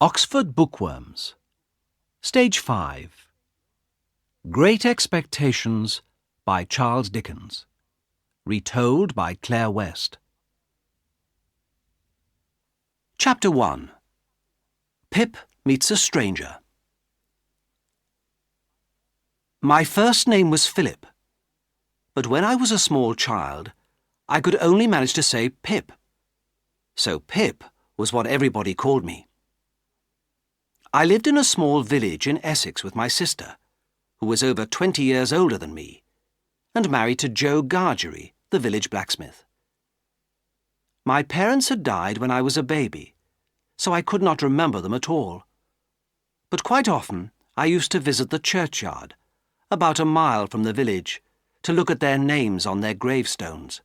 Oxford Bookworms. Stage 5. Great Expectations by Charles Dickens. Retold by Claire West. Chapter 1. Pip Meets a Stranger. My first name was Philip, but when I was a small child, I could only manage to say Pip. So Pip was what everybody called me. I lived in a small village in Essex with my sister, who was over 20 years older than me, and married to Joe Gargery, the village blacksmith. My parents had died when I was a baby, so I could not remember them at all. But quite often I used to visit the churchyard, about a mile from the village, to look at their names on their gravestones.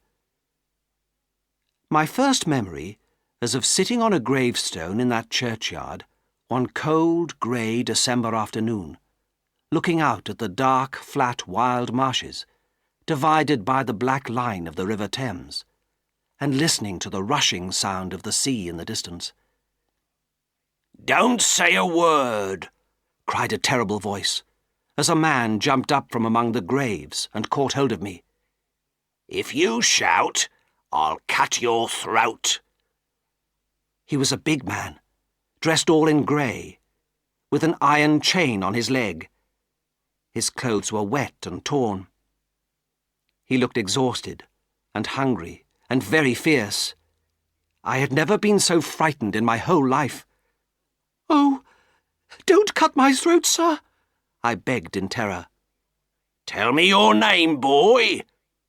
My first memory is of sitting on a gravestone in that churchyard one cold, grey December afternoon, looking out at the dark, flat, wild marshes, divided by the black line of the River Thames, and listening to the rushing sound of the sea in the distance. "Don't say a word!" cried a terrible voice, as a man jumped up from among the graves and caught hold of me. "If you shout, I'll cut your throat." He was a big man, dressed all in grey, with an iron chain on his leg. His clothes were wet and torn. He looked exhausted and hungry and very fierce. I had never been so frightened in my whole life. "Oh, don't cut my throat, sir," I begged in terror. "Tell me your name, boy.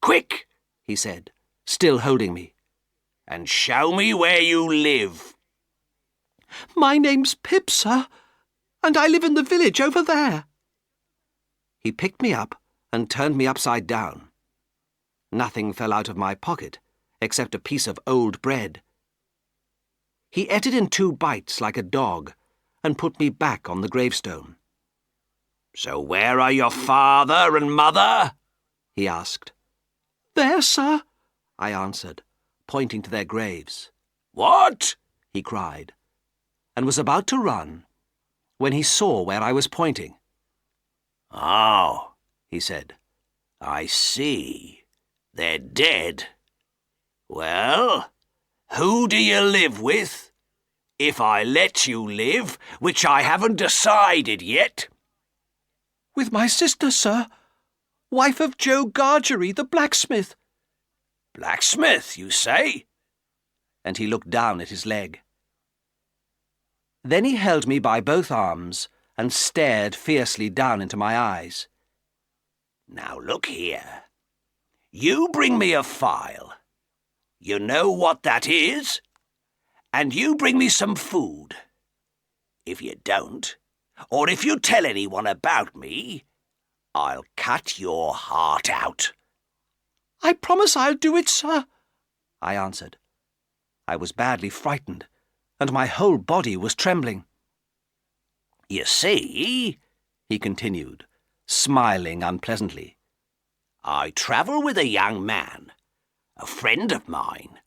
Quick," he said, still holding me. "And show me where you live." "My name's Pip, sir, and I live in the village over there." He picked me up and turned me upside down. Nothing fell out of my pocket except a piece of old bread. He ate it in 2 bites like a dog and put me back on the gravestone. "So where are your father and mother?" he asked. "There, sir," I answered, pointing to their graves. "What?" he cried, and was about to run when he saw where I was pointing. "Oh," he said, "I see. They're dead. Well, who do you live with? If I let you live, which I haven't decided yet." "With my sister, sir, wife of Joe Gargery, the blacksmith." "Blacksmith, you say?" And he looked down at his leg. Then he held me by both arms and stared fiercely down into my eyes. "Now look here. You bring me a file. You know what that is? And you bring me some food. If you don't, or if you tell anyone about me, I'll cut your heart out." "I promise I'll do it, sir," I answered. I was badly frightened, and my whole body was trembling. "You see," he continued, smiling unpleasantly, "I travel with a young man, a friend of mine,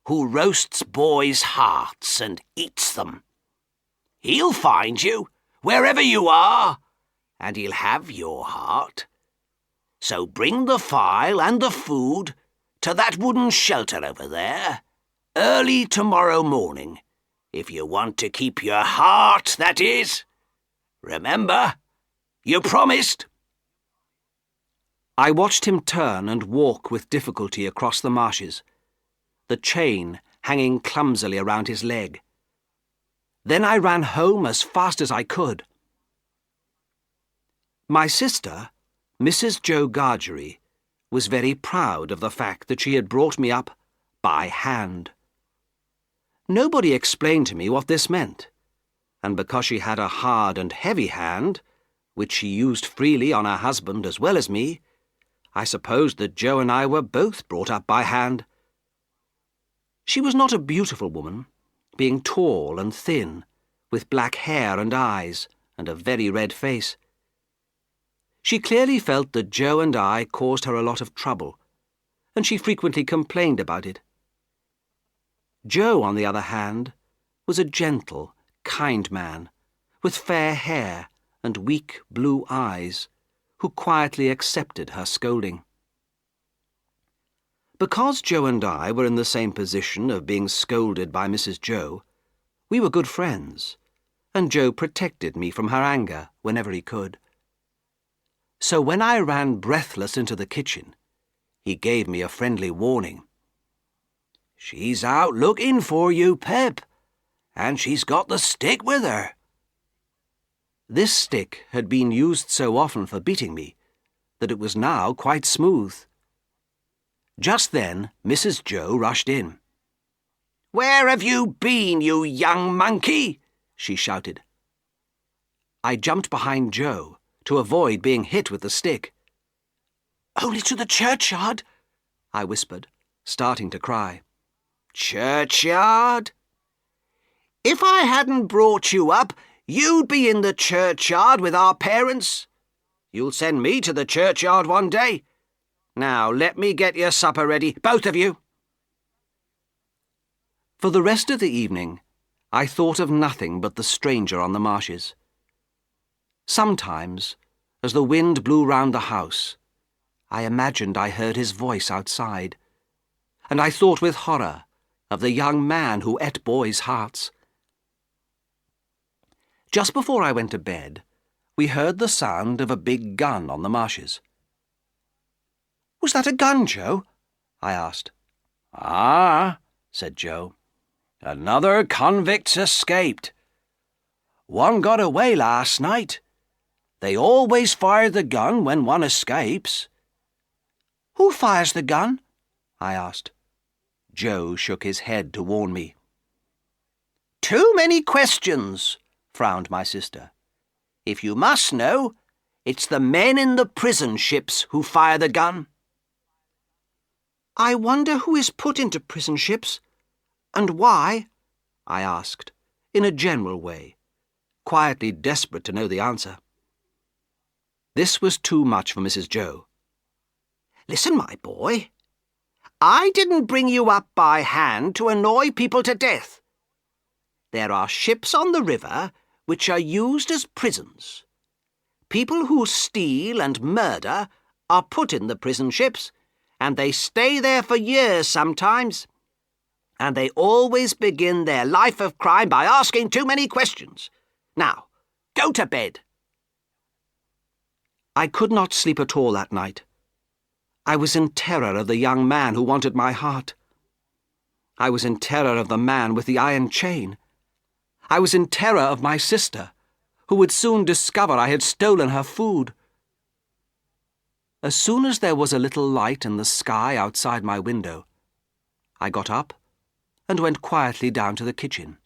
who roasts boys' hearts and eats them. He'll find you, wherever you are, and he'll have your heart. So bring the file and the food to that wooden shelter over there, early tomorrow morning, if you want to keep your heart, that is. Remember, you promised." I watched him turn and walk with difficulty across the marshes, the chain hanging clumsily around his leg. Then I ran home as fast as I could. My sister, Mrs. Joe Gargery, was very proud of the fact that she had brought me up by hand. Nobody explained to me what this meant, and because she had a hard and heavy hand, which she used freely on her husband as well as me, I supposed that Joe and I were both brought up by hand. She was not a beautiful woman, being tall and thin, with black hair and eyes, and a very red face. She clearly felt that Joe and I caused her a lot of trouble, and she frequently complained about it. Joe, on the other hand, was a gentle, kind man, with fair hair and weak blue eyes, who quietly accepted her scolding. Because Joe and I were in the same position of being scolded by Mrs. Joe, we were good friends, and Joe protected me from her anger whenever he could. So when I ran breathless into the kitchen, he gave me a friendly warning. "She's out looking for you, Pep, and she's got the stick with her." This stick had been used so often for beating me that it was now quite smooth. Just then, Mrs. Joe rushed in. "Where have you been, you young monkey?" she shouted. I jumped behind Joe to avoid being hit with the stick. "Only to the churchyard," I whispered, starting to cry. "Churchyard? If I hadn't brought you up, you'd be in the churchyard with our parents. You'll send me to the churchyard one day. Now let me get your supper ready, both of you." For the rest of the evening, I thought of nothing but the stranger on the marshes. Sometimes, as the wind blew round the house, I imagined I heard his voice outside, and I thought with horror of the young man who ate boys' hearts. Just before I went to bed, we heard the sound of a big gun on the marshes. "Was that a gun, Joe?" I asked. "Ah," said Joe. "Another convict's escaped. One got away last night. They always fire the gun when one escapes." "Who fires the gun?" I asked. Joe shook his head to warn me. "Too many questions," frowned my sister. "If you must know, it's the men in the prison ships who fire the gun." "I wonder who is put into prison ships, and why?" I asked, in a general way, quietly desperate to know the answer. This was too much for Mrs. Joe. "Listen, my boy. I didn't bring you up by hand to annoy people to death. There are ships on the river which are used as prisons. People who steal and murder are put in the prison ships, and they stay there for years sometimes. And they always begin their life of crime by asking too many questions. Now, go to bed." I could not sleep at all that night. I was in terror of the young man who wanted my heart. I was in terror of the man with the iron chain. I was in terror of my sister, who would soon discover I had stolen her food. As soon as there was a little light in the sky outside my window, I got up and went quietly down to the kitchen.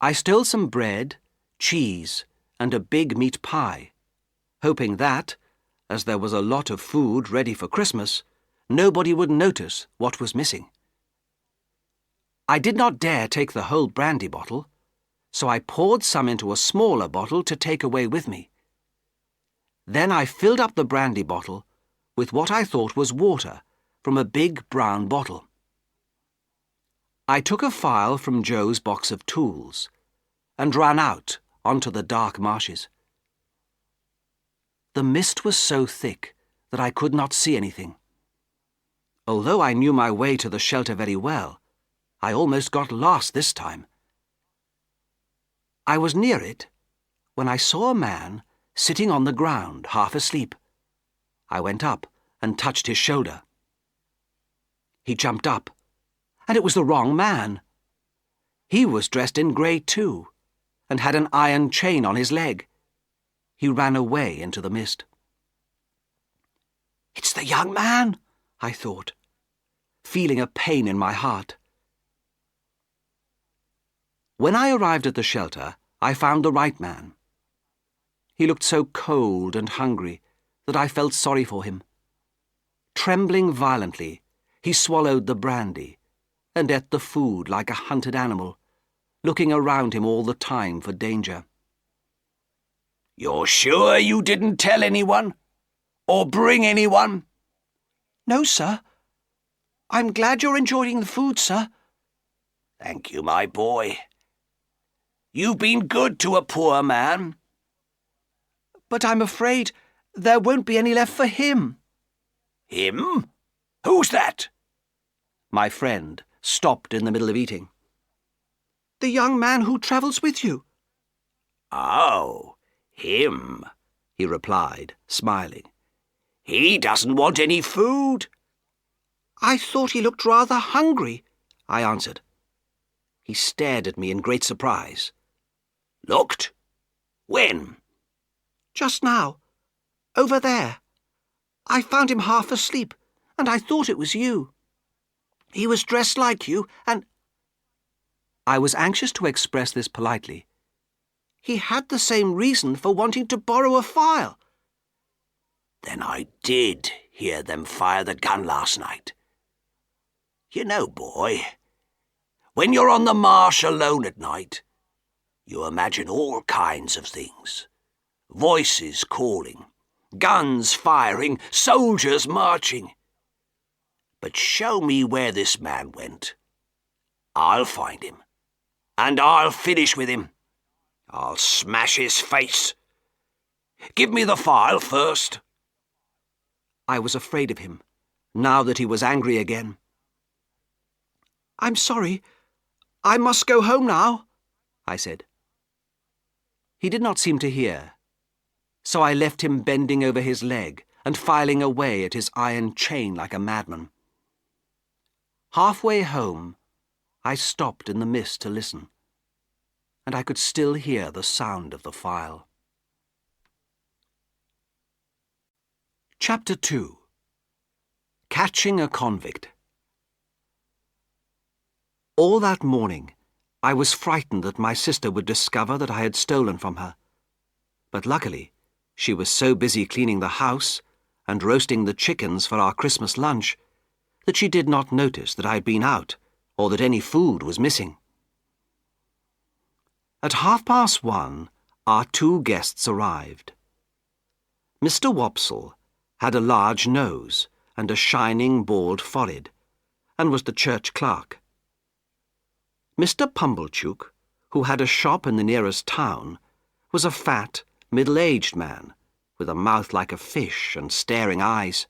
I stole some bread, cheese, and a big meat pie, hoping that, as there was a lot of food ready for Christmas, nobody would notice what was missing. I did not dare take the whole brandy bottle, so I poured some into a smaller bottle to take away with me. Then I filled up the brandy bottle with what I thought was water from a big brown bottle. I took a file from Joe's box of tools and ran out onto the dark marshes. The mist was so thick that I could not see anything. Although I knew my way to the shelter very well, I almost got lost this time. I was near it when I saw a man sitting on the ground, half asleep. I went up and touched his shoulder. He jumped up, and it was the wrong man. He was dressed in grey too, and had an iron chain on his leg. He ran away into the mist. "It's the young man," I thought, feeling a pain in my heart. When I arrived at the shelter, I found the right man. He looked so cold and hungry that I felt sorry for him. Trembling violently, he swallowed the brandy and ate the food like a hunted animal, looking around him all the time for danger. "You're sure you didn't tell anyone? Or bring anyone?" "No, sir. I'm glad you're enjoying the food, sir." "Thank you, my boy. You've been good to a poor man." "But I'm afraid there won't be any left for him." "Him? Who's that?" My friend stopped in the middle of eating. "The young man who travels with you." "Oh, him," he replied, smiling. "He doesn't want any food." "I thought he looked rather hungry," I answered. He stared at me in great surprise. "Looked? When?" "Just now. Over there. I found him half asleep, and I thought it was you. He was dressed like you, and—" I was anxious to express this politely. "He had the same reason for wanting to borrow a file." "Then I did hear them fire the gun last night. You know, boy, when you're on the marsh alone at night, you imagine all kinds of things. Voices calling, guns firing, soldiers marching. But show me where this man went. I'll find him, and I'll finish with him. I'll smash his face. Give me the file first." I was afraid of him, now that he was angry again. "I'm sorry. I must go home now," I said. He did not seem to hear, so I left him bending over his leg and filing away at his iron chain like a madman. Halfway home, I stopped in the mist to listen, and I could still hear the sound of the file. Chapter 2. Catching a Convict. All that morning, I was frightened that my sister would discover that I had stolen from her. But luckily, she was so busy cleaning the house and roasting the chickens for our Christmas lunch that she did not notice that I had been out or that any food was missing. At 1:30, our 2 guests arrived. Mr. Wopsle had a large nose and a shining bald forehead, and was the church clerk. Mr. Pumblechook, who had a shop in the nearest town, was a fat, middle-aged man, with a mouth like a fish and staring eyes.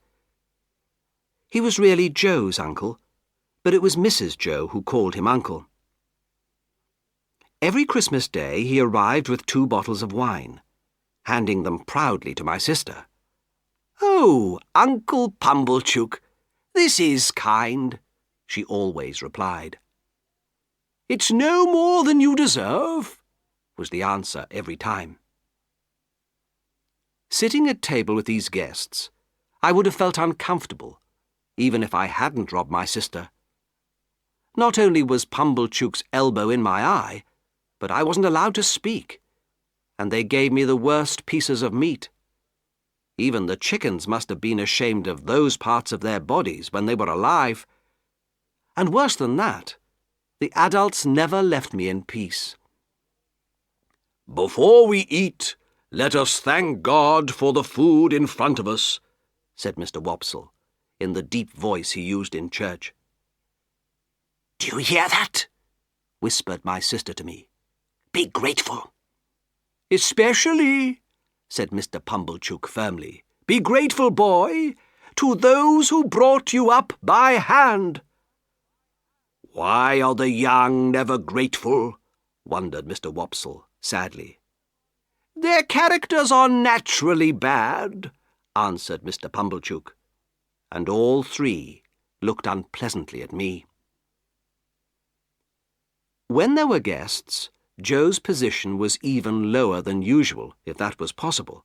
He was really Joe's uncle, but it was Mrs. Joe who called him uncle. Every Christmas Day he arrived with 2 bottles of wine, handing them proudly to my sister. "Oh, Uncle Pumblechook, this is kind," she always replied. "It's no more than you deserve," was the answer every time. Sitting at table with these guests, I would have felt uncomfortable, even if I hadn't robbed my sister. Not only was Pumblechook's elbow in my eye, but I wasn't allowed to speak, and they gave me the worst pieces of meat. Even the chickens must have been ashamed of those parts of their bodies when they were alive. And worse than that, the adults never left me in peace. "Before we eat, let us thank God for the food in front of us," said Mr. Wopsle, in the deep voice he used in church. "Do you hear that?" whispered my sister to me. "Be grateful." "Especially," said Mr. Pumblechook firmly, "be grateful, boy, to those who brought you up by hand." "Why are the young never grateful?" wondered Mr. Wopsle sadly. "Their characters are naturally bad," answered Mr. Pumblechook, and all 3 looked unpleasantly at me. When there were guests, Joe's position was even lower than usual, if that was possible,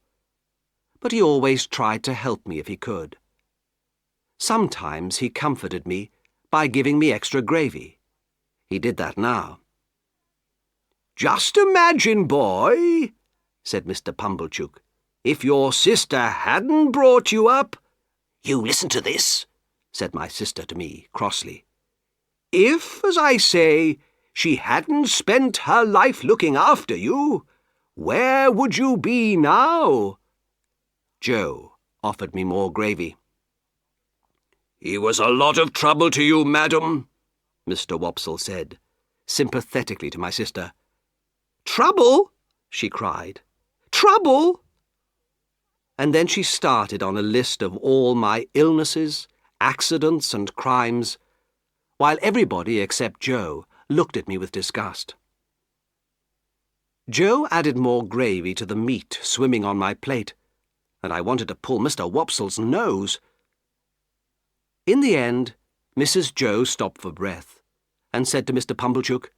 but he always tried to help me if he could. Sometimes he comforted me by giving me extra gravy. He did that now. "Just imagine, boy," said Mr. Pumblechook, "if your sister hadn't brought you up—" "You listen to this," said my sister to me crossly. "If, as I say, she hadn't spent her life looking after you, where would you be now?" Joe offered me more gravy. "He was a lot of trouble to you, madam," Mr. Wopsle said, sympathetically to my sister. "Trouble?" she cried. "Trouble?" And then she started on a list of all my illnesses, accidents and crimes, while everybody except Joe looked at me with disgust. Joe added more gravy to the meat swimming on my plate, and I wanted to pull Mr. Wopsle's nose. In the end, Mrs. Joe stopped for breath and said to Mr. Pumblechook,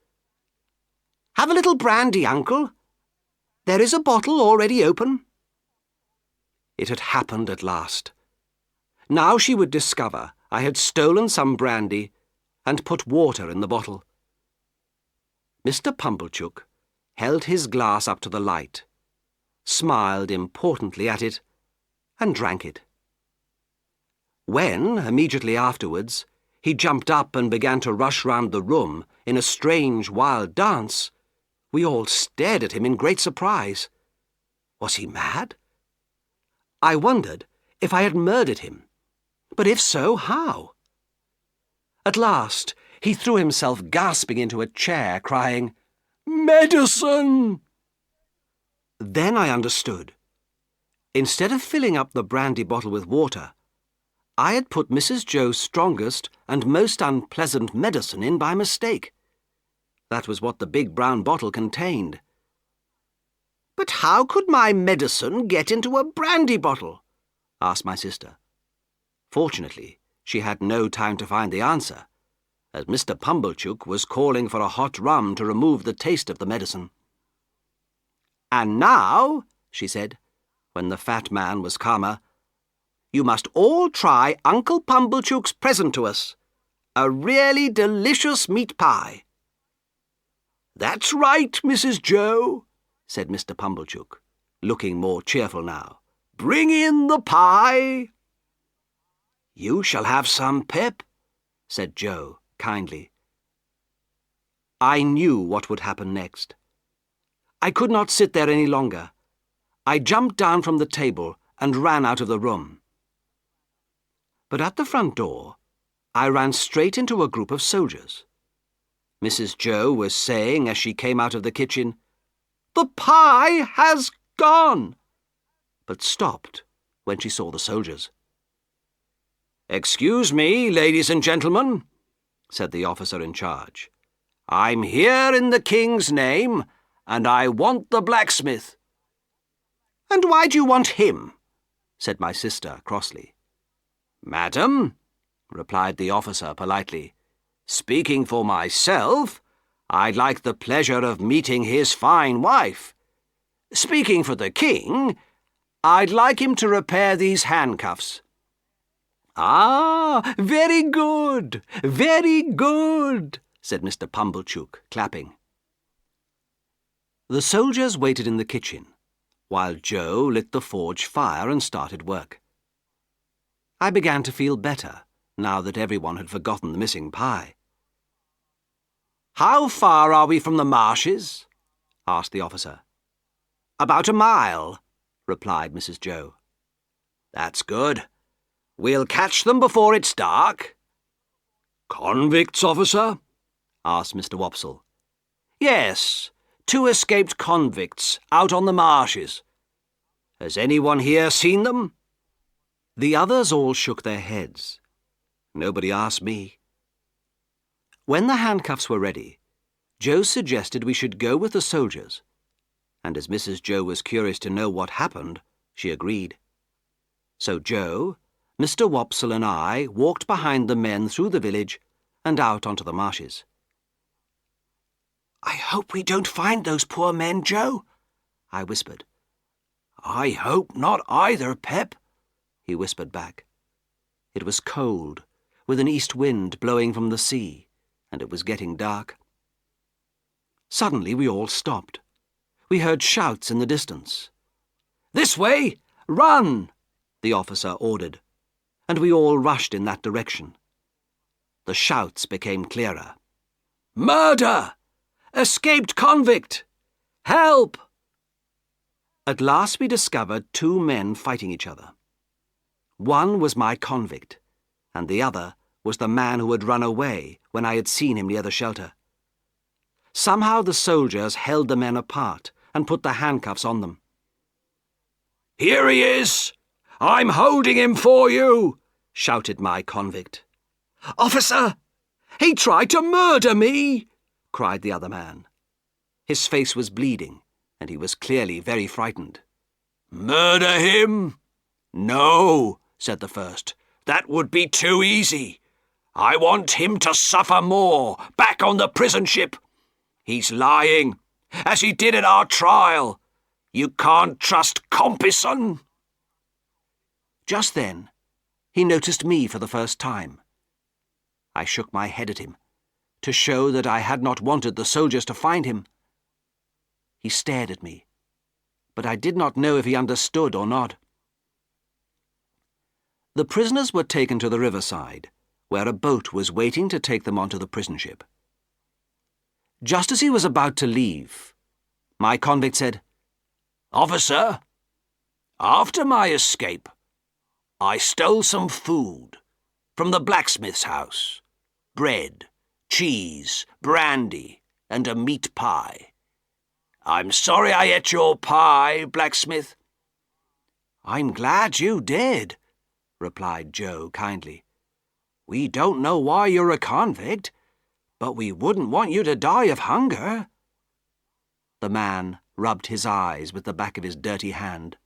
"Have a little brandy, Uncle. There is a bottle already open." It had happened at last. Now she would discover I had stolen some brandy and put water in the bottle. Mr. Pumblechook held his glass up to the light, smiled importantly at it, and drank it. When, immediately afterwards, he jumped up and began to rush round the room in a strange, wild dance, we all stared at him in great surprise. Was he mad? I wondered if I had murdered him, but if so, how? At last, he threw himself gasping into a chair, crying, "Medicine!" Then I understood. Instead of filling up the brandy bottle with water, I had put Mrs. Joe's strongest and most unpleasant medicine in by mistake. That was what the big brown bottle contained. "But how could my medicine get into a brandy bottle?" asked my sister. Fortunately, she had no time to find the answer, as Mr. Pumblechook was calling for a hot rum to remove the taste of the medicine. "And now," she said, when the fat man was calmer, "you must all try Uncle Pumblechook's present to us, a really delicious meat pie." "That's right, Mrs. Joe," said Mr. Pumblechook, looking more cheerful now. "Bring in the pie." "You shall have some, Pip," said Joe kindly. I knew what would happen next. I could not sit there any longer. I jumped down from the table and ran out of the room. But at the front door, I ran straight into a group of soldiers. Mrs. Joe was saying as she came out of the kitchen, "The pie has gone," but stopped when she saw the soldiers. "Excuse me, ladies and gentlemen," said the officer in charge. "I'm here in the King's name, and I want the blacksmith." "And why do you want him?" said my sister crossly. "Madam," replied the officer politely, "speaking for myself, I'd like the pleasure of meeting his fine wife. Speaking for the King, I'd like him to repair these handcuffs." "Ah, very good, said Mr. Pumblechook, clapping. The soldiers waited in the kitchen, while Joe lit the forge fire and started work. I began to feel better, now that everyone had forgotten the missing pie. "How far are we from the marshes?" asked the officer. "About a mile," replied Mrs. Joe. "That's good. We'll catch them before it's dark." "Convicts, officer?" asked Mr. Wopsle. "Yes, 2 escaped convicts out on the marshes. Has anyone here seen them?" The others all shook their heads. Nobody asked me. When the handcuffs were ready, Joe suggested we should go with the soldiers, and as Mrs. Joe was curious to know what happened, she agreed. So Joe, Mr. Wopsle and I walked behind the men through the village and out onto the marshes. "I hope we don't find those poor men, Joe," I whispered. "I hope not either, Pep," he whispered back. It was cold, with an east wind blowing from the sea, and it was getting dark. Suddenly we all stopped. We heard shouts in the distance. "This way! Run!" the officer ordered, and we all rushed in that direction. The shouts became clearer. "Murder! Escaped convict! Help!" At last we discovered 2 men fighting each other. One was my convict, and the other was the man who had run away when I had seen him near the shelter. Somehow the soldiers held the men apart and put the handcuffs on them. "Here he is! I'm holding him for you!" shouted my convict. "Officer! He tried to murder me!" cried the other man. His face was bleeding, and he was clearly very frightened. "Murder him? No," said the first. "That would be too easy. I want him to suffer more, back on the prison ship. He's lying, as he did at our trial. You can't trust Compison." Just then, he noticed me for the first time. I shook my head at him, to show that I had not wanted the soldiers to find him. He stared at me, but I did not know if he understood or not. The prisoners were taken to the riverside, where a boat was waiting to take them onto the prison ship. Just as he was about to leave, my convict said, "Officer, after my escape, I stole some food from the blacksmith's house. Bread, cheese, brandy, and a meat pie. I'm sorry I ate your pie, blacksmith." "I'm glad you did," replied Joe kindly. "We don't know why you're a convict, but we wouldn't want you to die of hunger." The man rubbed his eyes with the back of his dirty hand.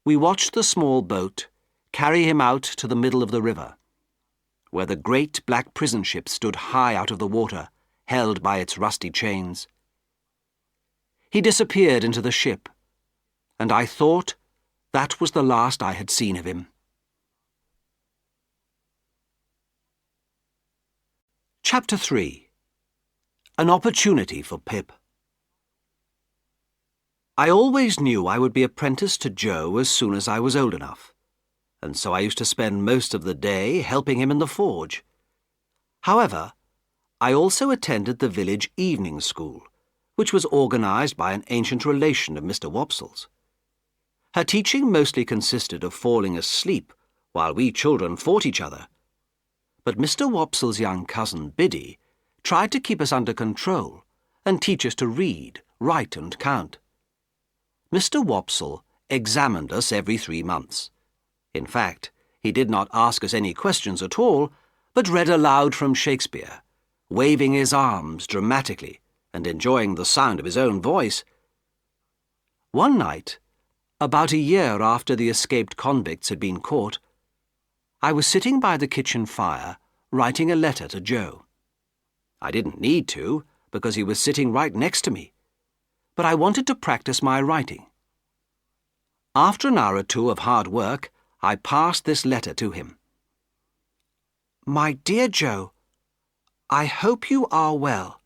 We watched the small boat carry him out to the middle of the river, where the great black prison ship stood high out of the water, held by its rusty chains. He disappeared into the ship, and I thought that was the last I had seen of him. Chapter 3. An Opportunity for Pip. I always knew I would be apprenticed to Joe as soon as I was old enough, and so I used to spend most of the day helping him in the forge. However, I also attended the village evening school, which was organised by an ancient relation of Mr. Wopsle's. Her teaching mostly consisted of falling asleep while we children fought each other, but Mr. Wopsle's young cousin Biddy tried to keep us under control and teach us to read, write and count. Mr. Wopsle examined us every 3 months. In fact, he did not ask us any questions at all, but read aloud from Shakespeare, waving his arms dramatically and enjoying the sound of his own voice. One night, about a year after the escaped convicts had been caught, I was sitting by the kitchen fire writing a letter to Joe. I didn't need to, because he was sitting right next to me, but I wanted to practice my writing. After an hour or two of hard work, I passed this letter to him. "My dear Joe, I hope you are well.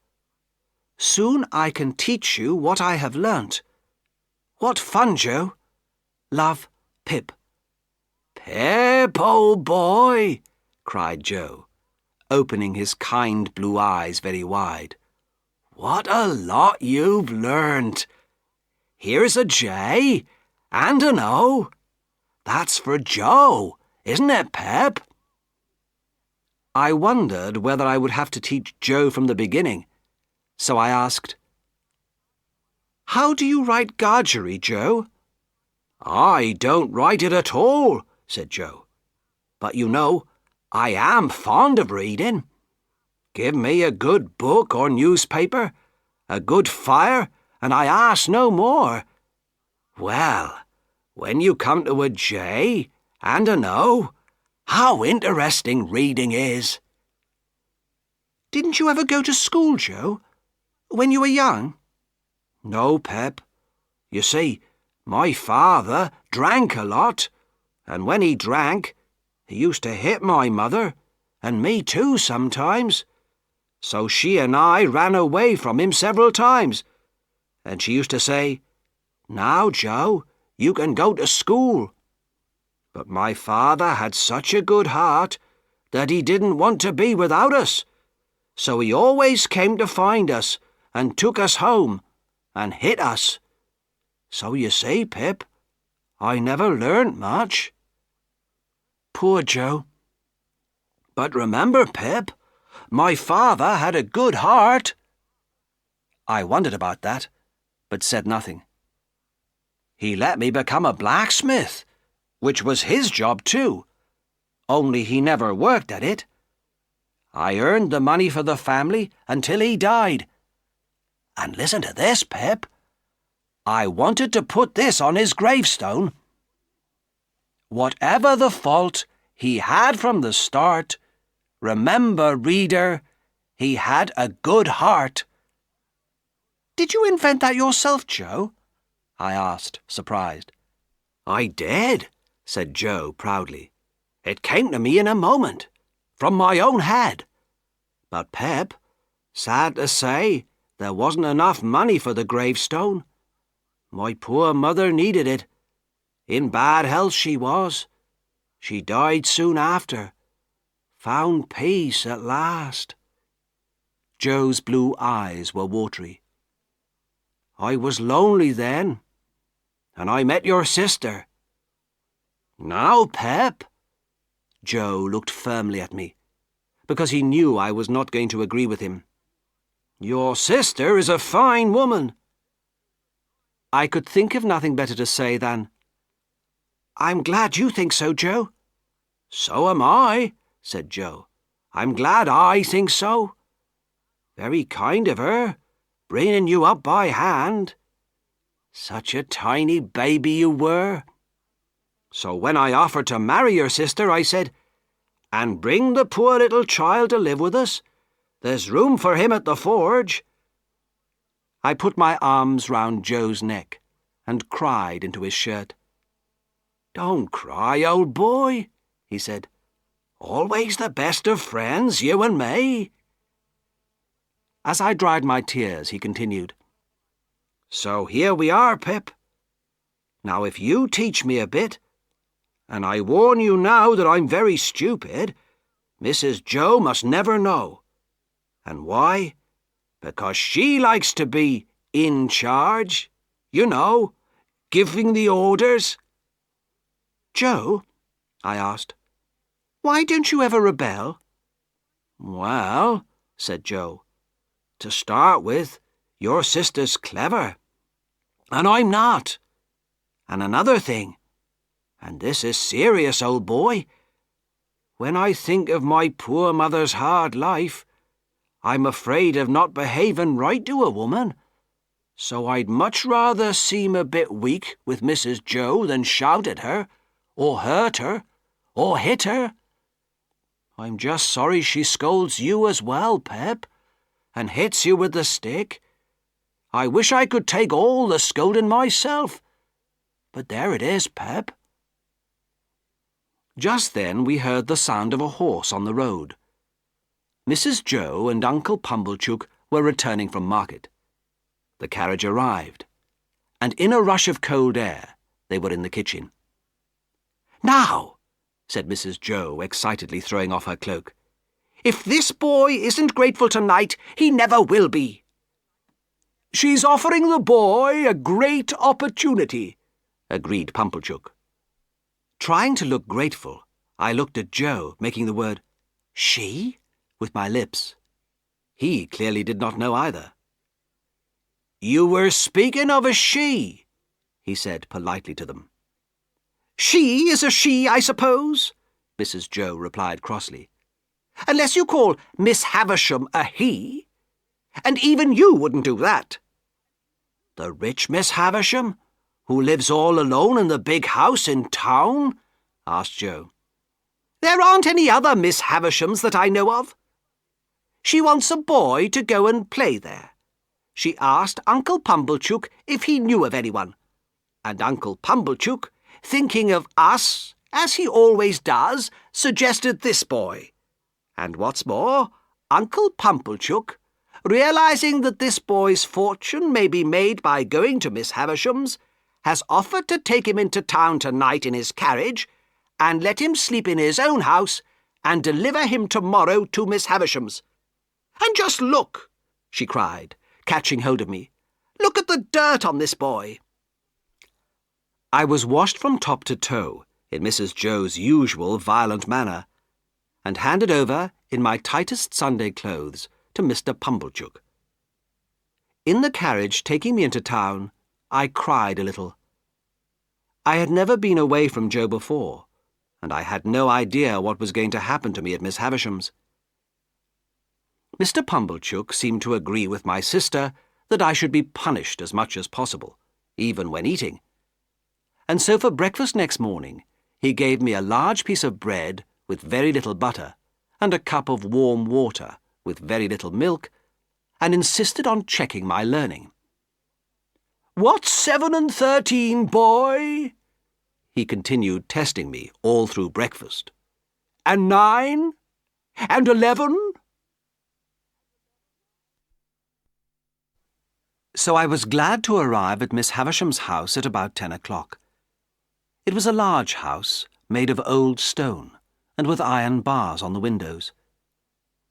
Soon I can teach you what I have learnt. What fun, Joe. Love, Pip." "Pip, old boy," cried Joe, opening his kind blue eyes very wide. "What a lot you've learnt. Here's a J and an O. That's for Joe, isn't it, Pip?" I wondered whether I would have to teach Joe from the beginning, so I asked, "How do you write Gargery, Joe?" "I don't write it at all," said Joe. "But you know, I am fond of reading. Give me a good book or newspaper, a good fire, and I ask no more. Well, when you come to a J and an O, how interesting reading is." "Didn't you ever go to school, Joe, when you were young?" "No, Pep. You see, my father drank a lot, and when he drank, he used to hit my mother, and me too sometimes. So she and I ran away from him several times, and she used to say, 'Now, Joe, you can go to school.' But my father had such a good heart that he didn't want to be without us, so he always came to find us and took us home and hit us. So you see, Pip, I never learnt much." Poor Joe. "But remember, Pip, my father had a good heart." I wondered about that, but said nothing. He let me become a blacksmith, which was his job too, only he never worked at it. I earned the money for the family until he died. And listen to this, Pip. I wanted to put this on his gravestone. Whatever the fault he had from the start, remember, reader, he had a good heart. Did you invent that yourself, Joe? I asked, surprised. I did, said Joe proudly. It came to me in a moment, from my own head. But Pip, sad to say, there wasn't enough money for the gravestone. My poor mother needed it. In bad health she was. She died soon after. Found peace at last. Joe's blue eyes were watery. I was lonely then, and I met your sister. Now, Pep. Joe looked firmly at me, because he knew I was not going to agree with him. Your sister is a fine woman. I could think of nothing better to say than, I'm glad you think so, Joe. So am I, said Joe. I'm glad I think so. Very kind of her, bringing you up by hand. Such a tiny baby you were. So when I offered to marry your sister, I said, and bring the poor little child to live with us. There's room for him at the forge. I put my arms round Joe's neck and cried into his shirt. Don't cry, old boy, he said. Always the best of friends, you and me. As I dried my tears, he continued. So here we are, Pip. Now if you teach me a bit, and I warn you now that I'm very stupid, Mrs. Joe must never know. And why? Because she likes to be in charge, you know, giving the orders. Joe, I asked, why don't you ever rebel? Well, said Joe, to start with, your sister's clever, and I'm not. And another thing, and this is serious, old boy, when I think of my poor mother's hard life, I'm afraid of not behaving right to a woman, so I'd much rather seem a bit weak with Mrs. Joe than shout at her, or hurt her, or hit her. I'm just sorry she scolds you as well, Pep, and hits you with the stick. I wish I could take all the scolding myself, but there it is, Pep. Just then we heard the sound of a horse on the road. Mrs. Joe and Uncle Pumblechook were returning from market. The carriage arrived, and in a rush of cold air they were in the kitchen. Now, said Mrs. Joe, excitedly throwing off her cloak, if this boy isn't grateful tonight, he never will be. She's offering the boy a great opportunity, agreed Pumblechook. Trying to look grateful, I looked at Joe, making the word she with my lips. He clearly did not know either. You were speaking of a she, he said politely to them. She is a she, I suppose, Mrs. Joe replied crossly. Unless you call Miss Havisham a he. And even you wouldn't do that. The rich Miss Havisham, who lives all alone in the big house in town? Asked Joe. There aren't any other Miss Havishams that I know of. She wants a boy to go and play there. She asked Uncle Pumblechook if he knew of anyone. And Uncle Pumblechook, thinking of us, as he always does, suggested this boy. And what's more, Uncle Pumblechook, realizing that this boy's fortune may be made by going to Miss Havisham's, has offered to take him into town tonight in his carriage and let him sleep in his own house and deliver him tomorrow to Miss Havisham's. And just look, she cried, catching hold of me. Look at the dirt on this boy. I was washed from top to toe in Mrs. Joe's usual violent manner and handed over in my tightest Sunday clothes to Mr. Pumblechook. In the carriage taking me into town, I cried a little. I had never been away from Joe before, and I had no idea what was going to happen to me at Miss Havisham's. Mr. Pumblechook seemed to agree with my sister that I should be punished as much as possible, even when eating. And so for breakfast next morning, he gave me a large piece of bread with very little butter and a cup of warm water with very little milk, and insisted on checking my learning. "What's 7 and 13, boy?" he continued, testing me all through breakfast. "And 9? And 11? So I was glad to arrive at Miss Havisham's house at about 10 o'clock. It was a large house, made of old stone, and with iron bars on the windows.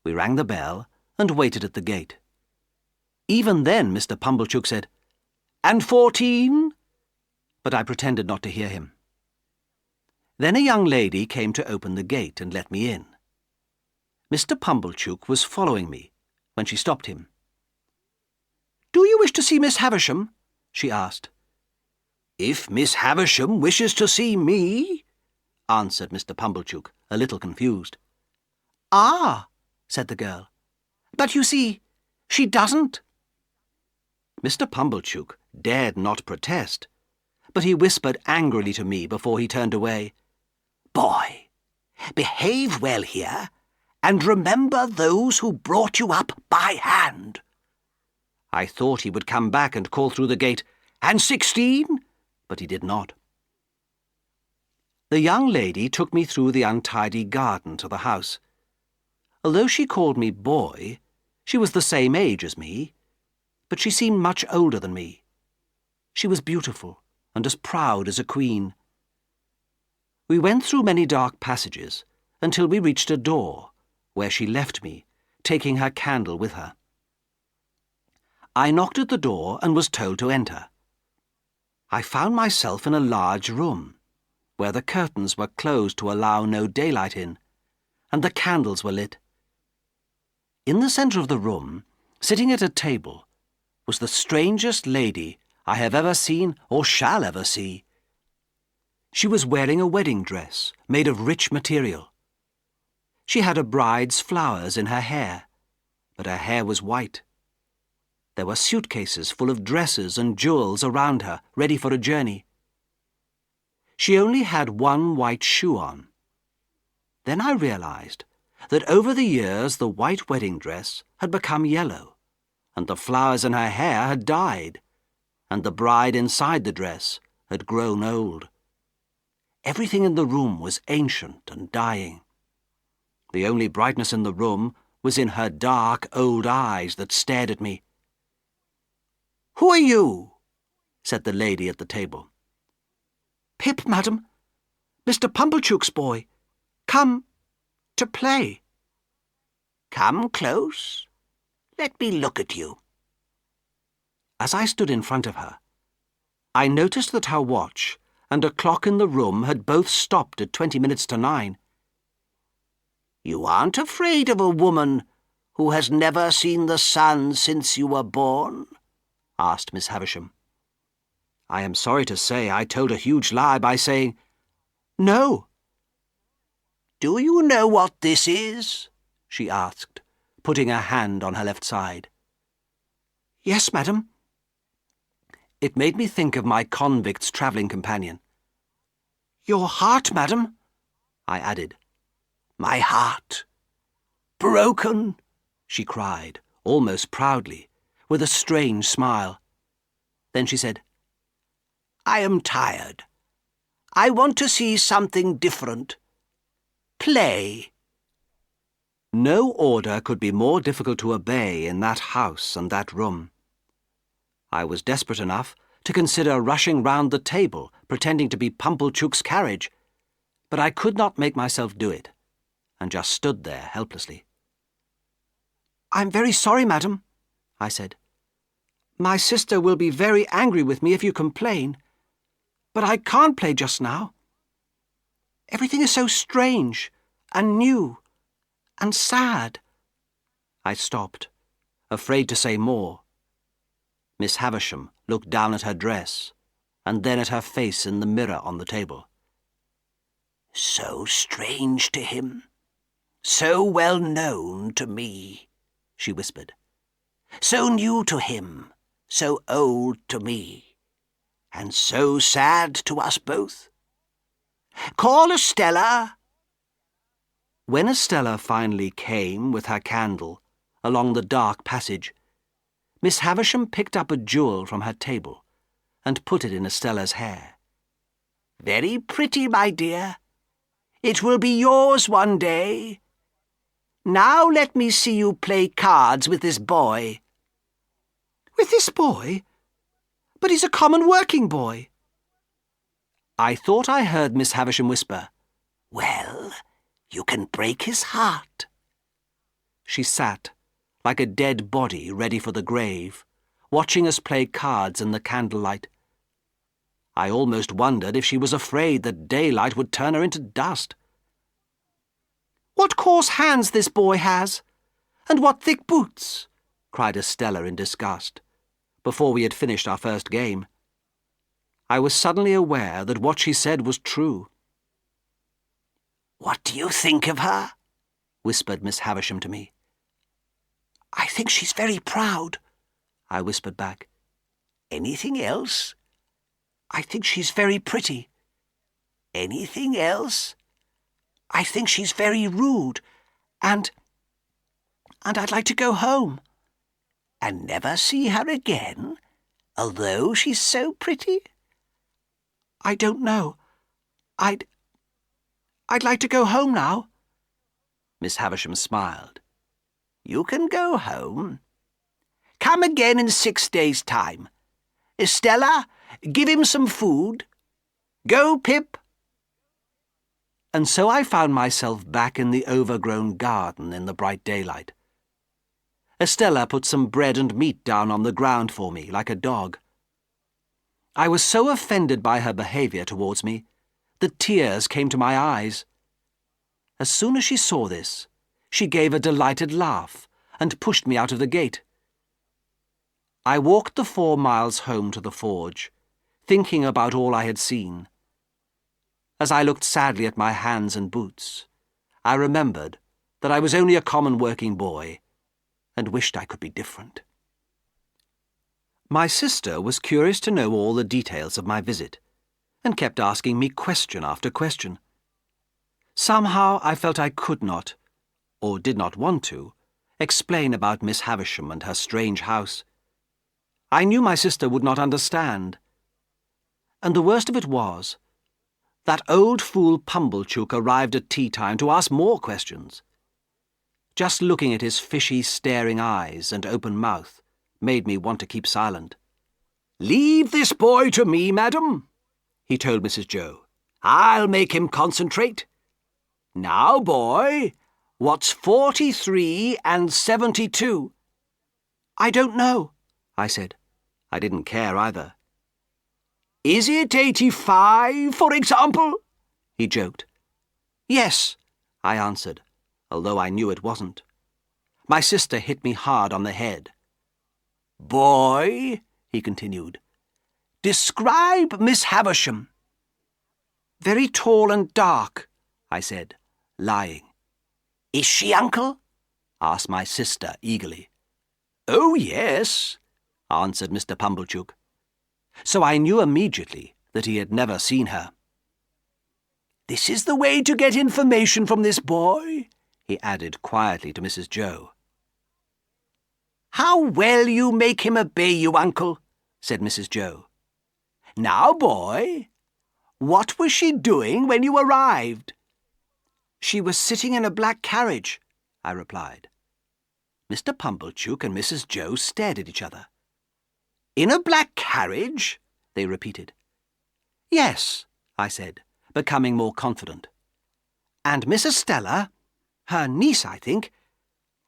We rang the bell and waited at the gate. Even then Mr. Pumblechook said, "And 14?" But I pretended not to hear him. Then a young lady came to open the gate and let me in. Mr. Pumblechook was following me when she stopped him. "Do you wish to see Miss Havisham?" she asked. "If Miss Havisham wishes to see me," answered Mr. Pumblechook, a little confused. "Ah," said the girl, "but you see, she doesn't." Mr. Pumblechook dared not protest, but he whispered angrily to me before he turned away, "Boy, behave well here, and remember those who brought you up by hand." I thought he would come back and call through the gate, "And 16?" but he did not. The young lady took me through the untidy garden to the house. Although she called me boy, she was the same age as me, but she seemed much older than me. She was beautiful and as proud as a queen. We went through many dark passages until we reached a door, where she left me, taking her candle with her. I knocked at the door and was told to enter. I found myself in a large room, where the curtains were closed to allow no daylight in, and the candles were lit. In the centre of the room, sitting at a table, was the strangest lady I have ever seen or shall ever see. She was wearing a wedding dress made of rich material. She had a bride's flowers in her hair, but her hair was white. There were suitcases full of dresses and jewels around her, ready for a journey. She only had one white shoe on. Then I realized that over the years the white wedding dress had become yellow, and the flowers in her hair had died, and the bride inside the dress had grown old. Everything in the room was ancient and dying. The only brightness in the room was in her dark old eyes that stared at me. "Who are you?" said the lady at the table. "Pip, madam, Mr. Pumblechook's boy. Come to play." "Come close. Let me look at you." As I stood in front of her, I noticed that her watch and a clock in the room had both stopped at 20 minutes to 9. "You aren't afraid of a woman who has never seen the sun since you were born?" asked Miss Havisham. I am sorry to say I told a huge lie by saying, "No." "Do you know what this is?" she asked, putting her hand on her left side. "Yes, madam." It made me think of my convict's travelling companion. "Your heart, madam," I added. "My heart. Broken," she cried, almost proudly, with a strange smile. Then she said, "I am tired. I want to see something different. Play." No order could be more difficult to obey in that house and that room. I was desperate enough to consider rushing round the table, pretending to be Pumblechook's carriage, but I could not make myself do it, and just stood there helplessly. "I'm very sorry, madam," I said. "My sister will be very angry with me if you complain, but I can't play just now. Everything is so strange and new and sad." I stopped, afraid to say more. Miss Havisham looked down at her dress and then at her face in the mirror on the table. "So strange to him, so well known to me," she whispered. "So new to him, so old to me, and so sad to us both. Call Estella." When Estella finally came with her candle along the dark passage, Miss Havisham picked up a jewel from her table and put it in Estella's hair. "Very pretty, my dear. It will be yours one day. Now let me see you play cards with this boy." "With this boy? But he's a common working boy." I thought I heard Miss Havisham whisper, "Well, you can break his heart." She sat, like a dead body ready for the grave, watching us play cards in the candlelight. I almost wondered if she was afraid that daylight would turn her into dust. "What coarse hands this boy has! And what thick boots!" cried Estella in disgust, before we had finished our first game. I was suddenly aware that what she said was true. "What do you think of her?" whispered Miss Havisham to me. "I think she's very proud," I whispered back. "Anything else?" "I think she's very pretty." "Anything else?" "I think she's very rude, and I'd like to go home." "And never see her again, although she's so pretty?" "I don't know. I'd like to go home now." Miss Havisham smiled. "You can go home. Come again in 6 days' time. Estella, give him some food. Go, Pip." And so I found myself back in the overgrown garden in the bright daylight. Estella put some bread and meat down on the ground for me, like a dog. I was so offended by her behaviour towards me that tears came to my eyes. As soon as she saw this, she gave a delighted laugh and pushed me out of the gate. I walked the 4 miles home to the forge, thinking about all I had seen. As I looked sadly at my hands and boots, I remembered that I was only a common working boy and wished I could be different. My sister was curious to know all the details of my visit and kept asking me question after question. Somehow I felt I could not, or did not want to, explain about Miss Havisham and her strange house. I knew my sister would not understand. And the worst of it was, that old fool Pumblechook arrived at tea time to ask more questions. Just looking at his fishy, staring eyes and open mouth made me want to keep silent. "Leave this boy to me, madam," he told Mrs. Joe. "I'll make him concentrate. Now, boy, what's 43 and 72? "I don't know," I said. I didn't care either. "Is it 85, for example?" he joked. "Yes," I answered, although I knew it wasn't. My sister hit me hard on the head. "Boy," he continued, "describe Miss Havisham." "Very tall and dark," I said, lying. "Is she, uncle?" asked my sister eagerly. "Oh, yes," answered Mr. Pumblechook. So I knew immediately that he had never seen her. "This is the way to get information from this boy," he added quietly to Mrs. Joe. "How well you make him obey you, uncle," said Mrs. Joe. "Now, boy, what was she doing when you arrived?" "She was sitting in a black carriage," I replied. Mr. Pumblechook and Mrs. Joe stared at each other. "In a black carriage?" they repeated. "Yes," I said, becoming more confident. "And Miss Estella, her niece, I think,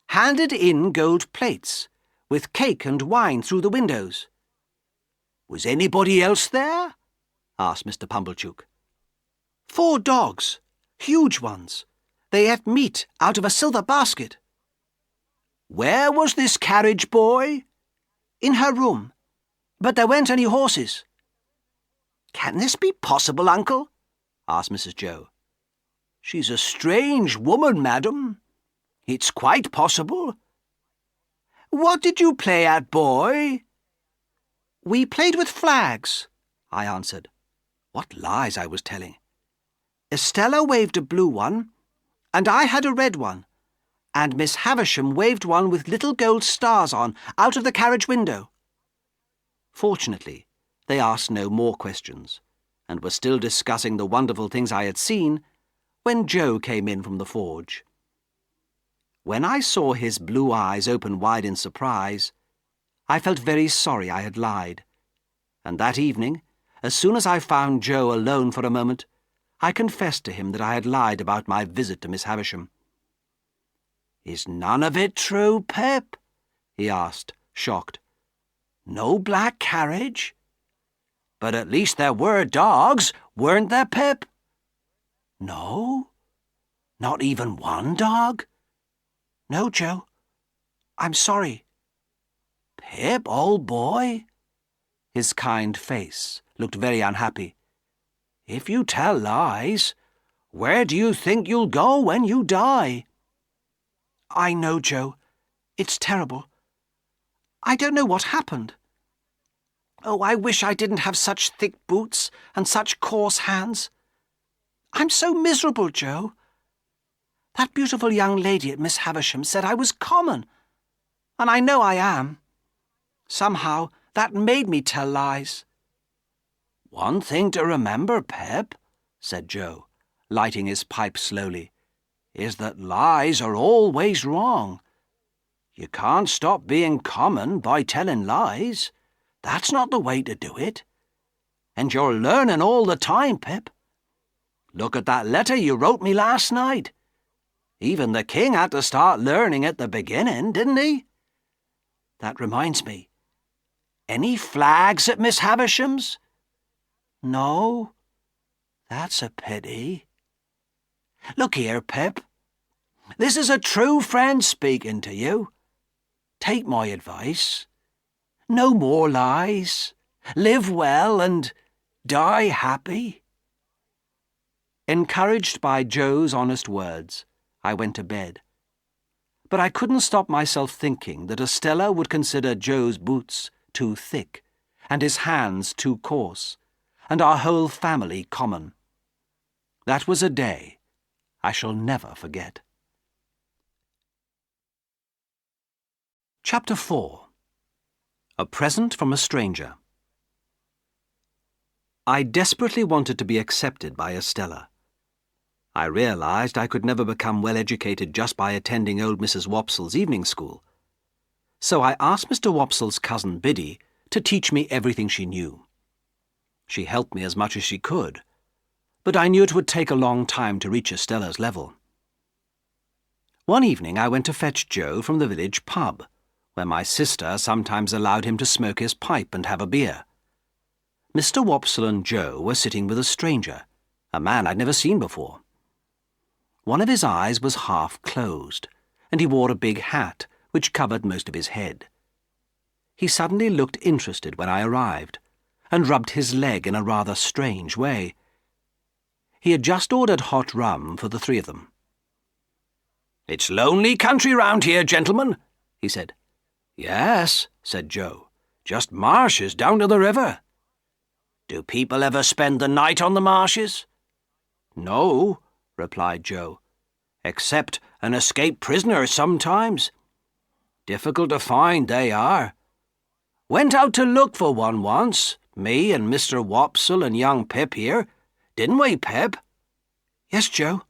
handed in gold plates, with cake and wine through the windows." "Was anybody else there?" asked Mr. Pumblechook. 4 dogs, huge ones. They ate meat out of a silver basket." "Where was this carriage, boy?" "In her room. But there weren't any horses. Can this be possible, Uncle? Asked Mrs. Joe. She's a strange woman, madam. It's quite possible. What did you play at, boy? We played with flags, I answered. What lies I was telling. Estella waved a blue one, and I had a red one, and Miss Havisham waved one with little gold stars on out of the carriage window. Fortunately, they asked no more questions, and were still discussing the wonderful things I had seen when Joe came in from the forge. When I saw his blue eyes open wide in surprise, I felt very sorry I had lied, and that evening, as soon as I found Joe alone for a moment, I confessed to him that I had lied about my visit to Miss Havisham. "Is none of it true, Pip?" he asked, shocked. "No black carriage? But at least there were dogs, weren't there, Pip?" "No? Not even one dog?" "No, Joe. I'm sorry." "Pip, old boy?" His kind face looked very unhappy. "If you tell lies, where do you think you'll go when you die?" "I know, Joe. It's terrible. I don't know what happened. Oh, I wish I didn't have such thick boots and such coarse hands. I'm so miserable, Joe. That beautiful young lady at Miss Havisham said I was common, and I know I am. Somehow, that made me tell lies." "One thing to remember, Pip," said Joe, lighting his pipe slowly, "is that lies are always wrong. You can't stop being common by telling lies. That's not the way to do it. And you're learning all the time, Pip. Look at that letter you wrote me last night. Even the king had to start learning at the beginning, didn't he? That reminds me. Any flags at Miss Havisham's?" "No. That's a pity. Look here, Pip. This is a true friend speaking to you. Take my advice. No more lies. Live well and die happy." Encouraged by Joe's honest words, I went to bed. But I couldn't stop myself thinking that Estella would consider Joe's boots too thick, and his hands too coarse, and our whole family common. That was a day I shall never forget. Chapter 4. A Present from a Stranger. I desperately wanted to be accepted by Estella. I realized I could never become well educated just by attending old Mrs. Wopsle's evening school. So I asked Mr. Wopsle's cousin Biddy to teach me everything she knew. She helped me as much as she could, but I knew it would take a long time to reach Estella's level. One evening I went to fetch Joe from the village pub, where my sister sometimes allowed him to smoke his pipe and have a beer. Mr. Wopsle and Joe were sitting with a stranger, a man I'd never seen before. One of his eyes was half closed, and he wore a big hat which covered most of his head. He suddenly looked interested when I arrived, and rubbed his leg in a rather strange way. He had just ordered hot rum for the three of them. "It's lonely country round here, gentlemen," he said. "Yes," said Joe. "Just marshes down to the river." "Do people ever spend the night on the marshes?" "No," replied Joe, "except an escaped prisoner sometimes. Difficult to find they are. Went out to look for one once, me and Mr. Wopsle and young Pip here. Didn't we, Pip?" "Yes, Joe."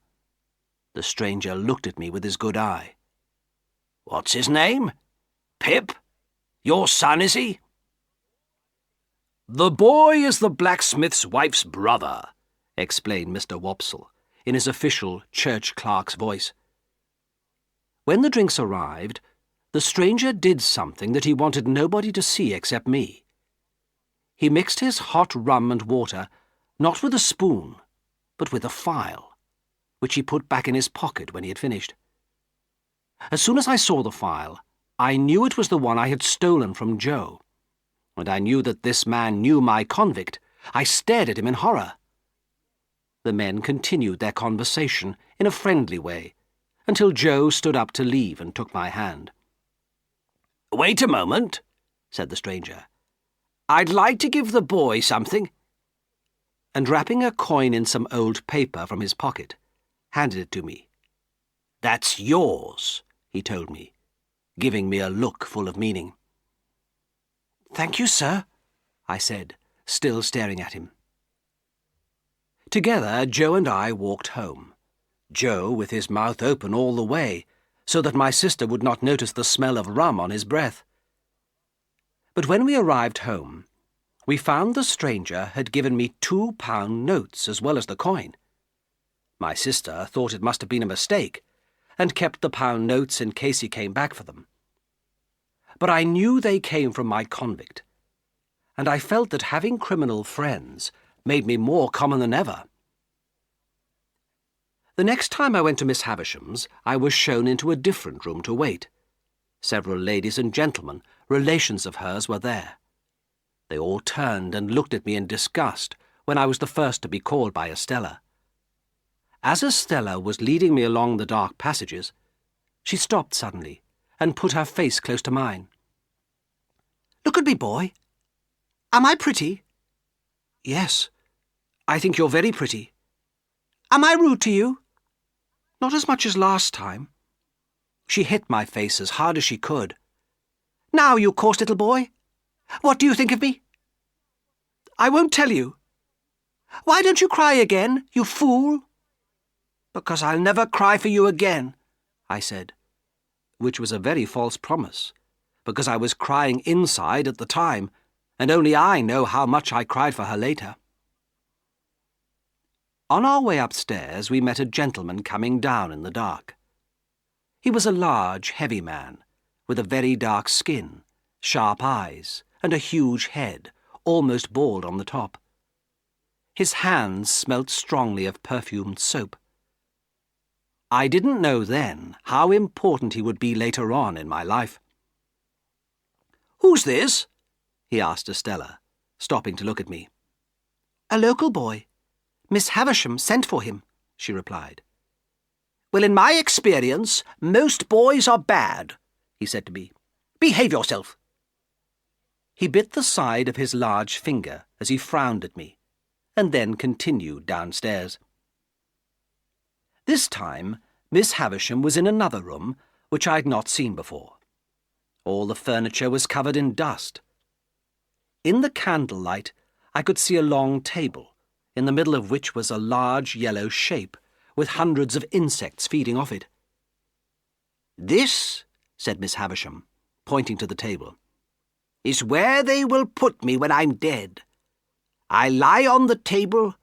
The stranger looked at me with his good eye. "What's his name? Pip? Your son, is he?" "The boy is the blacksmith's wife's brother," explained Mr. Wopsle, in his official church clerk's voice. When the drinks arrived, the stranger did something that he wanted nobody to see except me. He mixed his hot rum and water not with a spoon, but with a file, which he put back in his pocket when he had finished. As soon as I saw the file, I knew it was the one I had stolen from Joe, and I knew that this man knew my convict. I stared at him in horror. The men continued their conversation in a friendly way, until Joe stood up to leave and took my hand. "Wait a moment," said the stranger. "I'd like to give the boy something." And wrapping a coin in some old paper from his pocket, handed it to me. "That's yours," he told me, giving me a look full of meaning. "Thank you, sir," I said, still staring at him. Together, Joe and I walked home, Joe with his mouth open all the way, so that my sister would not notice the smell of rum on his breath. But when we arrived home, we found the stranger had given me £2 notes as well as the coin. My sister thought it must have been a mistake, and kept the pound notes in case he came back for them. But I knew they came from my convict, and I felt that having criminal friends made me more common than ever. The next time I went to Miss Havisham's, I was shown into a different room to wait. Several ladies and gentlemen, relations of hers, were there. They all turned and looked at me in disgust when I was the first to be called by Estella. As Estella was leading me along the dark passages, she stopped suddenly and put her face close to mine. "Look at me, boy. Am I pretty?" "Yes, I think you're very pretty." "Am I rude to you?" "Not as much as last time." She hit my face as hard as she could. "Now, you coarse little boy, what do you think of me?" "I won't tell you." "Why don't you cry again, you fool?" "Because I'll never cry for you again," I said, which was a very false promise, because I was crying inside at the time, and only I know how much I cried for her later. On our way upstairs, we met a gentleman coming down in the dark. He was a large, heavy man, with a very dark skin, sharp eyes, and a huge head, almost bald on the top. His hands smelt strongly of perfumed soap. I didn't know then how important he would be later on in my life. "Who's this?" he asked Estella, stopping to look at me. "A local boy. Miss Havisham sent for him," she replied. "Well, in my experience, most boys are bad," he said to me. "Behave yourself." He bit the side of his large finger as he frowned at me, and then continued downstairs. This time, Miss Havisham was in another room which I had not seen before. All the furniture was covered in dust. In the candlelight, I could see a long table, in the middle of which was a large yellow shape, with hundreds of insects feeding off it. "This," said Miss Havisham, pointing to the table, "is where they will put me when I'm dead. I lie on the table,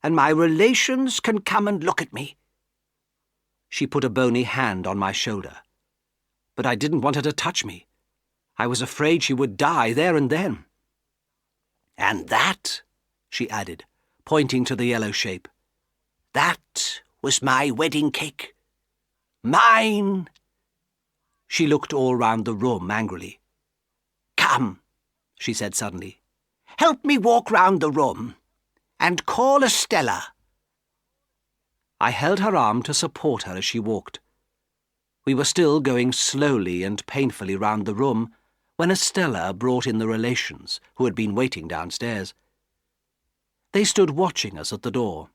and my relations can come and look at me." She put a bony hand on my shoulder, but I didn't want her to touch me. I was afraid she would die there and then. "And that," she added, pointing to the yellow shape, "that was my wedding cake. Mine." She looked all round the room angrily. "Come," she said suddenly, "help me walk round the room, and call Estella." I held her arm to support her as she walked. We were still going slowly and painfully round the room when Estella brought in the relations who had been waiting downstairs. They stood watching us at the door.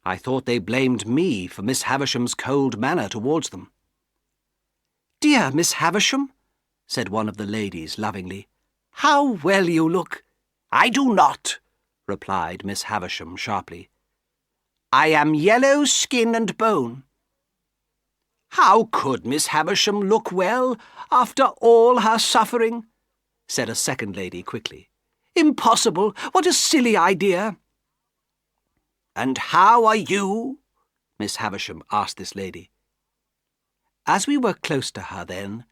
I thought they blamed me for Miss Havisham's cold manner towards them. "Dear Miss Havisham," said one of the ladies lovingly, "how well you look." "I do not," replied Miss Havisham sharply. "I am yellow skin and bone." "How could Miss Havisham look well after all her suffering?" said a second lady quickly. "Impossible! What a silly idea!" "And how are you?" Miss Havisham asked this lady. As we were close to her then,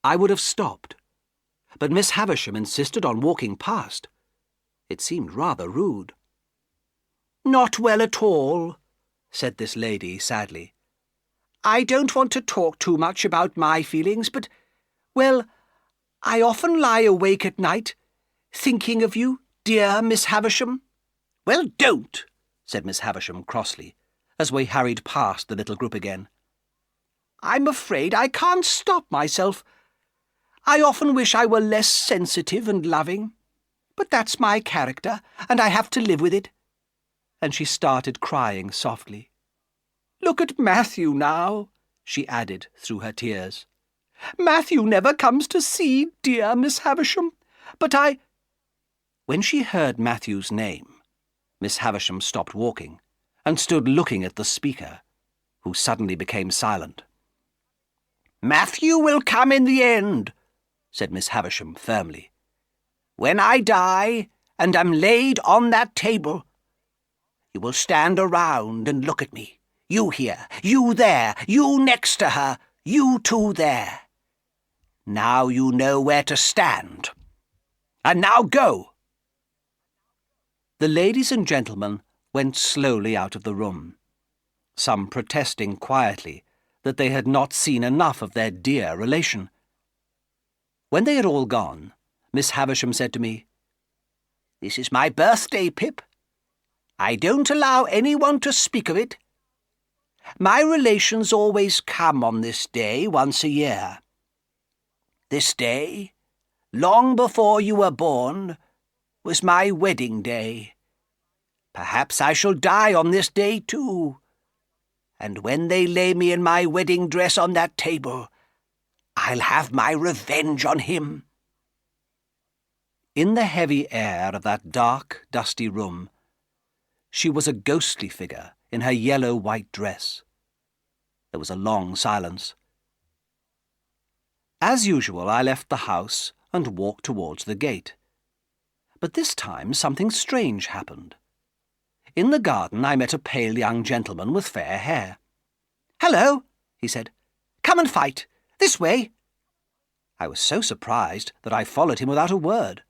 I would have stopped, but Miss Havisham insisted on walking past. It seemed rather rude. "Not well at all," said this lady sadly. "I don't want to talk too much about my feelings, but, well, I often lie awake at night thinking of you, dear Miss Havisham." "Well, don't," said Miss Havisham crossly, as we hurried past the little group again. "I'm afraid I can't stop myself. I often wish I were less sensitive and loving, but that's my character, and I have to live with it." And she started crying softly. "Look at Matthew now," she added through her tears. "Matthew never comes to see dear Miss Havisham, but I—" When she heard Matthew's name, Miss Havisham stopped walking and stood looking at the speaker, who suddenly became silent. "Matthew will come in the end," said Miss Havisham firmly. "When I die and am laid on that table, you will stand around and look at me. You here, you there, you next to her, you two there. Now you know where to stand. And now go." The ladies and gentlemen went slowly out of the room, some protesting quietly that they had not seen enough of their dear relation. When they had all gone, Miss Havisham said to me, "This is my birthday, Pip. I don't allow anyone to speak of it. My relations always come on this day once a year. This day, long before you were born, was my wedding day. Perhaps I shall die on this day too. And when they lay me in my wedding dress on that table, I'll have my revenge on him." In the heavy air of that dark, dusty room, she was a ghostly figure in her yellow-white dress. There was a long silence. As usual, I left the house and walked towards the gate. But this time something strange happened. In the garden I met a pale young gentleman with fair hair. "Hello," he said. "Come and fight. This way." I was so surprised that I followed him without a word.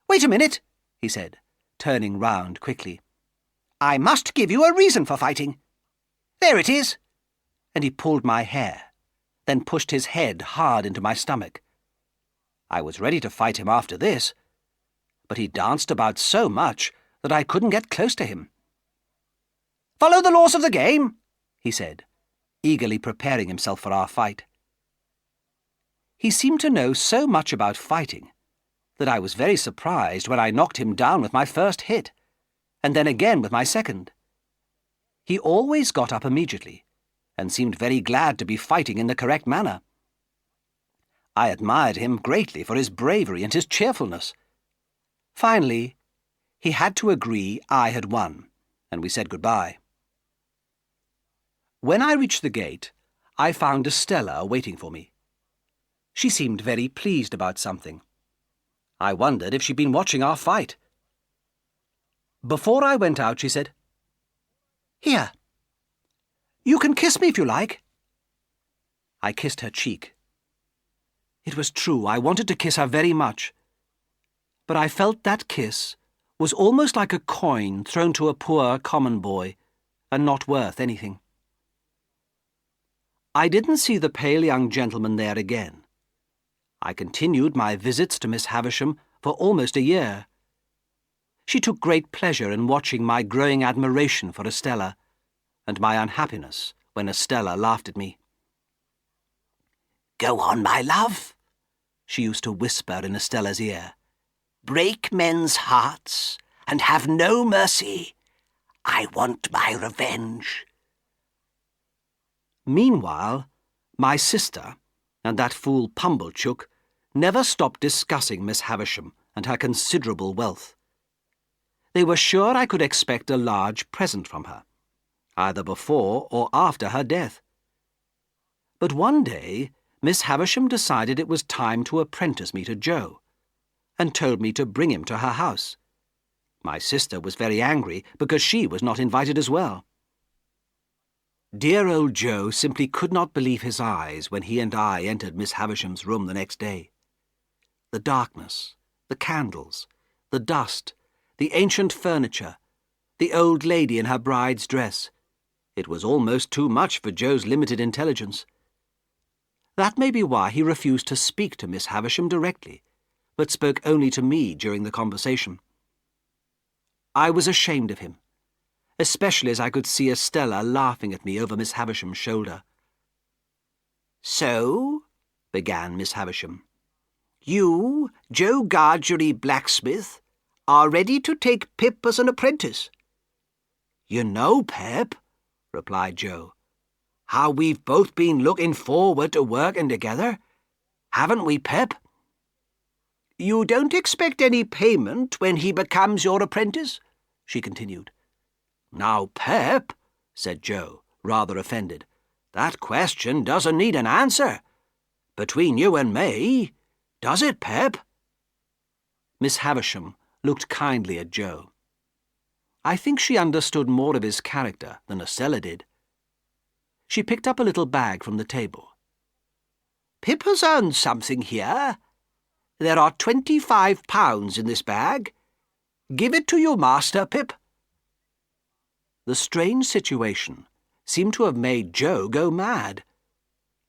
"Wait a minute," he said, turning round quickly. "I must give you a reason for fighting. There it is." And he pulled my hair, then pushed his head hard into my stomach. I was ready to fight him after this, but he danced about so much that I couldn't get close to him. "Follow the laws of the game," he said, eagerly preparing himself for our fight. He seemed to know so much about fighting that I was very surprised when I knocked him down with my first hit, and then again with my second. He always got up immediately, and seemed very glad to be fighting in the correct manner. I admired him greatly for his bravery and his cheerfulness. Finally, he had to agree I had won, and we said goodbye. When I reached the gate, I found Estella waiting for me. She seemed very pleased about something. I wondered if she'd been watching our fight. Before I went out, she said, "Here. You can kiss me if you like." I kissed her cheek. It was true, I wanted to kiss her very much. But I felt that kiss was almost like a coin thrown to a poor common boy, and not worth anything. I didn't see the pale young gentleman there again. I continued my visits to Miss Havisham for almost a year. She took great pleasure in watching my growing admiration for Estella, and my unhappiness when Estella laughed at me. "Go on, my love," she used to whisper in Estella's ear. "Break men's hearts and have no mercy. I want my revenge." Meanwhile, my sister and that fool Pumblechook never stopped discussing Miss Havisham and her considerable wealth. They were sure I could expect a large present from her, either before or after her death. But one day, Miss Havisham decided it was time to apprentice me to Joe, and told me to bring him to her house. My sister was very angry because she was not invited as well. Dear old Joe simply could not believe his eyes when he and I entered Miss Havisham's room the next day. The darkness, the candles, the dust, the ancient furniture, the old lady in her bride's dress. It was almost too much for Joe's limited intelligence. That may be why he refused to speak to Miss Havisham directly, but spoke only to me during the conversation. I was ashamed of him, especially as I could see Estella laughing at me over Miss Havisham's shoulder. "So," began Miss Havisham, "you, Joe Gargery blacksmith, are ready to take Pip as an apprentice?" "You know, Pip," replied Joe, "how we've both been looking forward to working together. Haven't we, Pip?" "You don't expect any payment when he becomes your apprentice?" she continued. "Now, Pip," said Joe, rather offended, "that question doesn't need an answer. Between you and me, does it, Pip?" Miss Havisham looked kindly at Joe. I think she understood more of his character than Estella did. She picked up a little bag from the table. "Pip has earned something here. There are £25 in this bag. Give it to your master, Pip." The strange situation seemed to have made Joe go mad.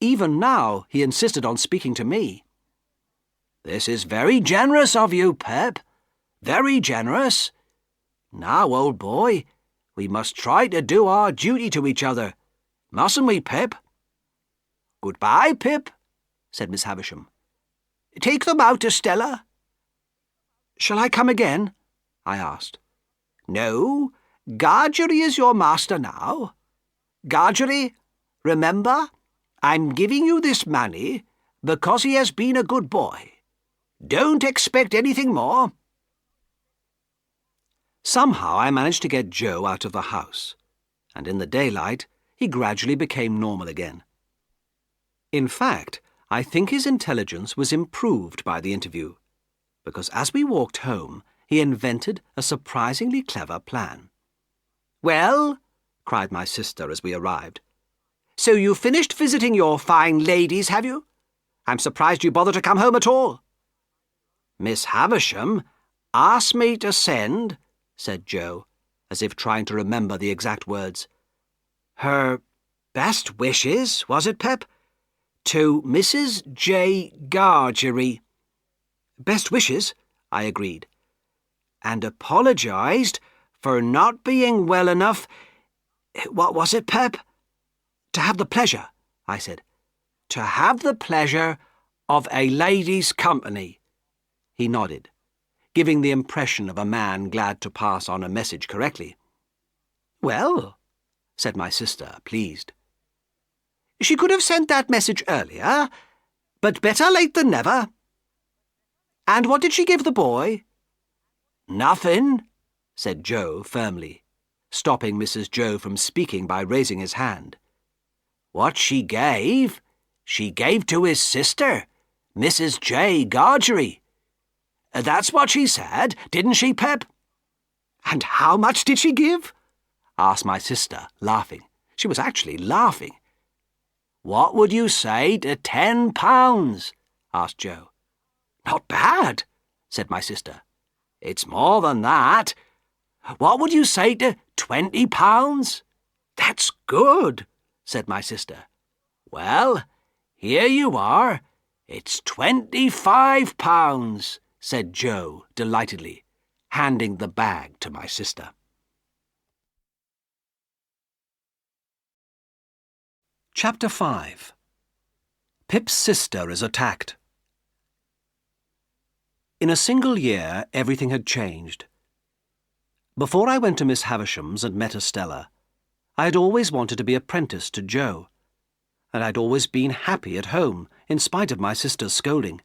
Even now he insisted on speaking to me. "This is very generous of you, Pip. Very generous. Now, old boy, we must try to do our duty to each other. Mustn't we, Pip?" "Goodbye, Pip," said Miss Havisham. "Take them out, Estella." "Shall I come again?" I asked. "No, Gargery is your master now. Gargery, remember, I'm giving you this money because he has been a good boy. Don't expect anything more." Somehow I managed to get Joe out of the house, and in the daylight he gradually became normal again. In fact, I think his intelligence was improved by the interview, because as we walked home, he invented a surprisingly clever plan. "Well," cried my sister as we arrived, "so you've finished visiting your fine ladies, have you? I'm surprised you bothered to come home at all." "Miss Havisham asked me to send," said Joe, as if trying to remember the exact words, "her best wishes, was it, Pep? To Mrs. J. Gargery." "Best wishes," I agreed. "And apologised for not being well enough—" "What was it, Pep?" "To have the pleasure," I said. "To have the pleasure of a lady's company." He nodded, giving the impression of a man glad to pass on a message correctly. "Well," said my sister, pleased. "She could have sent that message earlier, but better late than never." "And what did she give the boy?" "Nothing," said Joe firmly, stopping Mrs. Joe from speaking by raising his hand. "What she gave to his sister, Mrs. J. Gargery. That's what she said, didn't she, Pep?" "And how much did she give?" asked my sister, laughing. She was actually laughing. "What would you say to £10?" asked Joe. "Not bad," said my sister. "It's more than that. What would you say to £20? "That's good," said my sister. "Well, here you are. It's £25, said Joe delightedly, handing the bag to my sister. Chapter 5. Pip's sister is attacked. In a single year, everything had changed. Before I went to Miss Havisham's and met Estella, I had always wanted to be apprenticed to Joe, and I'd always been happy at home, in spite of my sister's scolding.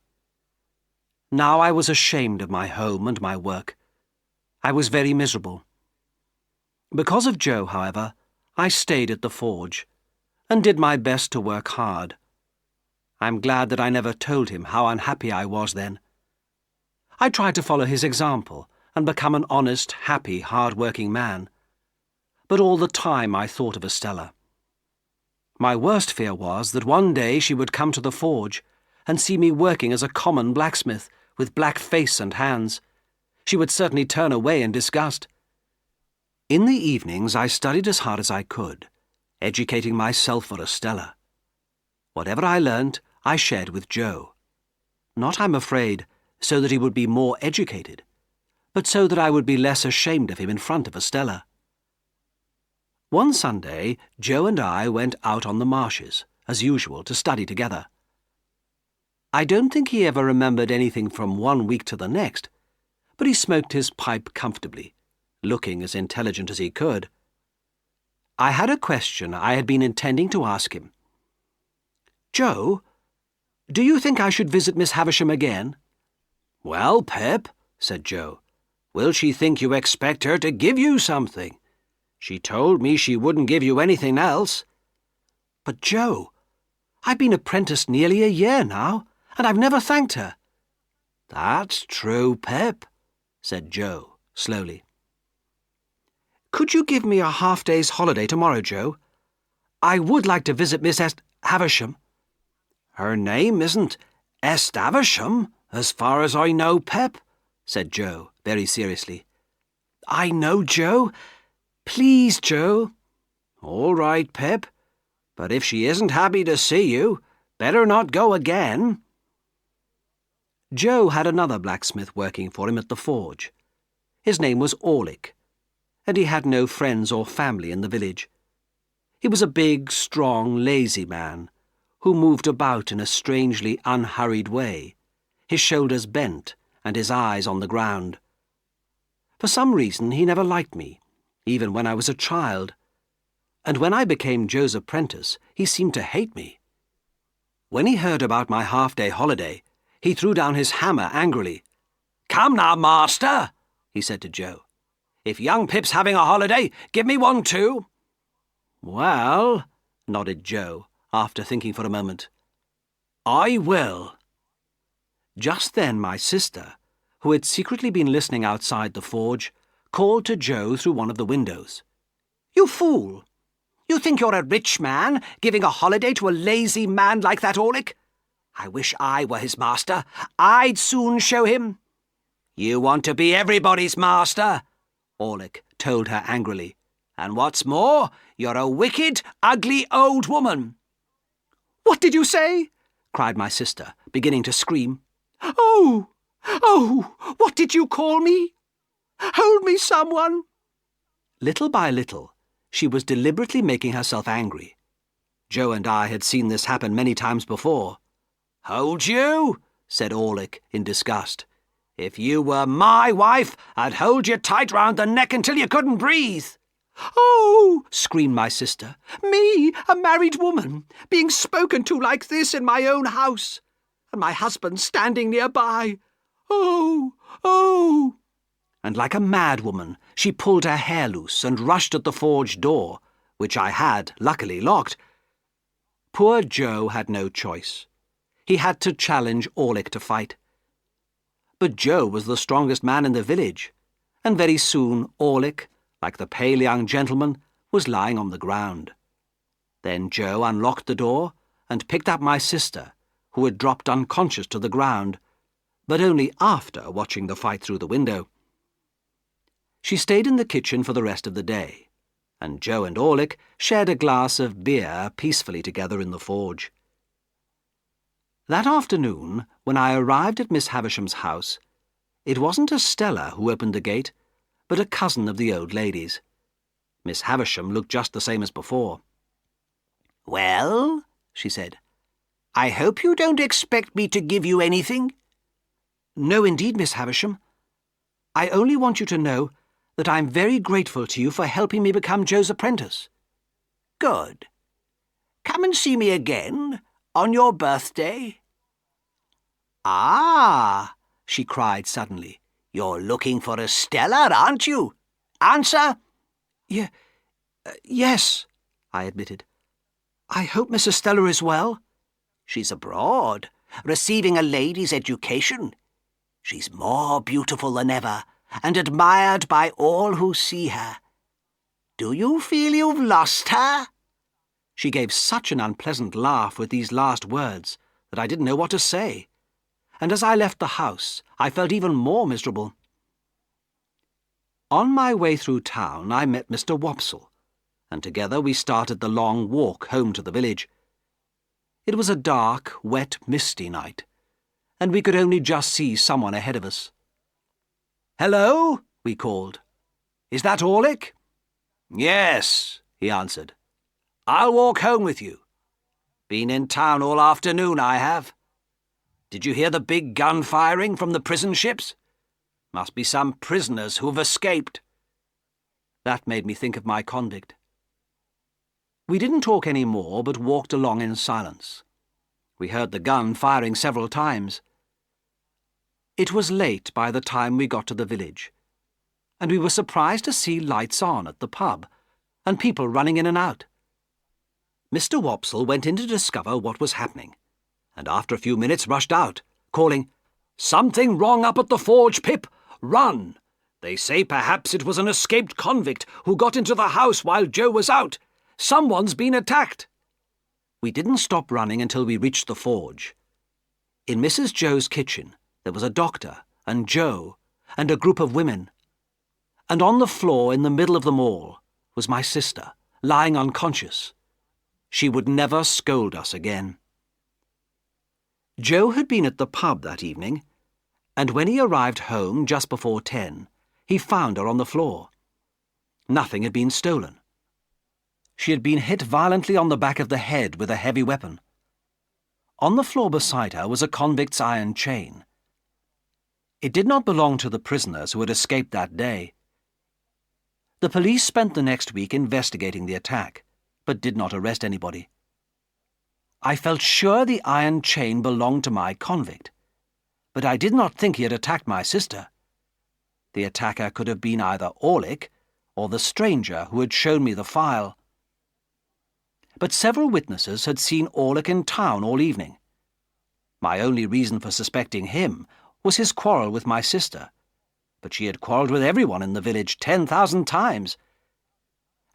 Now I was ashamed of my home and my work. I was very miserable. Because of Joe, however, I stayed at the forge, and did my best to work hard. I'm glad that I never told him how unhappy I was then. I tried to follow his example and become an honest, happy, hard-working man. But all the time I thought of Estella. My worst fear was that one day she would come to the forge and see me working as a common blacksmith, with black face and hands. She would certainly turn away in disgust. In the evenings I studied as hard as I could, educating myself for Estella. Whatever I learnt, I shared with Joe. Not, I'm afraid, so that he would be more educated, but so that I would be less ashamed of him in front of Estella. One Sunday, Joe and I went out on the marshes, as usual, to study together. I don't think he ever remembered anything from one week to the next, but he smoked his pipe comfortably, looking as intelligent as he could. I had a question I had been intending to ask him. "Joe, do you think I should visit Miss Havisham again?" "Well, Pip," said Joe, "will she think you expect her to give you something? She told me she wouldn't give you anything else." "But, Joe, I've been apprenticed nearly a year now, and I've never thanked her." "That's true, Pip," said Joe, slowly. "Could you give me a half-day's holiday tomorrow, Joe? I would like to visit Miss Havisham." "Her name isn't Havisham, as far as I know, Pip," said Joe, very seriously. "I know, Joe. Please, Joe." "All right, Pip, but if she isn't happy to see you, better not go again." Joe had another blacksmith working for him at the forge. His name was Orlick, and he had no friends or family in the village. He was a big, strong, lazy man, who moved about in a strangely unhurried way, his shoulders bent and his eyes on the ground. For some reason he never liked me, even when I was a child, and when I became Joe's apprentice he seemed to hate me. When he heard about my half-day holiday, he threw down his hammer angrily. "Come now, master," he said to Joe. "If young Pip's having a holiday, give me one too." "Well," nodded Joe, after thinking for a moment, "I will." Just then my sister, who had secretly been listening outside the forge, called to Joe through one of the windows. "You fool! You think you're a rich man, giving a holiday to a lazy man like that Orlick? I wish I were his master. I'd soon show him." "You want to be everybody's master," Orlick told her angrily. "And what's more, you're a wicked, ugly old woman." "What did you say?" cried my sister, beginning to scream. "Oh, what did you call me? Hold me, someone." Little by little, she was deliberately making herself angry. Joe and I had seen this happen many times before. "Hold you?" said Orlick in disgust. "If you were my wife, I'd hold you tight round the neck until you couldn't breathe." "Oh!" screamed my sister. "Me, a married woman, being spoken to like this in my own house, and my husband standing nearby. Oh!" And like a mad woman, she pulled her hair loose and rushed at the forge door, which I had, luckily, locked. Poor Joe had no choice. He had to challenge Orlick to fight. But Joe was the strongest man in the village, and very soon Orlick, like the pale young gentleman, was lying on the ground. Then Joe unlocked the door and picked up my sister, who had dropped unconscious to the ground, but only after watching the fight through the window. She stayed in the kitchen for the rest of the day, and Joe and Orlick shared a glass of beer peacefully together in the forge. That afternoon, when I arrived at Miss Havisham's house, it wasn't Estella who opened the gate, but a cousin of the old lady's. Miss Havisham looked just the same as before. "Well," she said, "I hope you don't expect me to give you anything." "No, indeed, Miss Havisham. I only want you to know that I'm very grateful to you for helping me become Joe's apprentice." "Good. Come and see me again on your birthday." "Ah!" she cried suddenly. "You're looking for Estella, aren't you? Answer!" Yes," I admitted. "I hope Miss Estella is well." "She's abroad, receiving a lady's education. She's more beautiful than ever, and admired by all who see her. Do you feel you've lost her?" She gave such an unpleasant laugh with these last words that I didn't know what to say, and as I left the house, I felt even more miserable. On my way through town, I met Mr. Wopsle, and together we started the long walk home to the village. It was a dark, wet, misty night, and we could only just see someone ahead of us. "Hello?" we called. "Is that Orlick?" "Yes," he answered. "I'll walk home with you. Been in town all afternoon, I have. Did you hear the big gun firing from the prison ships? Must be some prisoners who've escaped." That made me think of my convict. We didn't talk any more, but walked along in silence. We heard the gun firing several times. It was late by the time we got to the village, and we were surprised to see lights on at the pub, and people running in and out. Mr. Wopsle went in to discover what was happening, and after a few minutes rushed out, calling, "Something wrong up at the forge, Pip! Run! They say perhaps it was an escaped convict who got into the house while Joe was out. Someone's been attacked." We didn't stop running until we reached the forge. In Mrs. Joe's kitchen there was a doctor and Joe and a group of women, and on the floor in the middle of them all was my sister, lying unconscious. She would never scold us again. Joe had been at the pub that evening, and when he arrived home just before 10, he found her on the floor. Nothing had been stolen. She had been hit violently on the back of the head with a heavy weapon. On the floor beside her was a convict's iron chain. It did not belong to the prisoners who had escaped that day. The police spent the next week investigating the attack, but did not arrest anybody. I felt sure the iron chain belonged to my convict, but I did not think he had attacked my sister. The attacker could have been either Orlick or the stranger who had shown me the file. But several witnesses had seen Orlick in town all evening. My only reason for suspecting him was his quarrel with my sister, but she had quarrelled with everyone in the village 10,000 times.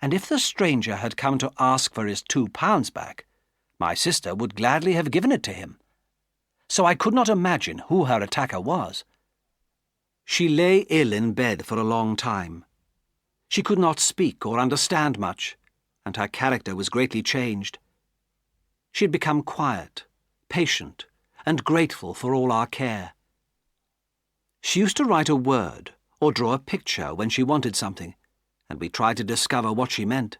And if the stranger had come to ask for his £2 back, my sister would gladly have given it to him. So I could not imagine who her attacker was. She lay ill in bed for a long time. She could not speak or understand much, and her character was greatly changed. She had become quiet, patient, and grateful for all our care. She used to write a word or draw a picture when she wanted something, and we tried to discover what she meant.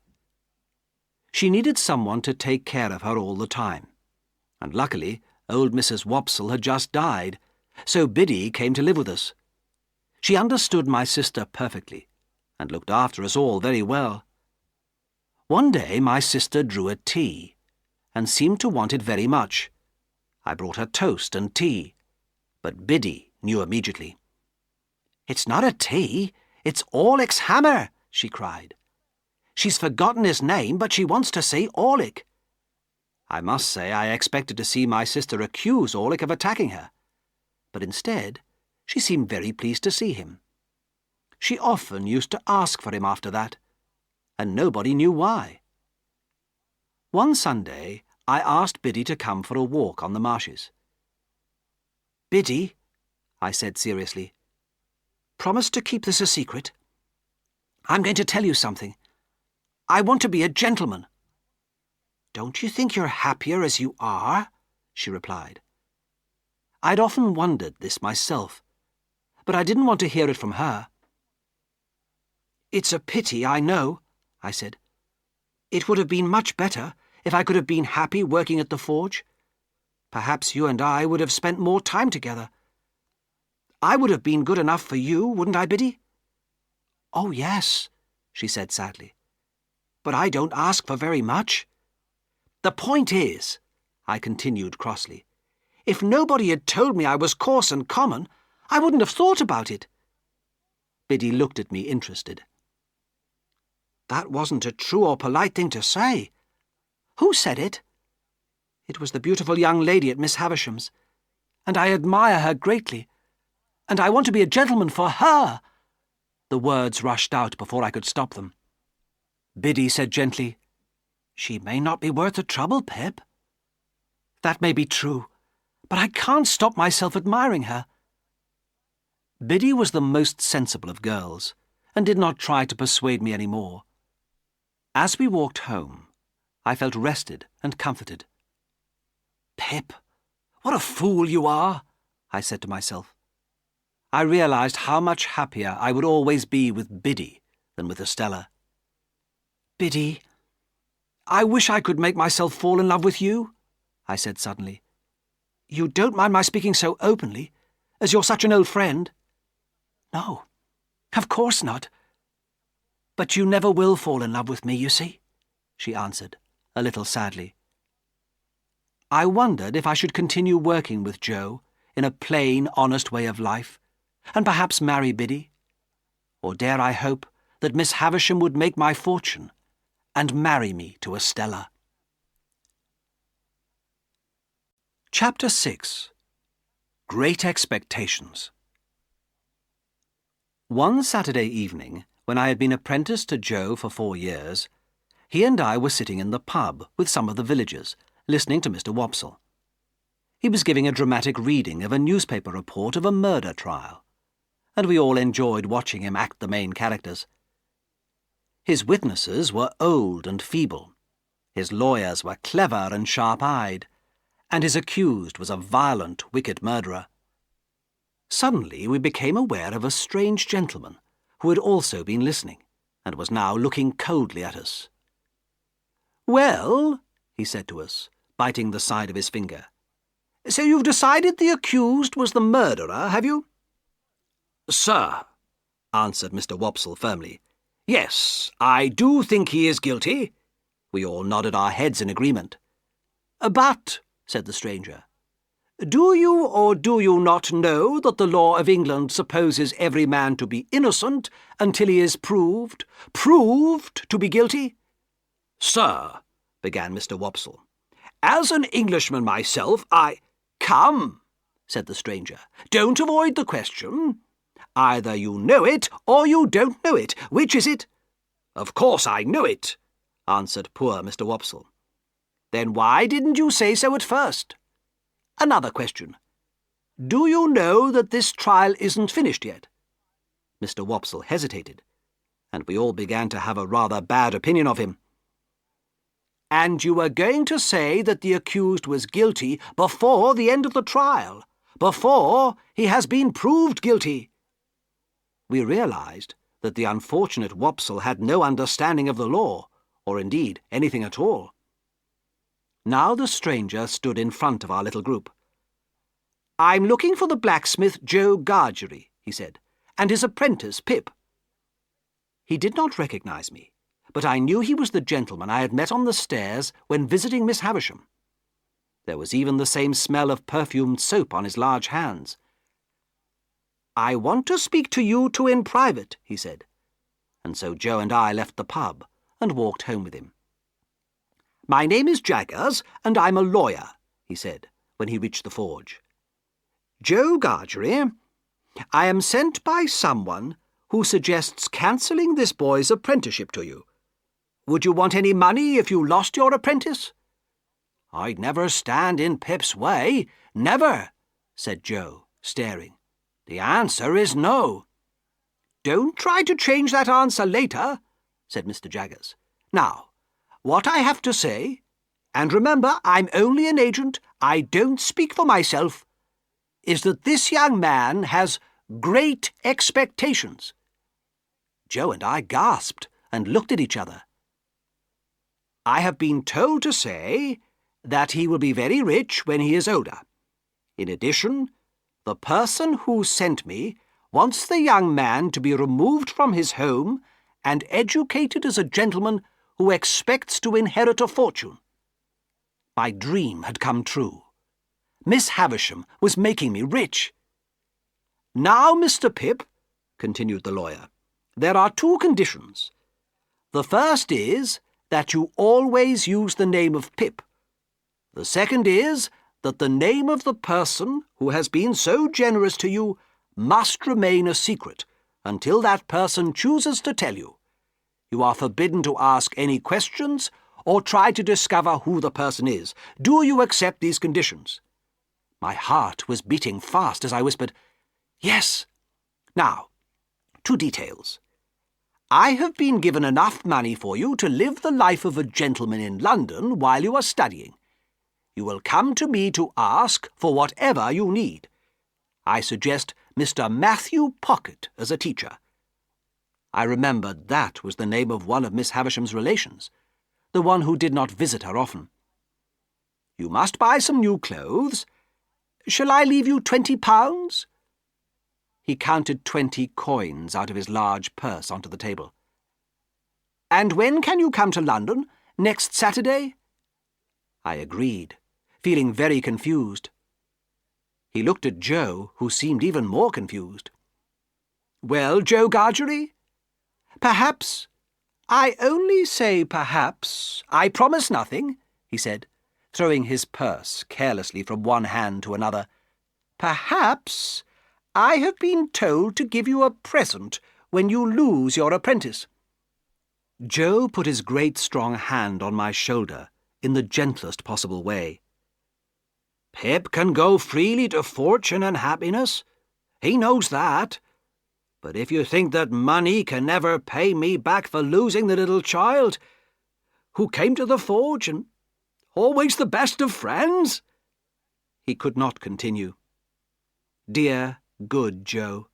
She needed someone to take care of her all the time, and luckily old Mrs. Wopsle had just died, so Biddy came to live with us. She understood my sister perfectly, and looked after us all very well. One day my sister drew a tea, and seemed to want it very much. I brought her toast and tea, but Biddy knew immediately. "It's not a tea, it's Orlick's hammer," she cried. "She's forgotten his name, but she wants to say Orlick." I must say I expected to see my sister accuse Orlick of attacking her, but instead she seemed very pleased to see him. She often used to ask for him after that, and nobody knew why. One Sunday I asked Biddy to come for a walk on the marshes. "Biddy," I said seriously, "promise to keep this a secret. I'm going to tell you something. I want to be a gentleman." "Don't you think you're happier as you are?" she replied. I'd often wondered this myself, but I didn't want to hear it from her. "It's a pity, I know," I said. "It would have been much better if I could have been happy working at the forge. Perhaps you and I would have spent more time together. I would have been good enough for you, wouldn't I, Biddy?" "Oh, yes," she said sadly. "But I don't ask for very much. The point is," I continued crossly, "if nobody had told me I was coarse and common, I wouldn't have thought about it." Biddy looked at me interested. "That wasn't a true or polite thing to say. Who said it?" "It was the beautiful young lady at Miss Havisham's, and I admire her greatly, and I want to be a gentleman for her." The words rushed out before I could stop them. Biddy said gently, "She may not be worth the trouble, Pip." "That may be true, but I can't stop myself admiring her." Biddy was the most sensible of girls, and did not try to persuade me any more. As we walked home, I felt rested and comforted. "Pip, what a fool you are," I said to myself. I realised how much happier I would always be with Biddy than with Estella. Biddy, I wish I could make myself fall in love with you, I said suddenly. You don't mind my speaking so openly, as you're such an old friend? No, of course not. But you never will fall in love with me, you see, she answered, a little sadly. I wondered if I should continue working with Joe in a plain, honest way of life, and perhaps marry Biddy. Or dare I hope that Miss Havisham would make my fortune and marry me to Estella. Chapter 6. Great Expectations. One Saturday evening, when I had been apprenticed to Joe for 4 years, he and I were sitting in the pub with some of the villagers, listening to Mr. Wopsle. He was giving a dramatic reading of a newspaper report of a murder trial, and we all enjoyed watching him act the main characters. His witnesses were old and feeble, his lawyers were clever and sharp-eyed, and his accused was a violent, wicked murderer. Suddenly we became aware of a strange gentleman who had also been listening, and was now looking coldly at us. "Well," he said to us, biting the side of his finger, "so you've decided the accused was the murderer, have you?" "Sir," answered Mr. Wopsle firmly, "yes, I do think he is guilty." We all nodded our heads in agreement. "But," said the stranger, "do you or do you not know that the law of England supposes every man to be innocent until he is proved to be guilty?" "Sir," began Mr. Wopsle, "as an Englishman myself, I—" "Come," said the stranger, "don't avoid the question. Either you know it or you don't know it. Which is it?" "Of course I know it," answered poor Mr. Wopsle. "Then why didn't you say so at first? Another question. Do you know that this trial isn't finished yet?" Mr. Wopsle hesitated, and we all began to have a rather bad opinion of him. "And you were going to say that the accused was guilty before the end of the trial, before he has been proved guilty?" We realised that the unfortunate Wopsle had no understanding of the law, or indeed anything at all. Now the stranger stood in front of our little group. "I'm looking for the blacksmith Joe Gargery," he said, "and his apprentice Pip." He did not recognise me, but I knew he was the gentleman I had met on the stairs when visiting Miss Havisham. There was even the same smell of perfumed soap on his large hands. "I want to speak to you two in private," he said, and so Joe and I left the pub and walked home with him. "My name is Jaggers, and I'm a lawyer," he said, when he reached the forge. "Joe Gargery, I am sent by someone who suggests cancelling this boy's apprenticeship to you. Would you want any money if you lost your apprentice?" "I'd never stand in Pip's way, never," said Joe, staring. "The answer is no." "Don't try to change that answer later," said Mr. Jaggers. "Now, what I have to say, and remember I'm only an agent, I don't speak for myself, is that this young man has great expectations." Joe and I gasped and looked at each other. "I have been told to say that he will be very rich when he is older. In addition, the person who sent me wants the young man to be removed from his home and educated as a gentleman who expects to inherit a fortune." My dream had come true. Miss Havisham was making me rich. "Now, Mr. Pip," continued the lawyer, "there are 2 conditions. The first is that you always use the name of Pip. The second is that the name of the person who has been so generous to you must remain a secret until that person chooses to tell you. You are forbidden to ask any questions or try to discover who the person is. Do you accept these conditions?" My heart was beating fast as I whispered, "Yes." "Now, 2 details. I have been given enough money for you to live the life of a gentleman in London while you are studying. You will come to me to ask for whatever you need. I suggest Mr. Matthew Pocket as a teacher." I remembered that was the name of one of Miss Havisham's relations, the one who did not visit her often. "You must buy some new clothes. Shall I leave you £20? He counted 20 coins out of his large purse onto the table. "And when can you come to London? Next Saturday?" I agreed, feeling very confused. He looked at Joe, who seemed even more confused. "Well, Joe Gargery? Perhaps. I only say perhaps. I promise nothing," he said, throwing his purse carelessly from one hand to another. "Perhaps I have been told to give you a present when you lose your apprentice." Joe put his great strong hand on my shoulder in the gentlest possible way. "Pip can go freely to fortune and happiness. He knows that. But if you think that money can never pay me back for losing the little child, who came to the forge and always the best of friends—" He could not continue. Dear, good Joe,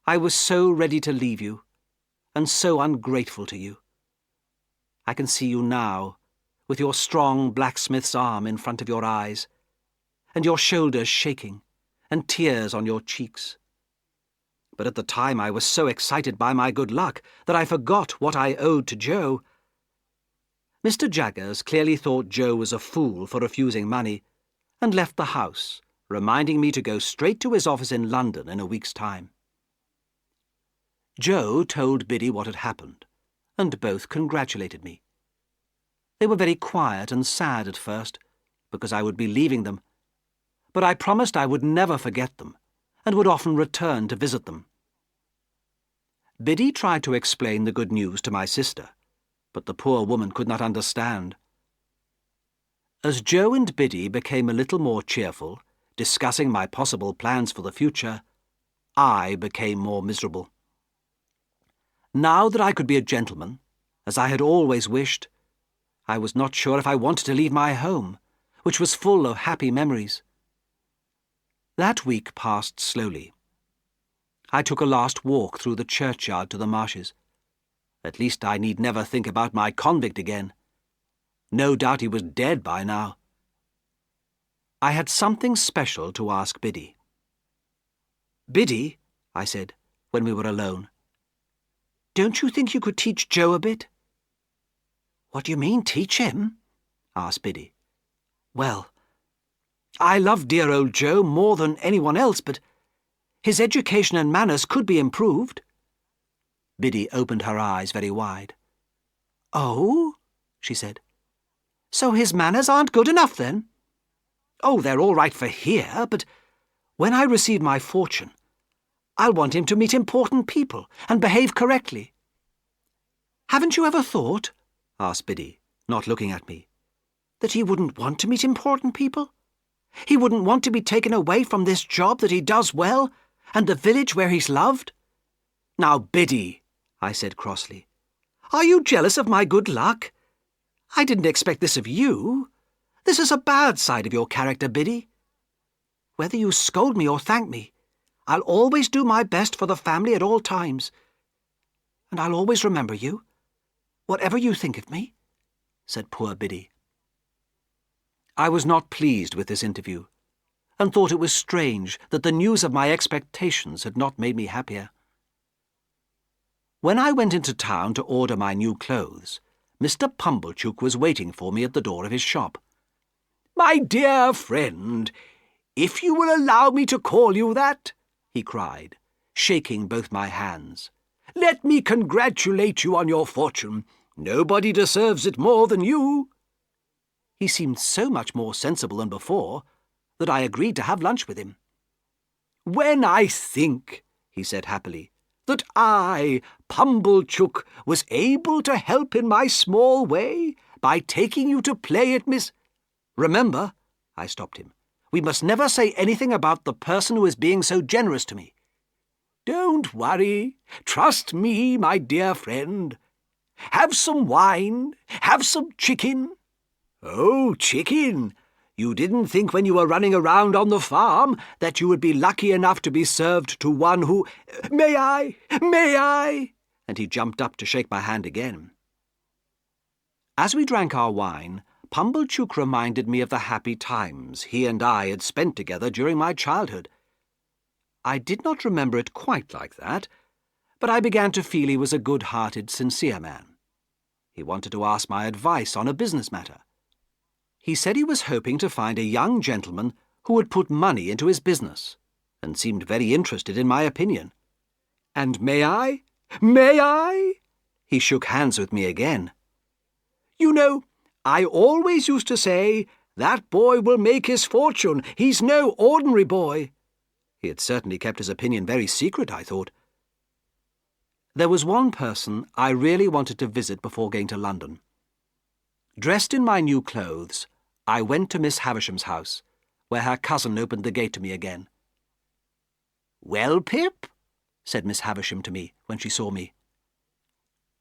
I was so ready to leave you, and so ungrateful to you. I can see you now, with your strong blacksmith's arm in front of your eyes, and your shoulders shaking, and tears on your cheeks. But at the time I was so excited by my good luck that I forgot what I owed to Joe. Mr. Jaggers clearly thought Joe was a fool for refusing money, and left the house, reminding me to go straight to his office in London in a week's time. Joe told Biddy what had happened, and both congratulated me. They were very quiet and sad at first, because I would be leaving them, but I promised I would never forget them, and would often return to visit them. Biddy tried to explain the good news to my sister, but the poor woman could not understand. As Joe and Biddy became a little more cheerful, discussing my possible plans for the future, I became more miserable. Now that I could be a gentleman, as I had always wished, I was not sure if I wanted to leave my home, which was full of happy memories. That week passed slowly. I took a last walk through the churchyard to the marshes. At least I need never think about my convict again. No doubt he was dead by now. I had something special to ask Biddy. "Biddy," I said, when we were alone, "don't you think you could teach Joe a bit?" "What do you mean, teach him?" asked Biddy. "Well, I love dear old Joe more than anyone else, but his education and manners could be improved." Biddy opened her eyes very wide. "Oh?" she said. "So his manners aren't good enough, then?" "Oh, they're all right for here, but when I receive my fortune, I'll want him to meet important people and behave correctly." "Haven't you ever thought," asked Biddy, not looking at me, "that he wouldn't want to meet important people? He wouldn't want to be taken away from this job that he does well, and the village where he's loved?" "Now, Biddy," I said crossly, "are you jealous of my good luck? I didn't expect this of you. This is a bad side of your character, Biddy. Whether you scold me or thank me, I'll always do my best for the family at all times. And I'll always remember you, whatever you think of me," said poor Biddy. I was not pleased with this interview, and thought it was strange that the news of my expectations had not made me happier. When I went into town to order my new clothes, Mr. Pumblechook was waiting for me at the door of his shop. "My dear friend, if you will allow me to call you that," he cried, shaking both my hands, "let me congratulate you on your fortune. Nobody deserves it more than you." He seemed so much more sensible than before that I agreed to have lunch with him. "When I think," he said happily, "that I, Pumblechook, was able to help in my small way by taking you to play at Miss—" "Remember," I stopped him, "we must never say anything about the person who is being so generous to me." "Don't worry. Trust me, my dear friend. Have some wine? Have some chicken?" "Oh, chicken! You didn't think when you were running around on the farm that you would be lucky enough to be served to one who— May I? May I? And he jumped up to shake my hand again. As we drank our wine, Pumblechook reminded me of the happy times he and I had spent together during my childhood. I did not remember it quite like that, but I began to feel he was a good-hearted, sincere man. He wanted to ask my advice on a business matter. He said he was hoping to find a young gentleman who would put money into his business, and seemed very interested in my opinion. And may I? May I? He shook hands with me again. You know, I always used to say, that boy will make his fortune. He's no ordinary boy. He had certainly kept his opinion very secret, I thought. There was one person I really wanted to visit before going to London. Dressed in my new clothes, I went to Miss Havisham's house, where her cousin opened the gate to me again. "Well, Pip?" said Miss Havisham to me when she saw me.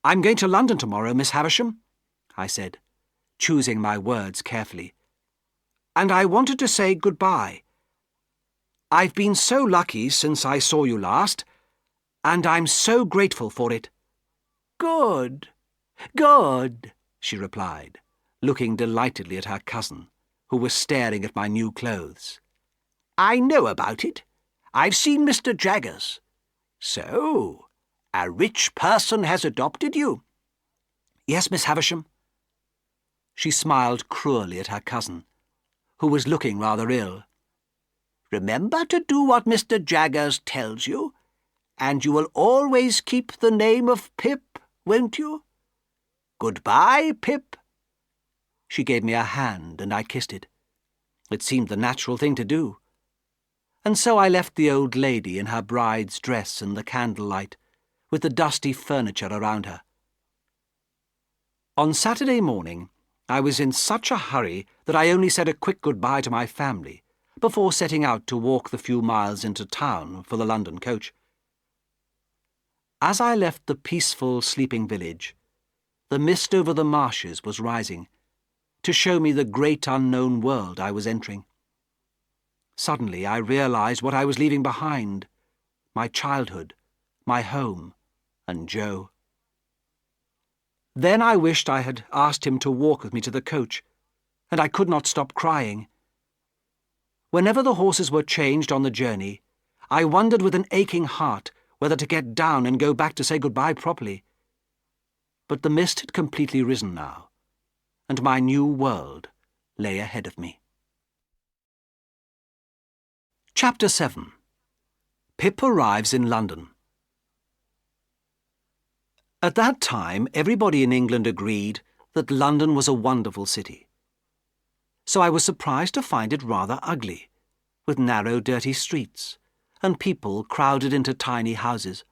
"I'm going to London tomorrow, Miss Havisham," I said, choosing my words carefully. "And I wanted to say goodbye. I've been so lucky since I saw you last, and I'm so grateful for it." "Good, good," she replied, looking delightedly at her cousin, who was staring at my new clothes. "I know about it. I've seen Mr. Jaggers. So, a rich person has adopted you?" "Yes, Miss Havisham." She smiled cruelly at her cousin, who was looking rather ill. "Remember to do what Mr. Jaggers tells you, and you will always keep the name of Pip, won't you? Goodbye, Pip." She gave me a hand, and I kissed it. It seemed the natural thing to do. And so I left the old lady in her bride's dress in the candlelight, with the dusty furniture around her. On Saturday morning, I was in such a hurry that I only said a quick goodbye to my family before setting out to walk the few miles into town for the London coach. As I left the peaceful, sleeping village, the mist over the marshes was rising, to show me the great unknown world I was entering. Suddenly I realized what I was leaving behind: my childhood, my home, and Joe. Then I wished I had asked him to walk with me to the coach, and I could not stop crying. Whenever the horses were changed on the journey, I wondered with an aching heart whether to get down and go back to say goodbye properly. But the mist had completely risen now, and my new world lay ahead of me. Chapter 7. Pip arrives in London. At that time, everybody in England agreed that London was a wonderful city. So I was surprised to find it rather ugly, with narrow, dirty streets, and people crowded into tiny houses.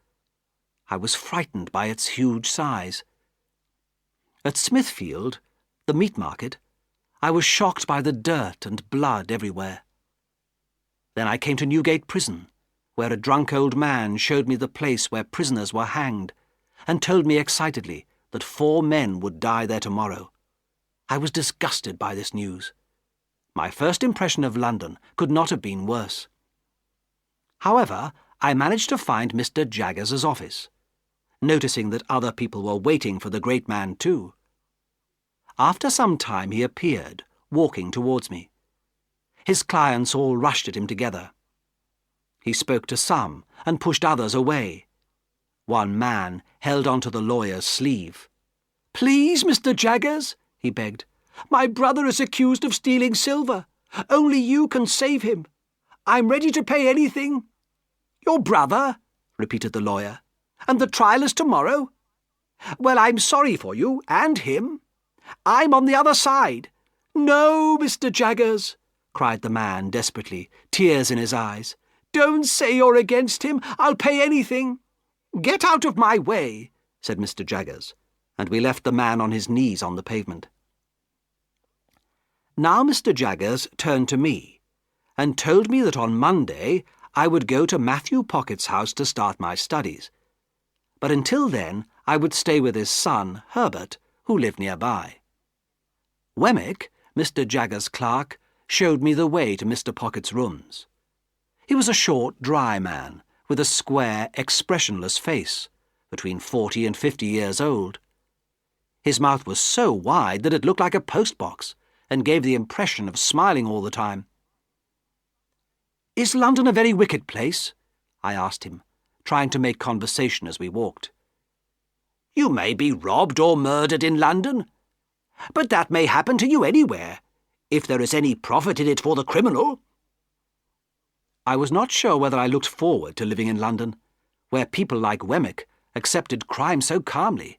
I was frightened by its huge size. At Smithfield, the meat market, I was shocked by the dirt and blood everywhere. Then I came to Newgate Prison, where a drunk old man showed me the place where prisoners were hanged, and told me excitedly that 4 men would die there tomorrow. I was disgusted by this news. My first impression of London could not have been worse. However, I managed to find Mr. Jaggers's office, noticing that other people were waiting for the great man too. After some time he appeared, walking towards me. His clients all rushed at him together. He spoke to some and pushed others away. One man held on to the lawyer's sleeve. "Please, Mr. Jaggers," he begged. "My brother is accused of stealing silver. Only you can save him. I'm ready to pay anything." "Your brother?" repeated the lawyer. "And the trial is tomorrow? Well, I'm sorry for you, and him. I'm on the other side." "No, Mr. Jaggers," cried the man desperately, tears in his eyes. "Don't say you're against him. I'll pay anything." "Get out of my way," said Mr. Jaggers, and we left the man on his knees on the pavement. Now Mr. Jaggers turned to me, and told me that on Monday I would go to Matthew Pocket's house to start my studies. But until then I would stay with his son, Herbert, who lived nearby. Wemmick, Mr. Jaggers' clerk, showed me the way to Mr. Pocket's rooms. He was a short, dry man, with a square, expressionless face, between 40 and 50 years old. His mouth was so wide that it looked like a postbox, and gave the impression of smiling all the time. "Is London a very wicked place?" I asked him, trying to make conversation as we walked. "You may be robbed or murdered in London, but that may happen to you anywhere, if there is any profit in it for the criminal." I was not sure whether I looked forward to living in London, where people like Wemmick accepted crime so calmly.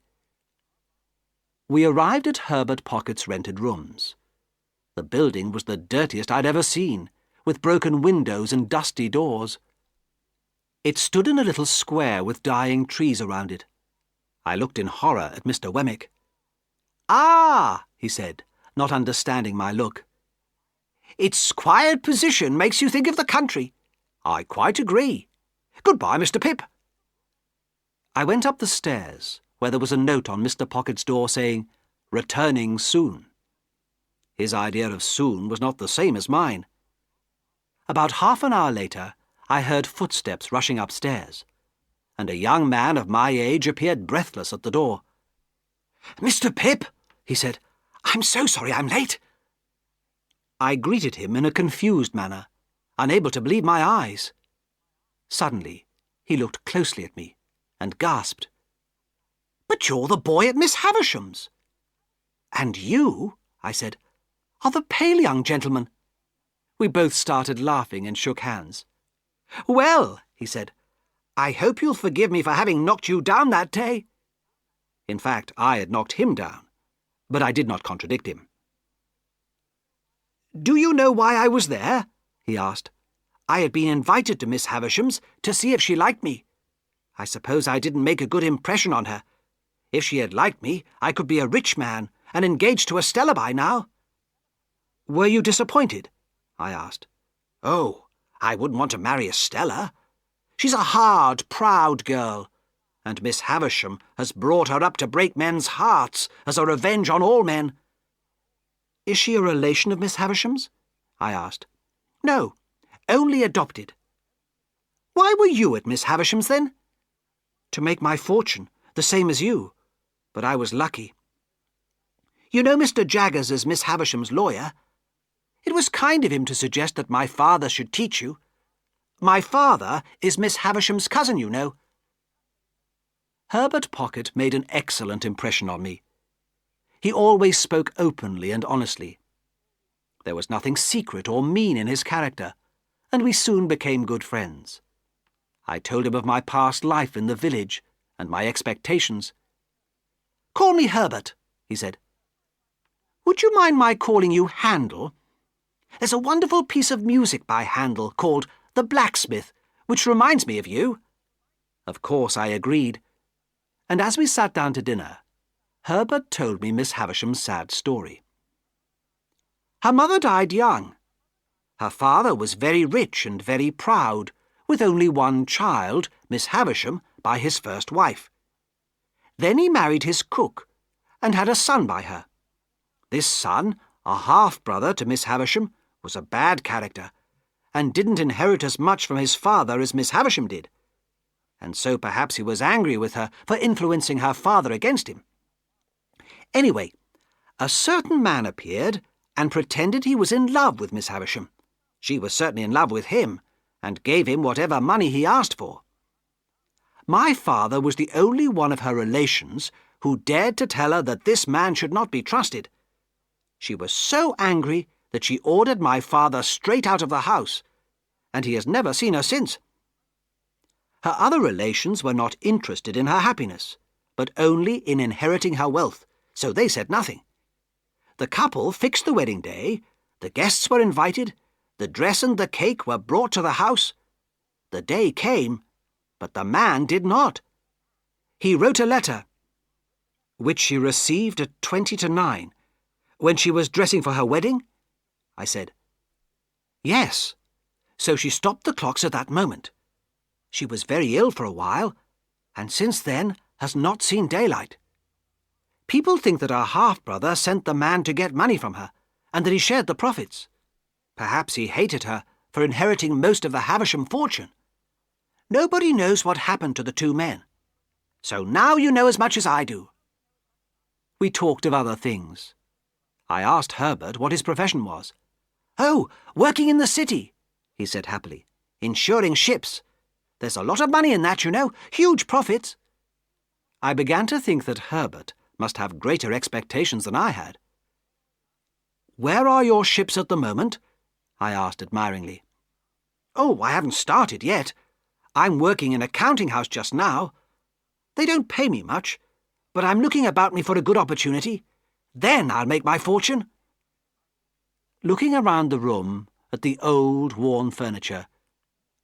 We arrived at Herbert Pocket's rented rooms. The building was the dirtiest I'd ever seen, with broken windows and dusty doors. It stood in a little square with dying trees around it. I looked in horror at Mr. Wemmick. "Ah," he said, not understanding my look. "Its quiet position makes you think of the country. I quite agree. Goodbye, Mr. Pip." I went up the stairs, where there was a note on Mr. Pocket's door saying, "Returning soon." His idea of soon was not the same as mine. About half an hour later, I heard footsteps rushing upstairs, and a young man of my age appeared breathless at the door. "Mr. Pip," he said, "I'm so sorry I'm late." I greeted him in a confused manner, unable to believe my eyes. Suddenly, he looked closely at me and gasped, "But you're the boy at Miss Havisham's." "And you," I said, "are the pale young gentleman." We both started laughing and shook hands. "Well," he said, "I hope you'll forgive me for having knocked you down that day." In fact, I had knocked him down, but I did not contradict him. "Do you know why I was there?" he asked. "I had been invited to Miss Havisham's to see if she liked me. I suppose I didn't make a good impression on her. If she had liked me, I could be a rich man and engaged to Estella by now." "Were you disappointed?" I asked. "Oh, I wouldn't want to marry Estella. She's a hard, proud girl, and Miss Havisham has brought her up to break men's hearts as a revenge on all men." "Is she a relation of Miss Havisham's?" I asked. "No, only adopted." "Why were you at Miss Havisham's then?" "To make my fortune, the same as you. But I was lucky." "You know Mr. Jaggers is Miss Havisham's lawyer. It was kind of him to suggest that my father should teach you. My father is Miss Havisham's cousin, you know." Herbert Pocket made an excellent impression on me. He always spoke openly and honestly. There was nothing secret or mean in his character, and we soon became good friends. I told him of my past life in the village and my expectations. "Call me Herbert," he said. "Would you mind my calling you Handel? There's a wonderful piece of music by Handel called The Blacksmith, which reminds me of you." Of course I agreed, and as we sat down to dinner, Herbert told me Miss Havisham's sad story. Her mother died young. Her father was very rich and very proud, with only one child, Miss Havisham, by his first wife. Then he married his cook, and had a son by her. This son, a half-brother to Miss Havisham, was a bad character, and didn't inherit as much from his father as Miss Havisham did, and so perhaps he was angry with her for influencing her father against him. Anyway, a certain man appeared and pretended he was in love with Miss Havisham. She was certainly in love with him, and gave him whatever money he asked for. My father was the only one of her relations who dared to tell her that this man should not be trusted. She was so angry that she ordered my father straight out of the house, and he has never seen her since. Her other relations were not interested in her happiness, but only in inheriting her wealth, so they said nothing. The couple fixed the wedding day, the guests were invited, the dress and the cake were brought to the house. The day came, but the man did not. He wrote a letter, which she received at 9:20, when she was dressing for her wedding, I said. Yes, so she stopped the clocks at that moment. She was very ill for a while, and since then has not seen daylight. People think that her half-brother sent the man to get money from her, and that he shared the profits. Perhaps he hated her for inheriting most of the Havisham fortune. Nobody knows what happened to the two men. So now you know as much as I do. We talked of other things. I asked Herbert what his profession was. Oh, working in the city, he said happily. Insuring ships. There's a lot of money in that, you know. Huge profits. I began to think that Herbert must have greater expectations than I had. Where are your ships at the moment? I asked admiringly. Oh, I haven't started yet. I'm working in a counting house just now. They don't pay me much, but I'm looking about me for a good opportunity. Then I'll make my fortune. Looking around the room at the old, worn furniture,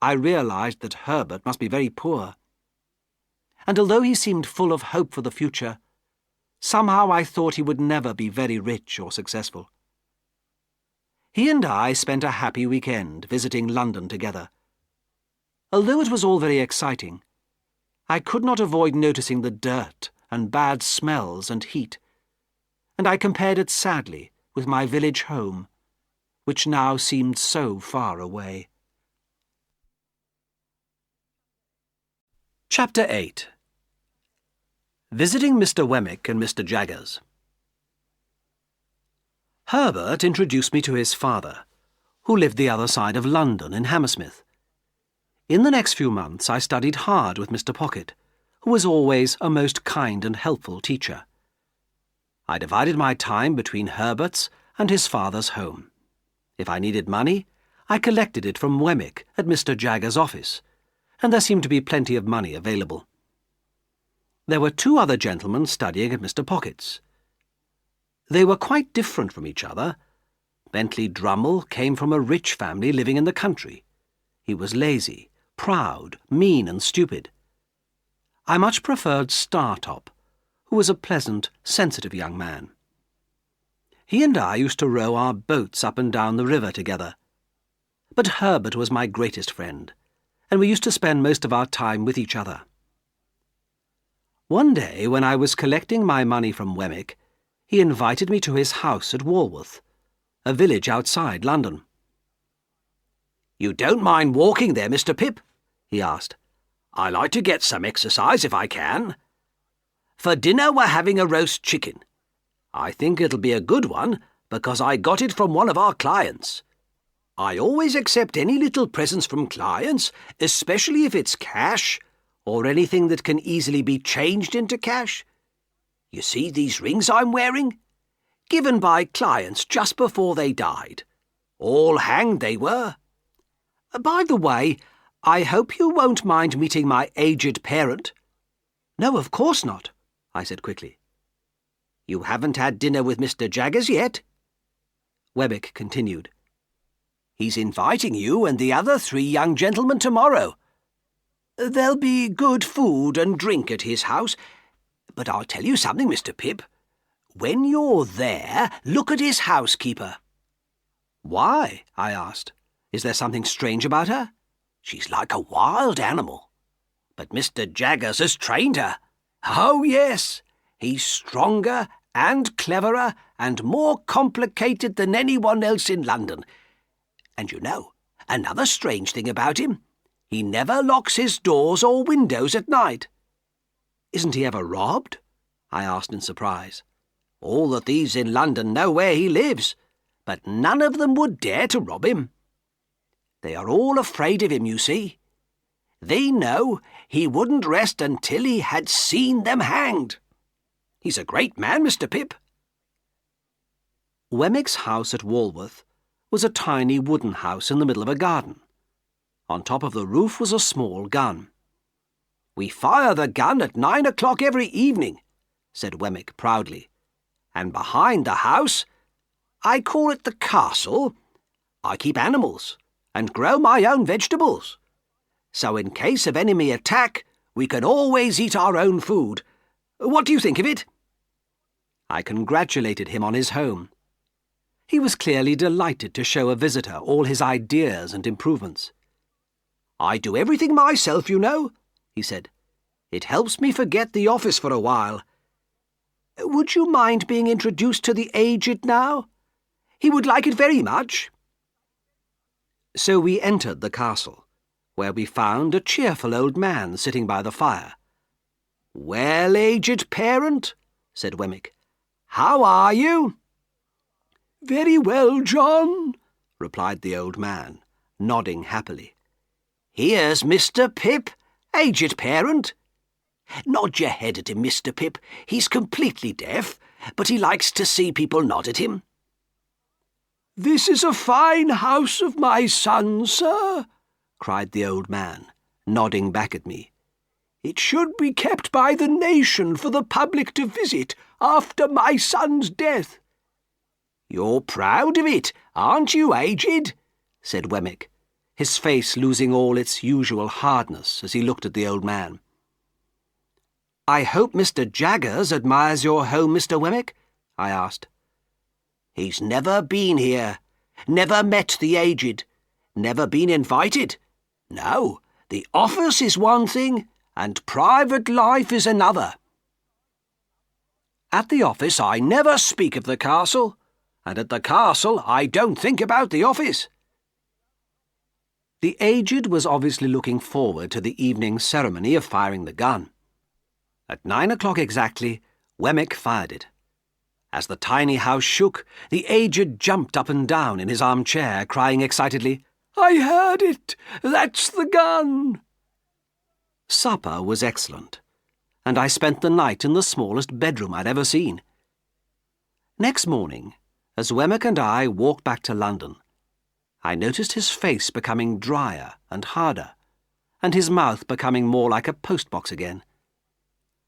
I realized that Herbert must be very poor. And although he seemed full of hope for the future, somehow I thought he would never be very rich or successful. He and I spent a happy weekend visiting London together. Although it was all very exciting, I could not avoid noticing the dirt and bad smells and heat, and I compared it sadly with my village home, which now seemed so far away. Chapter 8. Visiting Mr. Wemmick and Mr. Jaggers. Herbert introduced me to his father, who lived the other side of London in Hammersmith. In the next few months I studied hard with Mr. Pocket, who was always a most kind and helpful teacher. I divided my time between Herbert's and his father's home. If I needed money, I collected it from Wemmick at Mr. Jaggers' office, and there seemed to be plenty of money available. There were two other gentlemen studying at Mr. Pocket's. They were quite different from each other. Bentley Drummle came from a rich family living in the country. He was lazy, proud, mean and stupid. I much preferred Startop, who was a pleasant, sensitive young man. He and I used to row our boats up and down the river together. But Herbert was my greatest friend, and we used to spend most of our time with each other. One day, when I was collecting my money from Wemmick, he invited me to his house at Walworth, a village outside London. "You don't mind walking there, Mr. Pip?" he asked. "I like to get some exercise if I can. For dinner we're having a roast chicken. I think it'll be a good one because I got it from one of our clients. I always accept any little presents from clients, especially if it's cash or anything that can easily be changed into cash. You see these rings I'm wearing? Given by clients just before they died. All hanged they were. By the way, I hope you won't mind meeting my aged parent." "No, of course not," I said quickly. "You haven't had dinner with Mr. Jaggers yet?" Wemmick continued. "He's inviting you and the other 3 young gentlemen tomorrow. There'll be good food and drink at his house. But I'll tell you something, Mr. Pip. When you're there, look at his housekeeper." "Why?" I asked. "Is there something strange about her?" "She's like a wild animal. But Mr. Jaggers has trained her. Oh, yes. He's stronger and cleverer and more complicated than anyone else in London. And you know, another strange thing about him, he never locks his doors or windows at night." "Isn't he ever robbed?" I asked in surprise. "All the thieves in London know where he lives, but none of them would dare to rob him. They are all afraid of him, you see. They know he wouldn't rest until he had seen them hanged. He's a great man, Mr. Pip." Wemmick's house at Walworth was a tiny wooden house in the middle of a garden. On top of the roof was a small gun. "We fire the gun at 9 o'clock every evening," said Wemmick proudly. "And behind the house, I call it the castle, I keep animals and grow my own vegetables. So in case of enemy attack, we can always eat our own food. What do you think of it?" I congratulated him on his home. He was clearly delighted to show a visitor all his ideas and improvements. "I do everything myself, you know," he said. "It helps me forget the office for a while. Would you mind being introduced to the aged now? He would like it very much." So we entered the castle, where we found a cheerful old man sitting by the fire. "Well, aged parent," said Wemmick, "how are you?" "Very well, John," replied the old man, nodding happily. "Here's Mr. Pip, aged parent. Nod your head at him, Mr. Pip. He's completely deaf, but he likes to see people nod at him." "This is a fine house of my son, sir," cried the old man, nodding back at me. "It should be kept by the nation for the public to visit after my son's death." "You're proud of it, aren't you, aged?" said Wemmick, his face losing all its usual hardness as he looked at the old man. "I hope Mr. Jaggers admires your home, Mr. Wemmick?" I asked. "He's never been here, never met the aged, never been invited. No, the office is one thing, and private life is another. At the office I never speak of the castle, and at the castle I don't think about the office." The aged was obviously looking forward to the evening ceremony of firing the gun. At 9 o'clock exactly, Wemmick fired it. As the tiny house shook, the aged jumped up and down in his armchair, crying excitedly, "I heard it! That's the gun!" Supper was excellent, and I spent the night in the smallest bedroom I'd ever seen. Next morning, as Wemmick and I walked back to London, I noticed his face becoming drier and harder, and his mouth becoming more like a postbox again.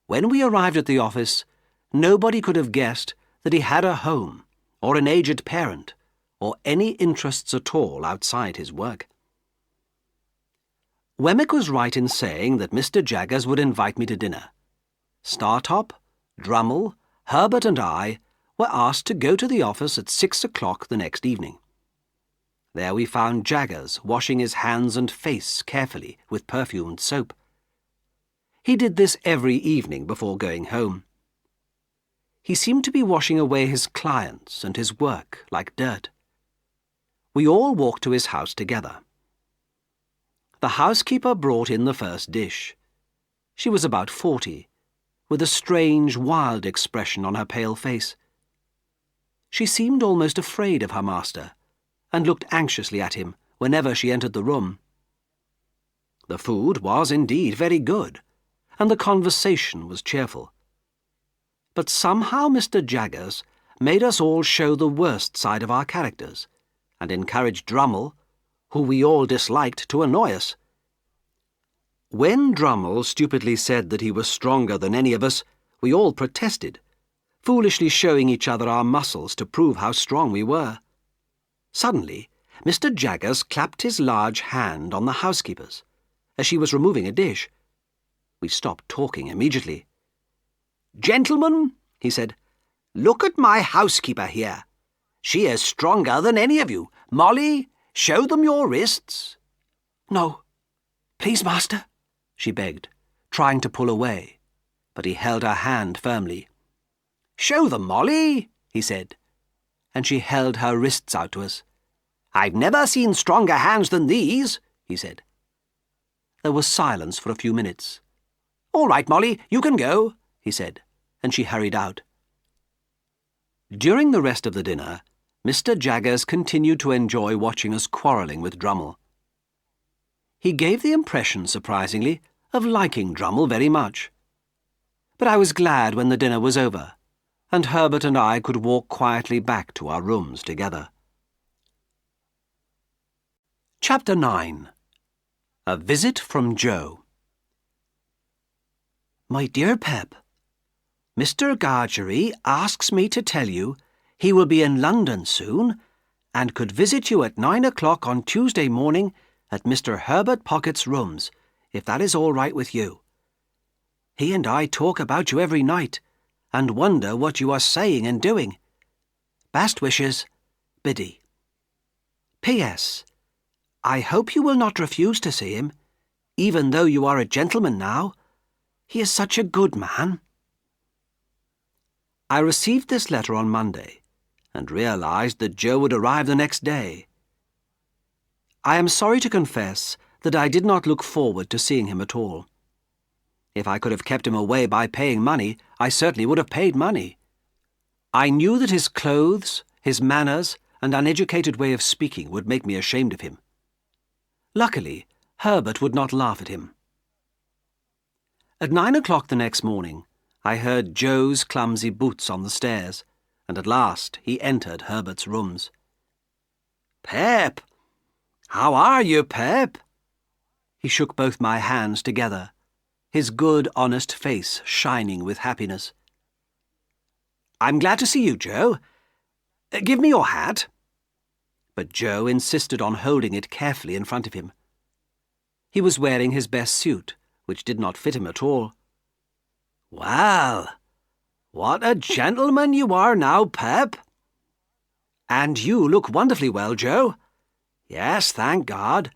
When we arrived at the office, nobody could have guessed that he had a home, or an aged parent, or any interests at all outside his work. Wemmick was right in saying that Mr. Jaggers would invite me to dinner. Startop, Drummle, Herbert and I were asked to go to the office at 6 o'clock the next evening. There we found Jaggers washing his hands and face carefully with perfumed soap. He did this every evening before going home. He seemed to be washing away his clients and his work like dirt. We all walked to his house together. The housekeeper brought in the first dish. She was about 40, with a strange, wild expression on her pale face. She seemed almost afraid of her master, and looked anxiously at him whenever she entered the room. The food was indeed very good, and the conversation was cheerful. But somehow Mr. Jaggers made us all show the worst side of our characters, and encouraged Drummle, who we all disliked, to annoy us. When Drummle stupidly said that he was stronger than any of us, we all protested, foolishly showing each other our muscles to prove how strong we were. Suddenly, Mr. Jaggers clapped his large hand on the housekeeper's, as she was removing a dish. We stopped talking immediately. "Gentlemen," he said, "look at my housekeeper here. She is stronger than any of you. Molly, show them your wrists." "No, please, master," she begged, trying to pull away, but he held her hand firmly. "Show them, Molly," he said, and she held her wrists out to us. "I've never seen stronger hands than these," he said. There was silence for a few minutes. "All right, Molly, you can go," he said, and she hurried out. During the rest of the dinner, Mr. Jaggers continued to enjoy watching us quarrelling with Drummle. He gave the impression, surprisingly, of liking Drummle very much. But I was glad when the dinner was over, and Herbert and I could walk quietly back to our rooms together. Chapter 9. A Visit from Joe. My dear Pep, Mr. Gargery asks me to tell you he will be in London soon and could visit you at 9 o'clock on Tuesday morning at Mr. Herbert Pocket's rooms, if that is all right with you. He and I talk about you every night and wonder what you are saying and doing. Best wishes, Biddy. P.S. I hope you will not refuse to see him, even though you are a gentleman now. He is such a good man. I received this letter on Monday, and realized that Joe would arrive the next day. I am sorry to confess that I did not look forward to seeing him at all. If I could have kept him away by paying money, I certainly would have paid money. I knew that his clothes, his manners, and uneducated way of speaking would make me ashamed of him. Luckily, Herbert would not laugh at him. At 9 o'clock the next morning, I heard Joe's clumsy boots on the stairs, and at last he entered Herbert's rooms. "Pep! How are you, Pep?" He shook both my hands together, his good, honest face shining with happiness. "I'm glad to see you, Joe. Give me your hat." But Joe insisted on holding it carefully in front of him. He was wearing his best suit, which did not fit him at all. "Well, what a gentleman you are now, Pep." "And you look wonderfully well, Joe." "Yes, thank God.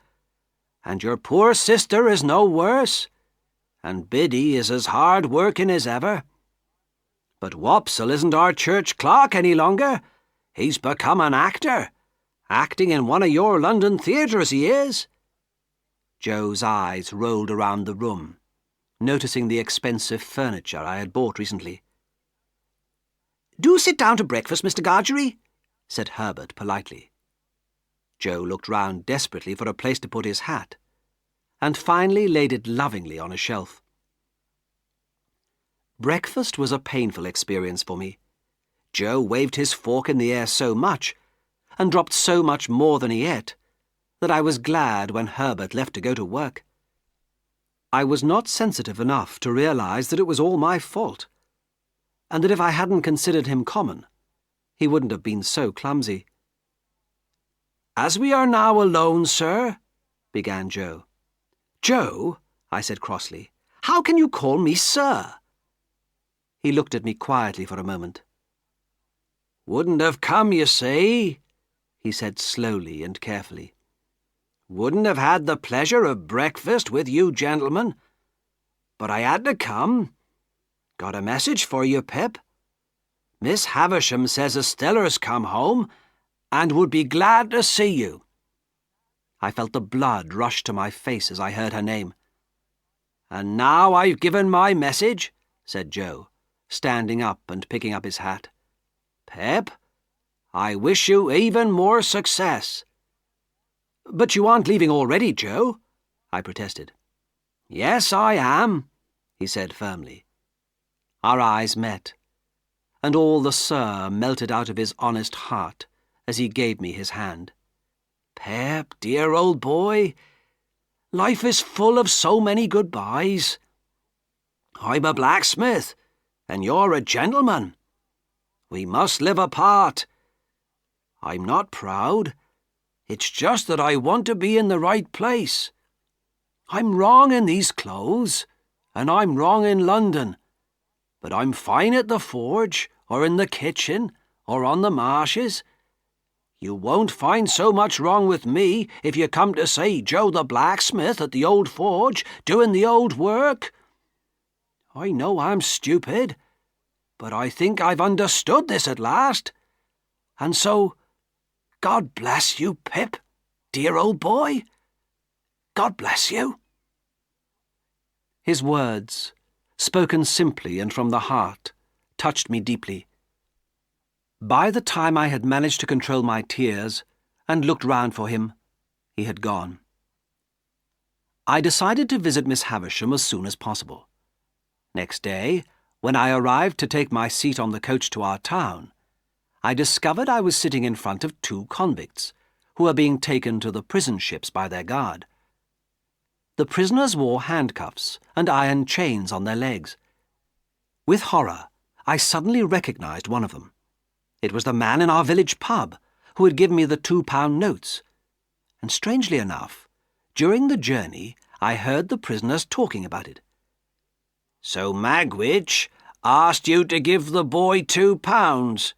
And your poor sister is no worse. And Biddy is as hard working as ever. But Wopsle isn't our church clock any longer. He's become an actor. Acting in one of your London theatres, he is." Joe's eyes rolled around the room, noticing the expensive furniture I had bought recently. "Do sit down to breakfast, Mr. Gargery," said Herbert politely. Joe looked round desperately for a place to put his hat, and finally laid it lovingly on a shelf. Breakfast was a painful experience for me. Joe waved his fork in the air so much, and dropped so much more than he ate, that I was glad when Herbert left to go to work. I was not sensitive enough to realize that it was all my fault, and that if I hadn't considered him common, he wouldn't have been so clumsy. "As we are now alone, sir," began Joe. "Joe," I said crossly, "how can you call me sir?" He looked at me quietly for a moment. "Wouldn't have come, you see," he said slowly and carefully. "Wouldn't have had the pleasure of breakfast with you gentlemen. But I had to come. Got a message for you, Pip. Miss Havisham says Estella's come home and would be glad to see you." I felt the blood rush to my face as I heard her name. "And now I've given my message," said Joe, standing up and picking up his hat. "Pep, I wish you even more success." "But you aren't leaving already, Joe," I protested. "Yes, I am," he said firmly. Our eyes met, and all the sir melted out of his honest heart as he gave me his hand. "Pep, dear old boy, life is full of so many goodbyes. I'm a blacksmith, and you're a gentleman. We must live apart. I'm not proud. It's just that I want to be in the right place. I'm wrong in these clothes, and I'm wrong in London, but I'm fine at the forge, or in the kitchen, or on the marshes. You won't find so much wrong with me if you come to see Joe the blacksmith at the old forge doing the old work. I know I'm stupid, but I think I've understood this at last. And so, God bless you, Pip, dear old boy. God bless you." His words, spoken simply and from the heart, touched me deeply. By the time I had managed to control my tears and looked round for him, he had gone. I decided to visit Miss Havisham as soon as possible. Next day, when I arrived to take my seat on the coach to our town, I discovered I was sitting in front of 2 convicts, who were being taken to the prison ships by their guard. The prisoners wore handcuffs and iron chains on their legs. With horror, I suddenly recognized one of them. It was the man in our village pub who had given me the £2 notes. And strangely enough, during the journey, I heard the prisoners talking about it. "So Magwitch asked you to give the boy £2.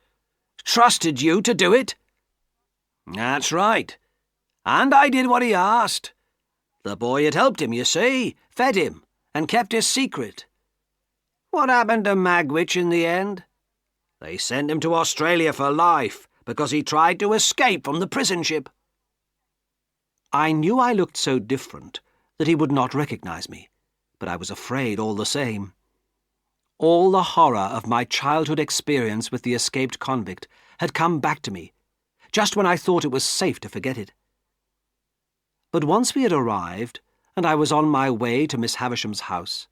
Trusted you to do it?" "That's right. And I did what he asked. The boy had helped him, you see, fed him, and kept his secret. What happened to Magwitch in the end? They sent him to Australia for life because he tried to escape from the prison ship." I knew I looked so different that he would not recognize me, but I was afraid all the same. All the horror of my childhood experience with the escaped convict had come back to me, just when I thought it was safe to forget it. But once we had arrived, and I was on my way to Miss Havisham's house,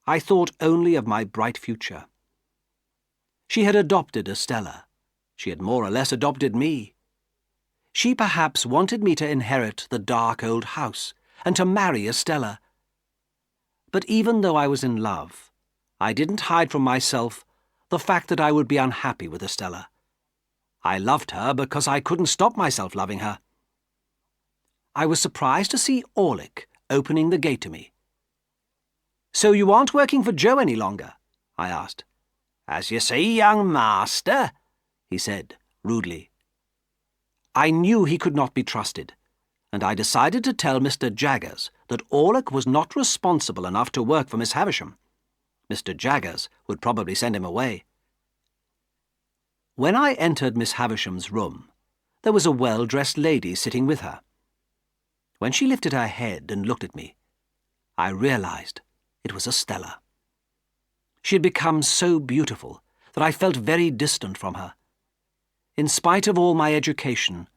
I thought only of my bright future. She had adopted Estella. She had more or less adopted me. She perhaps wanted me to inherit the dark old house and to marry Estella. But even though I was in love, I didn't hide from myself the fact that I would be unhappy with Estella. I loved her because I couldn't stop myself loving her. I was surprised to see Orlick opening the gate to me. "So you aren't working for Joe any longer?" I asked. "As you say, young master," he said rudely. I knew he could not be trusted, and I decided to tell Mr. Jaggers that Orlick was not responsible enough to work for Miss Havisham. Mr. Jaggers would probably send him away. When I entered Miss Havisham's room, there was a well-dressed lady sitting with her. When she lifted her head and looked at me, I realized it was Estella. She had become so beautiful that I felt very distant from her. In spite of all my education,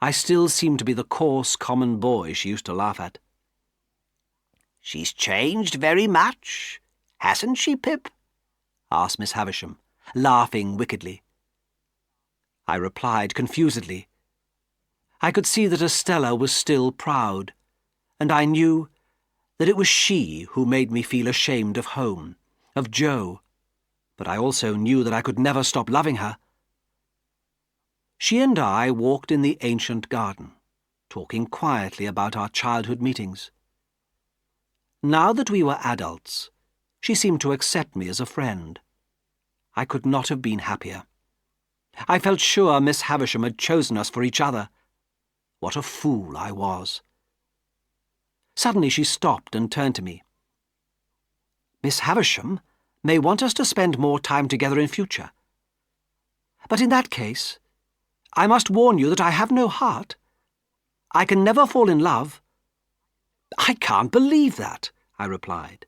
I still seemed to be the coarse, common boy she used to laugh at. "She's changed very much, hasn't she, Pip?" asked Miss Havisham, laughing wickedly. I replied confusedly. I could see that Estella was still proud, and I knew that it was she who made me feel ashamed of home, of Joe, but I also knew that I could never stop loving her. She and I walked in the ancient garden, talking quietly about our childhood meetings. Now that we were adults, she seemed to accept me as a friend. I could not have been happier. I felt sure Miss Havisham had chosen us for each other. What a fool I was. Suddenly she stopped and turned to me. "Miss Havisham may want us to spend more time together in future. But in that case, I must warn you that I have no heart. I can never fall in love." "I can't believe that," I replied.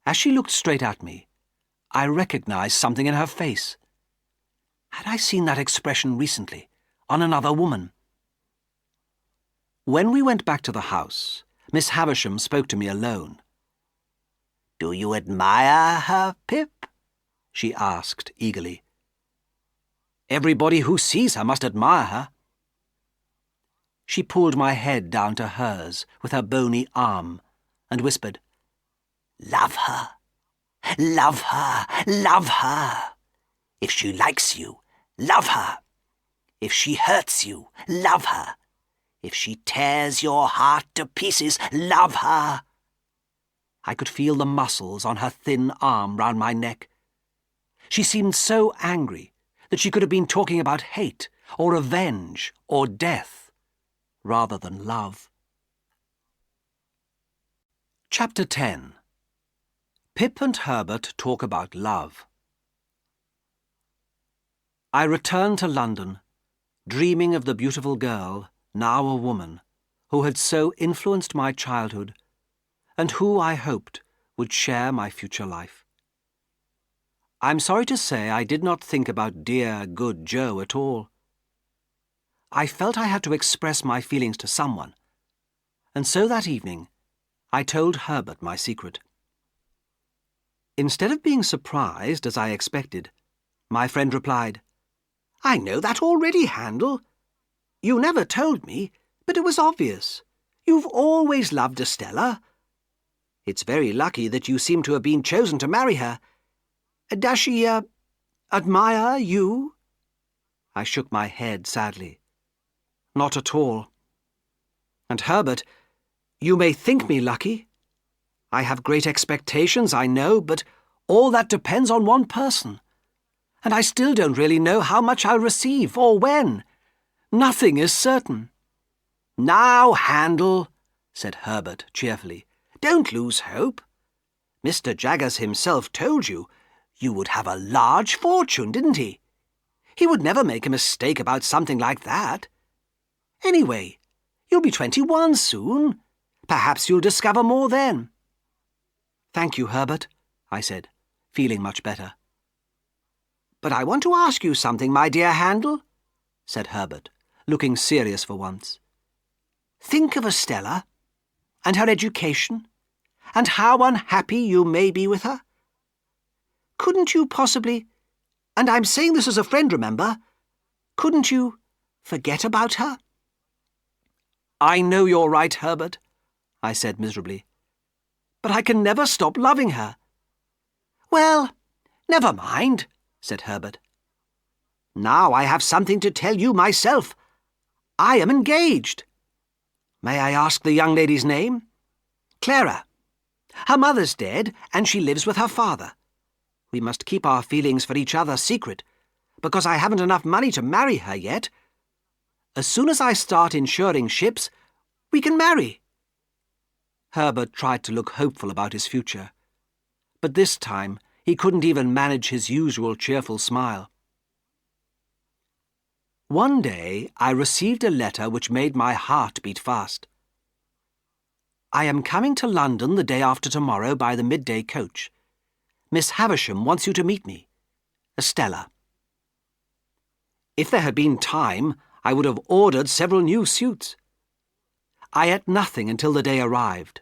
As she looked straight at me, I recognized something in her face. Had I seen that expression recently, on another woman? When we went back to the house, Miss Havisham spoke to me alone. "Do you admire her, Pip?" she asked eagerly. "Everybody who sees her must admire her." She pulled my head down to hers with her bony arm and whispered, "Love her. Love her. Love her. If she likes you, love her. If she hurts you, love her. If she tears your heart to pieces, love her." I could feel the muscles on her thin arm round my neck. She seemed so angry that she could have been talking about hate or revenge or death rather than love. Chapter 10. Pip and Herbert talk about love. I returned to London, dreaming of the beautiful girl, now a woman, who had so influenced my childhood, and who, I hoped, would share my future life. I'm sorry to say I did not think about dear, good Joe at all. I felt I had to express my feelings to someone, and so that evening I told Herbert my secret. Instead of being surprised, as I expected, my friend replied, "I know that already, Handel. You never told me, but it was obvious. You've always loved Estella. It's very lucky that you seem to have been chosen to marry her. Does she, admire you?" I shook my head sadly. "Not at all. And Herbert, you may think me lucky. I have great expectations, I know, but all that depends on one person. And I still don't really know how much I'll receive or when. Nothing is certain." "Now, Handel," said Herbert cheerfully, "don't lose hope. Mr. Jaggers himself told you would have a large fortune, didn't he? He would never make a mistake about something like that. Anyway, You'll be 21 soon. Perhaps you'll discover more then. Thank you, Herbert, I said, feeling much better. But I want to ask you something, my dear Handel, said Herbert, looking serious for once. Think of Estella, and her education, and how unhappy you may be with her. Couldn't you possibly, and I'm saying this as a friend, remember, couldn't you forget about her? I know you're right, Herbert, I said miserably, but I can never stop loving her. Well, never mind, said Herbert. Now I have something to tell you myself. I am engaged. May I ask the young lady's name? Clara. Her mother's dead, and she lives with her father. We must keep our feelings for each other secret, because I haven't enough money to marry her yet. As soon as I start insuring ships, we can marry. Herbert tried to look hopeful about his future, but this time he couldn't even manage his usual cheerful smile. One day I received a letter which made my heart beat fast. I am coming to London the day after tomorrow by the midday coach. Miss Havisham wants you to meet me. Estella. If there had been time, I would have ordered several new suits. I ate nothing until the day arrived,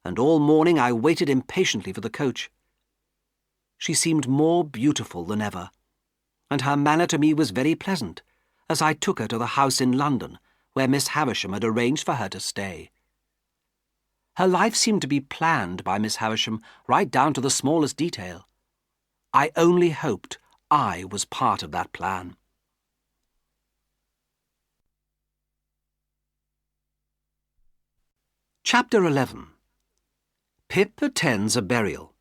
and all morning I waited impatiently for the coach. She seemed more beautiful than ever, and her manner to me was very pleasant, as I took her to the house in London where Miss Havisham had arranged for her to stay. Her life seemed to be planned by Miss Havisham right down to the smallest detail. I only hoped I was part of that plan. Chapter 11. Pip attends a burial.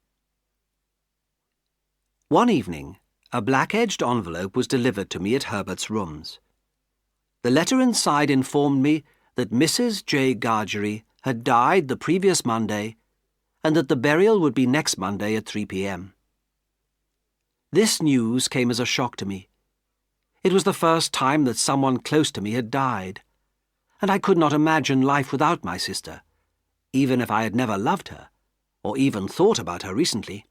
One evening, a black-edged envelope was delivered to me at Herbert's rooms. The letter inside informed me that Mrs. J. Gargery had died the previous Monday, and that the burial would be next Monday at 3 p.m. This news came as a shock to me. It was the first time that someone close to me had died, and I could not imagine life without my sister, even if I had never loved her, or even thought about her recently.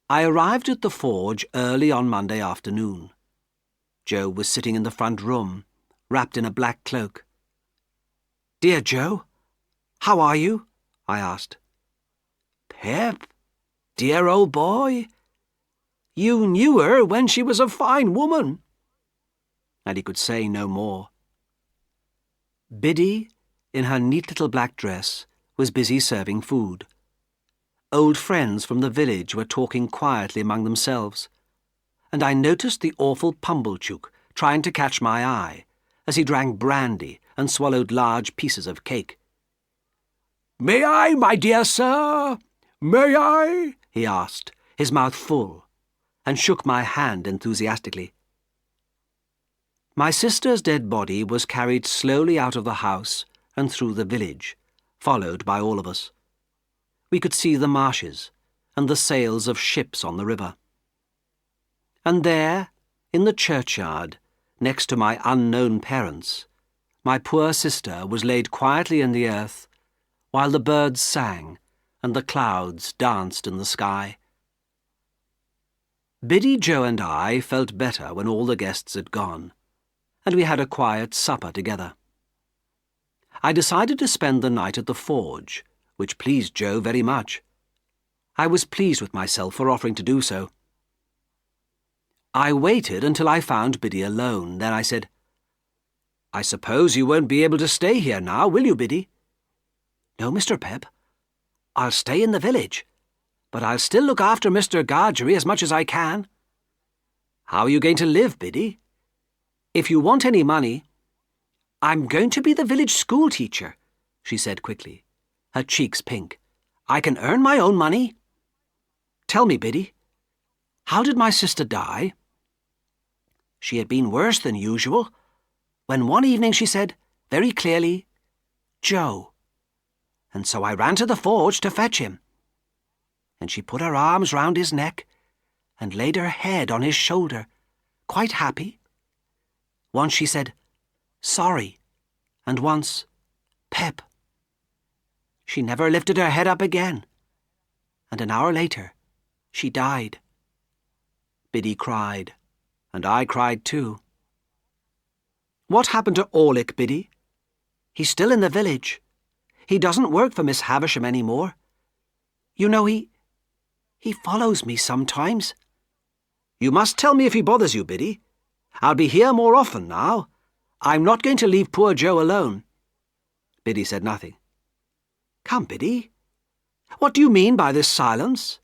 I arrived at the forge early on Monday afternoon. Joe was sitting in the front room, wrapped in a black cloak. "Dear Joe, how are you?" I asked. "Pip, dear old boy, you knew her when she was a fine woman." And he could say no more. Biddy, in her neat little black dress, was busy serving food. Old friends from the village were talking quietly among themselves, and I noticed the awful Pumblechook trying to catch my eye as he drank brandy and swallowed large pieces of cake. "May I, my dear sir? May I?" he asked, his mouth full, and shook my hand enthusiastically. My sister's dead body was carried slowly out of the house and through the village, followed by all of us. We could see the marshes and the sails of ships on the river. And there, in the churchyard, next to my unknown parents, my poor sister was laid quietly in the earth, while the birds sang and the clouds danced in the sky. Biddy, Joe, and I felt better when all the guests had gone, and we had a quiet supper together. I decided to spend the night at the forge, which pleased Joe very much. I was pleased with myself for offering to do so. I waited until I found Biddy alone. Then I said, "I suppose you won't be able to stay here now, will you, Biddy?" "No, Mr. Pep. I'll stay in the village, but I'll still look after Mr. Gargery as much as I can." "How are you going to live, Biddy?" "If you want any money—" "I'm going to be the village school teacher," she said quickly, her cheeks pink. "I can earn my own money." "Tell me, Biddy, how did my sister die?" "She had been worse than usual, when one evening she said, very clearly, 'Joe.' And so I ran to the forge to fetch him. And she put her arms round his neck and laid her head on his shoulder, quite happy. Once she said, 'Sorry,' and once Pip. She never lifted her head up again, and an hour later she died. Biddy cried, and I cried too. What happened to Orlick, Biddy? He's still in the village. He doesn't work for Miss Havisham any more. You know, he follows me sometimes. You must tell me if he bothers you, Biddy. I'll be here more often now. I'm not going to leave poor Joe alone. Biddy said nothing. Come, Biddy. What do you mean by this silence?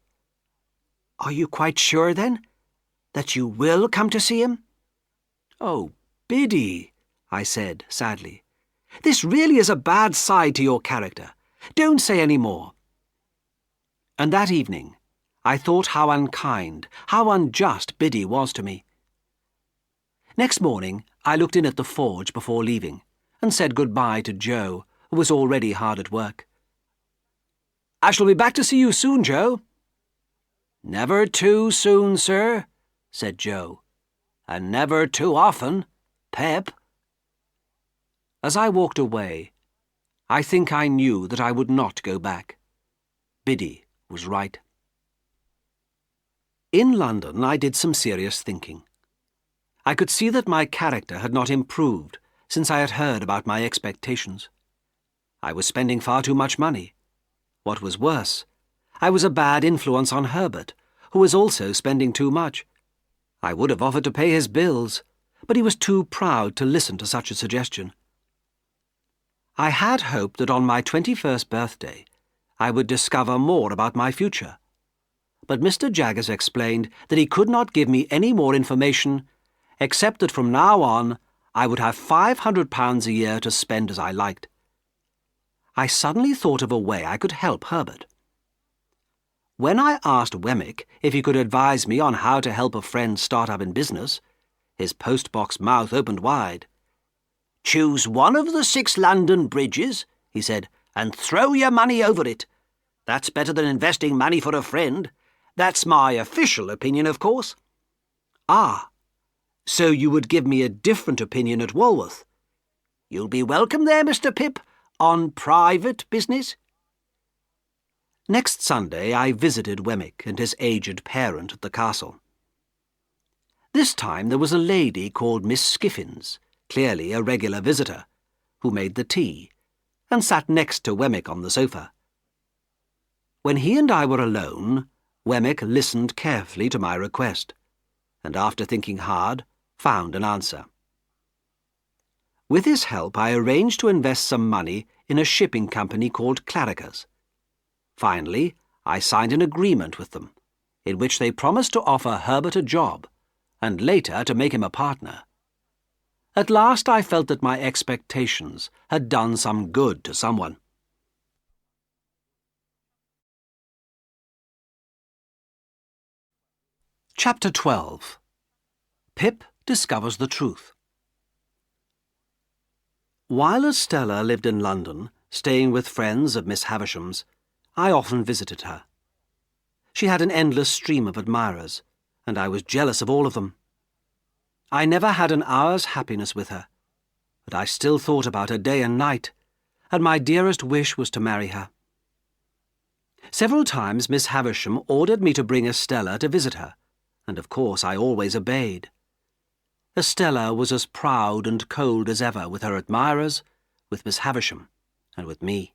Are you quite sure, then, that you will come to see him? Oh, Biddy, I said sadly. This really is a bad side to your character. Don't say any more. And that evening, I thought how unkind, how unjust Biddy was to me. Next morning, I looked in at the forge before leaving and said good-bye to Joe, who was already hard at work. I shall be back to see you soon, Joe. Never too soon, sir, said Joe, and never too often, Pip. As I walked away, I think I knew that I would not go back. Biddy was right. In London, I did some serious thinking. I could see that my character had not improved since I had heard about my expectations. I was spending far too much money. What was worse, I was a bad influence on Herbert, who was also spending too much. I would have offered to pay his bills, but he was too proud to listen to such a suggestion. I had hoped that on my 21st birthday I would discover more about my future, but Mr. Jaggers explained that he could not give me any more information except that from now on I would have £500 a year to spend as I liked. I suddenly thought of a way I could help Herbert. When I asked Wemmick if he could advise me on how to help a friend start up in business, his post-box mouth opened wide. "Choose one of the 6 London bridges," he said, "and throw your money over it. That's better than investing money for a friend. That's my official opinion, of course." "Ah, so you would give me a different opinion at Walworth?" "You'll be welcome there, Mr. Pip, on private business." Next Sunday I visited Wemmick and his aged parent at the castle. This time there was a lady called Miss Skiffins, clearly a regular visitor, who made the tea, and sat next to Wemmick on the sofa. When he and I were alone, Wemmick listened carefully to my request, and after thinking hard, found an answer. With his help I arranged to invest some money in a shipping company called Claricas. Finally, I signed an agreement with them, in which they promised to offer Herbert a job, and later to make him a partner. At last I felt that my expectations had done some good to someone. Chapter 12. Pip discovers the truth. While Estella lived in London, staying with friends of Miss Havisham's, I often visited her. She had an endless stream of admirers, and I was jealous of all of them. I never had an hour's happiness with her, but I still thought about her day and night, and my dearest wish was to marry her. Several times Miss Havisham ordered me to bring Estella to visit her, and of course I always obeyed. Estella was as proud and cold as ever with her admirers, with Miss Havisham, and with me.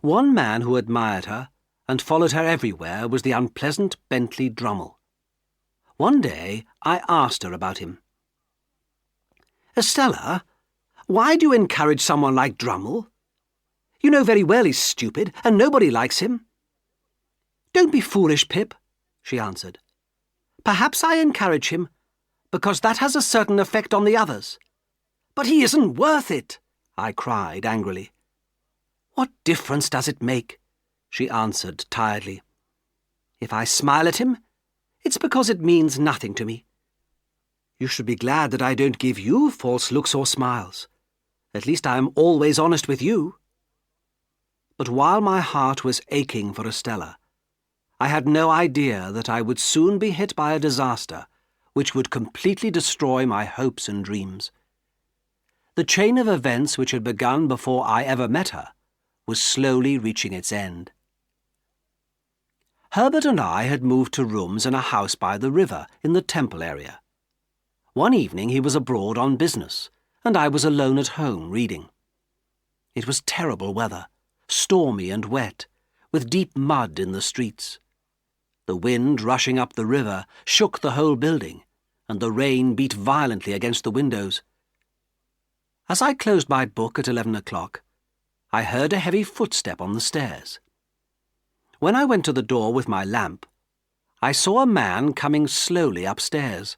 One man who admired her and followed her everywhere was the unpleasant Bentley Drummle. One day I asked her about him. "Estella, why do you encourage someone like Drummle? You know very well he's stupid, and nobody likes him." "Don't be foolish, Pip," she answered. "Perhaps I encourage him because that has a certain effect on the others." "But he isn't worth it," I cried angrily. "What difference does it make?" she answered tiredly. "If I smile at him, it's because it means nothing to me. You should be glad that I don't give you false looks or smiles. At least I am always honest with you." But while my heart was aching for Estella, I had no idea that I would soon be hit by a disaster which would completely destroy my hopes and dreams. The chain of events which had begun before I ever met her was slowly reaching its end. Herbert and I had moved to rooms in a house by the river in the Temple area. One evening he was abroad on business, and I was alone at home reading. It was terrible weather, stormy and wet, with deep mud in the streets. The wind rushing up the river shook the whole building, and the rain beat violently against the windows. As I closed my book at 11 o'clock, I heard a heavy footstep on the stairs. When I went to the door with my lamp, I saw a man coming slowly upstairs.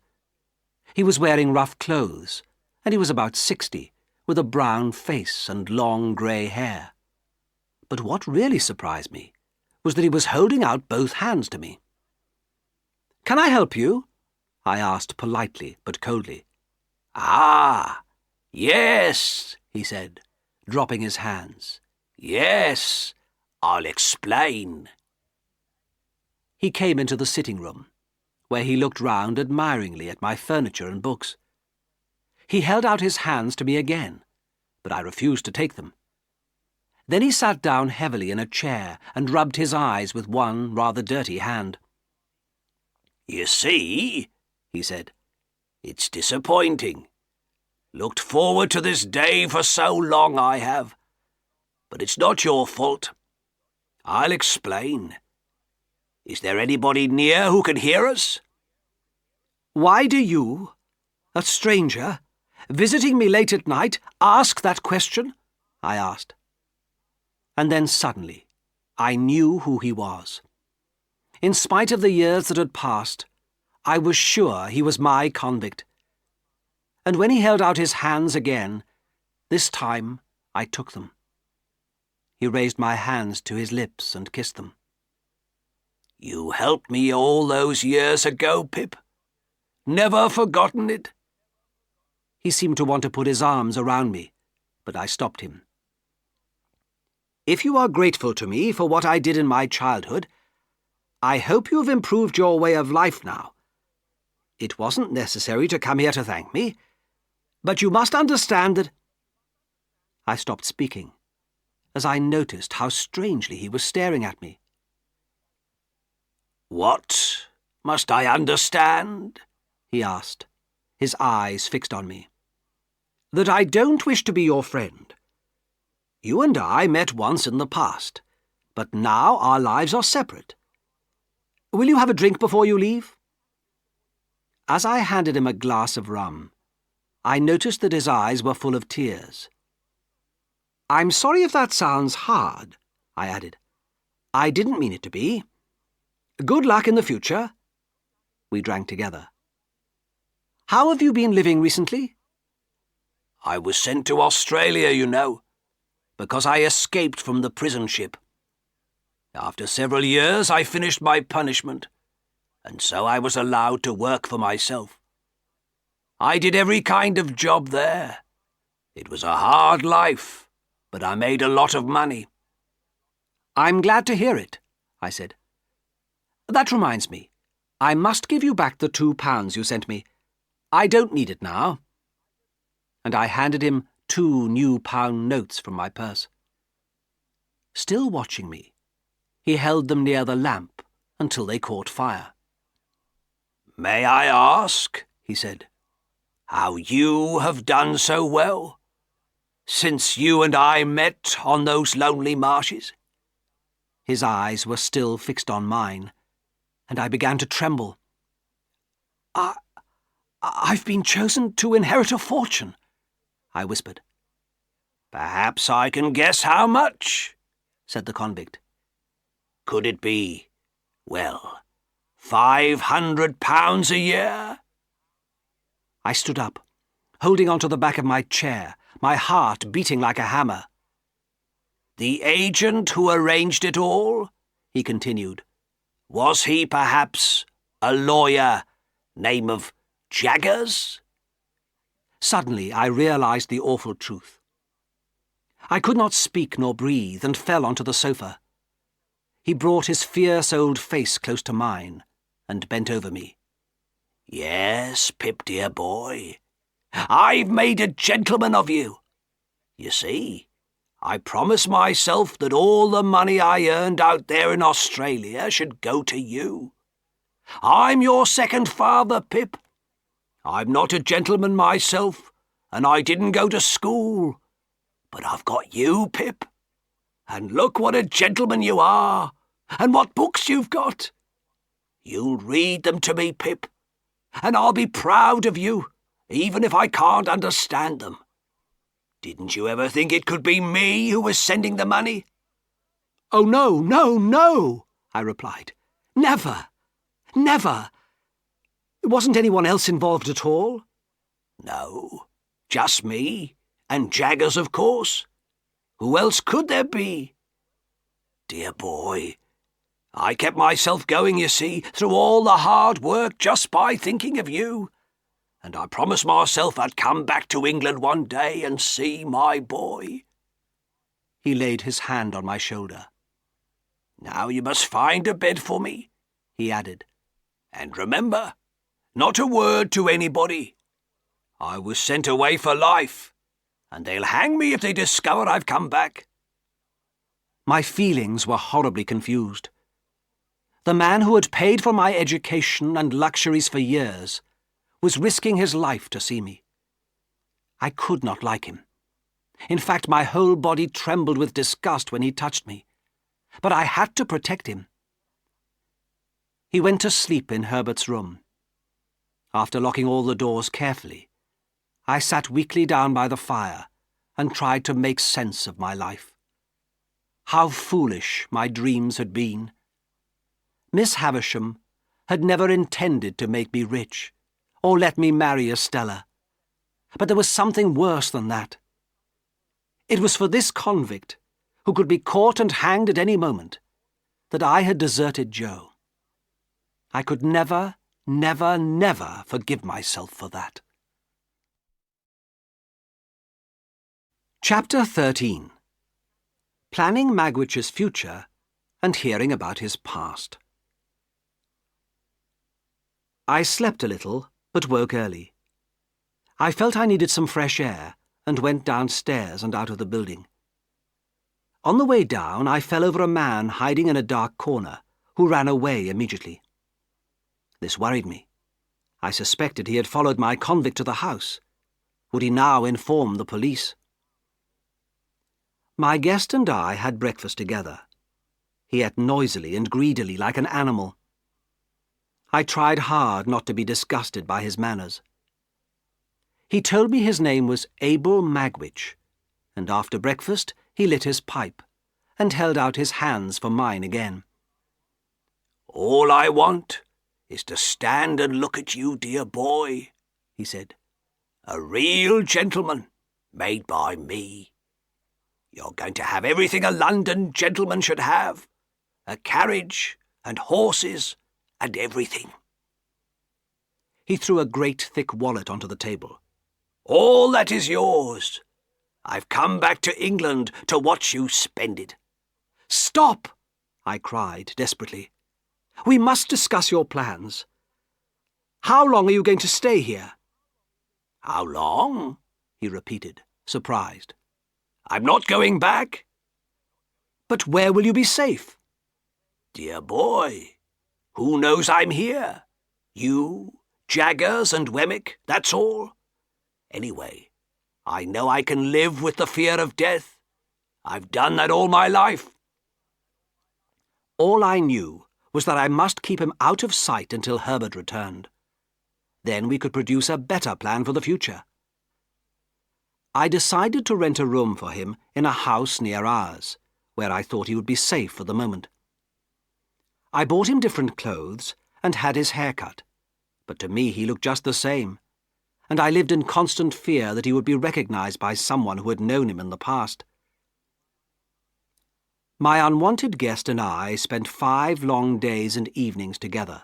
He was wearing rough clothes, and he was about 60, with a brown face and long grey hair. But what really surprised me was that he was holding out both hands to me. "Can I help you?" I asked politely but coldly. "Ah, yes," he said, dropping his hands. "Yes, I'll explain." He came into the sitting room, where he looked round admiringly at my furniture and books. He held out his hands to me again, but I refused to take them. Then he sat down heavily in a chair and rubbed his eyes with one rather dirty hand. "You see," he said, "it's disappointing. Looked forward to this day for so long I have. But it's not your fault. I'll explain. Is there anybody near who can hear us?" "Why do you, a stranger, visiting me late at night, ask that question?" I asked. And then suddenly I knew who he was. In spite of the years that had passed, I was sure he was my convict. And when he held out his hands again, this time I took them. He raised my hands to his lips and kissed them. "You helped me all those years ago, Pip. Never forgotten it." He seemed to want to put his arms around me, but I stopped him. "If you are grateful to me for what I did in my childhood, I hope you have improved your way of life now. It wasn't necessary to come here to thank me, but you must understand that—" I stopped speaking, as I noticed how strangely he was staring at me. "What must I understand?" he asked, his eyes fixed on me. "That I don't wish to be your friend. You and I met once in the past, but now our lives are separate. Will you have a drink before you leave?" As I handed him a glass of rum, I noticed that his eyes were full of tears. "I'm sorry if that sounds hard," I added. "I didn't mean it to be. Good luck in the future." We drank together. "How have you been living recently?" "I was sent to Australia, you know, because I escaped from the prison ship. After several years I finished my punishment, and so I was allowed to work for myself. I did every kind of job there. It was a hard life, but I made a lot of money." "I'm glad to hear it," I said. "That reminds me, I must give you back the £2 you sent me. I don't need it now." And I handed him 2 new pound notes from my purse. Still watching me, he held them near the lamp until they caught fire. "May I ask," he said, "how you have done so well, since you and I met on those lonely marshes?" His eyes were still fixed on mine, and I began to tremble. I've been chosen to inherit a fortune," I whispered. "Perhaps I can guess how much," said the convict. "Could it be, well, £500 a year?" I stood up, holding onto the back of my chair, my heart beating like a hammer. "The agent who arranged it all," he continued, "was he perhaps a lawyer, name of Jaggers?" Suddenly I realized the awful truth. I could not speak nor breathe, and fell onto the sofa. He brought his fierce old face close to mine, and bent over me. "Yes, Pip, dear boy, I've made a gentleman of you. You see, I promised myself that all the money I earned out there in Australia should go to you. I'm your second father, Pip. I'm not a gentleman myself, and I didn't go to school. But I've got you, Pip. And look what a gentleman you are, and what books you've got. You'll read them to me, Pip, and I'll be proud of you, even if I can't understand them. Didn't you ever think it could be me who was sending the money? Oh, no, no, no, I replied. Never, never. Wasn't anyone else involved at all? No, just me, and Jaggers, of course. Who else could there be? Dear boy, I kept myself going, you see, through all the hard work just by thinking of you. And I promised myself I'd come back to England one day and see my boy. He laid his hand on my shoulder. Now you must find a bed for me, he added. And remember, not a word to anybody. I was sent away for life, and they'll hang me if they discover I've come back. My feelings were horribly confused. The man who had paid for my education and luxuries for years was risking his life to see me. I could not like him. In fact, my whole body trembled with disgust when he touched me. But I had to protect him. He went to sleep in Herbert's room. After locking all the doors carefully, I sat weakly down by the fire and tried to make sense of my life. How foolish my dreams had been. Miss Havisham had never intended to make me rich, or let me marry Estella. But there was something worse than that. It was for this convict, who could be caught and hanged at any moment, that I had deserted Joe. I could never, never, never forgive myself for that. Chapter 13. Planning Magwitch's future and hearing about his past. I slept a little, but woke early. I felt I needed some fresh air and went downstairs and out of the building. On the way down, I fell over a man hiding in a dark corner who ran away immediately. This worried me. I suspected he had followed my convict to the house. Would he now inform the police? My guest and I had breakfast together. He ate noisily and greedily like an animal. I tried hard not to be disgusted by his manners. He told me his name was Abel Magwitch, and after breakfast he lit his pipe and held out his hands for mine again. All I want is to stand and look at you, dear boy, he said. A real gentleman, made by me. You're going to have everything a London gentleman should have. A carriage and horses and everything. He threw a great thick wallet onto the table. All that is yours. I've come back to England to watch you spend it. Stop! I cried desperately. We must discuss your plans. How long are you going to stay here? How long? He repeated, surprised. I'm not going back. But where will you be safe? Dear boy, who knows I'm here? You, Jaggers and Wemmick, that's all. Anyway, I know I can live with the fear of death. I've done that all my life. All I knew was that I must keep him out of sight until Herbert returned. Then we could produce a better plan for the future. I decided to rent a room for him in a house near ours, where I thought he would be safe for the moment. I bought him different clothes and had his hair cut, but to me he looked just the same, and I lived in constant fear that he would be recognized by someone who had known him in the past. My unwanted guest and I spent 5 long days and evenings together,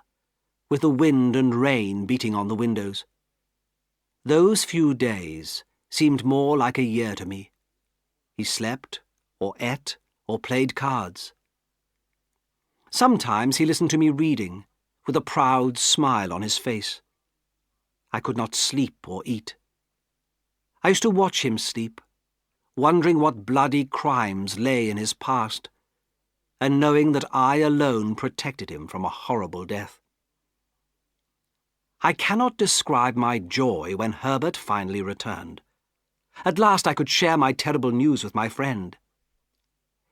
with the wind and rain beating on the windows. Those few days seemed more like a year to me. He slept, or ate, or played cards. Sometimes he listened to me reading, with a proud smile on his face. I could not sleep or eat. I used to watch him sleep, wondering what bloody crimes lay in his past, and knowing that I alone protected him from a horrible death. I cannot describe my joy when Herbert finally returned. At last I could share my terrible news with my friend.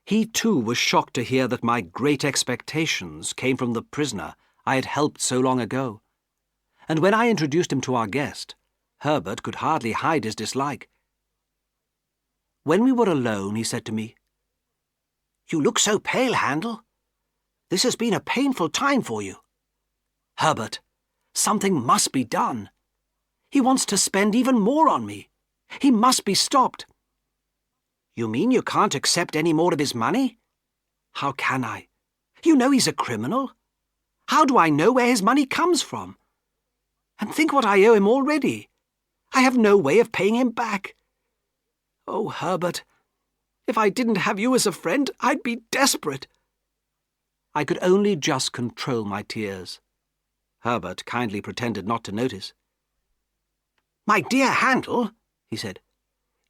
He too was shocked to hear that my great expectations came from the prisoner I had helped so long ago, and when I introduced him to our guest, Herbert could hardly hide his dislike. When we were alone, he said to me, "You look so pale, Handel. This has been a painful time for you. Herbert, something must be done. He wants to spend even more on me. He must be stopped." "You mean you can't accept any more of his money?" "How can I? You know he's a criminal. How do I know where his money comes from? And think what I owe him already. I have no way of paying him back. Oh, Herbert, if I didn't have you as a friend, I'd be desperate." I could only just control my tears. Herbert kindly pretended not to notice. "My dear Handel," he said,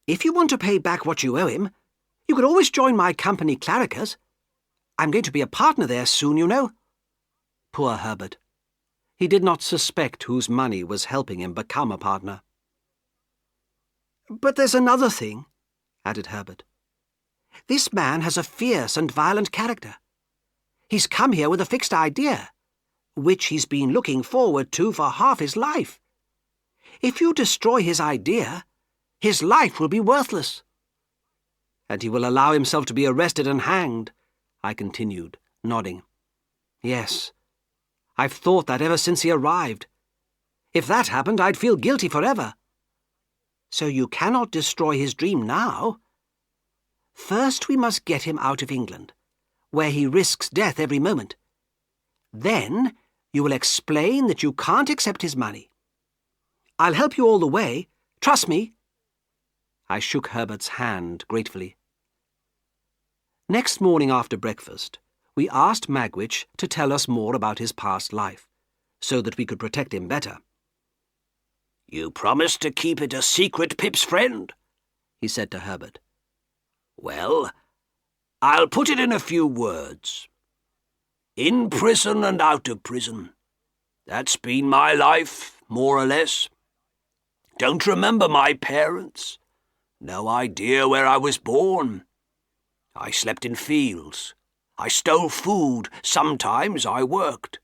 "if you want to pay back what you owe him, you could always join my company, Claricas. I'm going to be a partner there soon, you know." Poor Herbert. He did not suspect whose money was helping him become a partner. "But there's another thing," added Herbert. "This man has a fierce and violent character. He's come here with a fixed idea, which he's been looking forward to for half his life. If you destroy his idea, his life will be worthless." "And he will allow himself to be arrested and hanged," I continued, nodding. "Yes, I've thought that ever since he arrived. If that happened, I'd feel guilty forever." "So you cannot destroy his dream now? First we must get him out of England, where he risks death every moment. Then you will explain that you can't accept his money. I'll help you all the way. Trust me." I shook Herbert's hand gratefully. Next morning after breakfast, we asked Magwitch to tell us more about his past life, so that we could protect him better. "You promised to keep it a secret, Pip's friend," he said to Herbert. "Well, I'll put it in a few words. In prison and out of prison. That's been my life, more or less. Don't remember my parents. No idea where I was born. I slept in fields. I stole food. Sometimes I worked.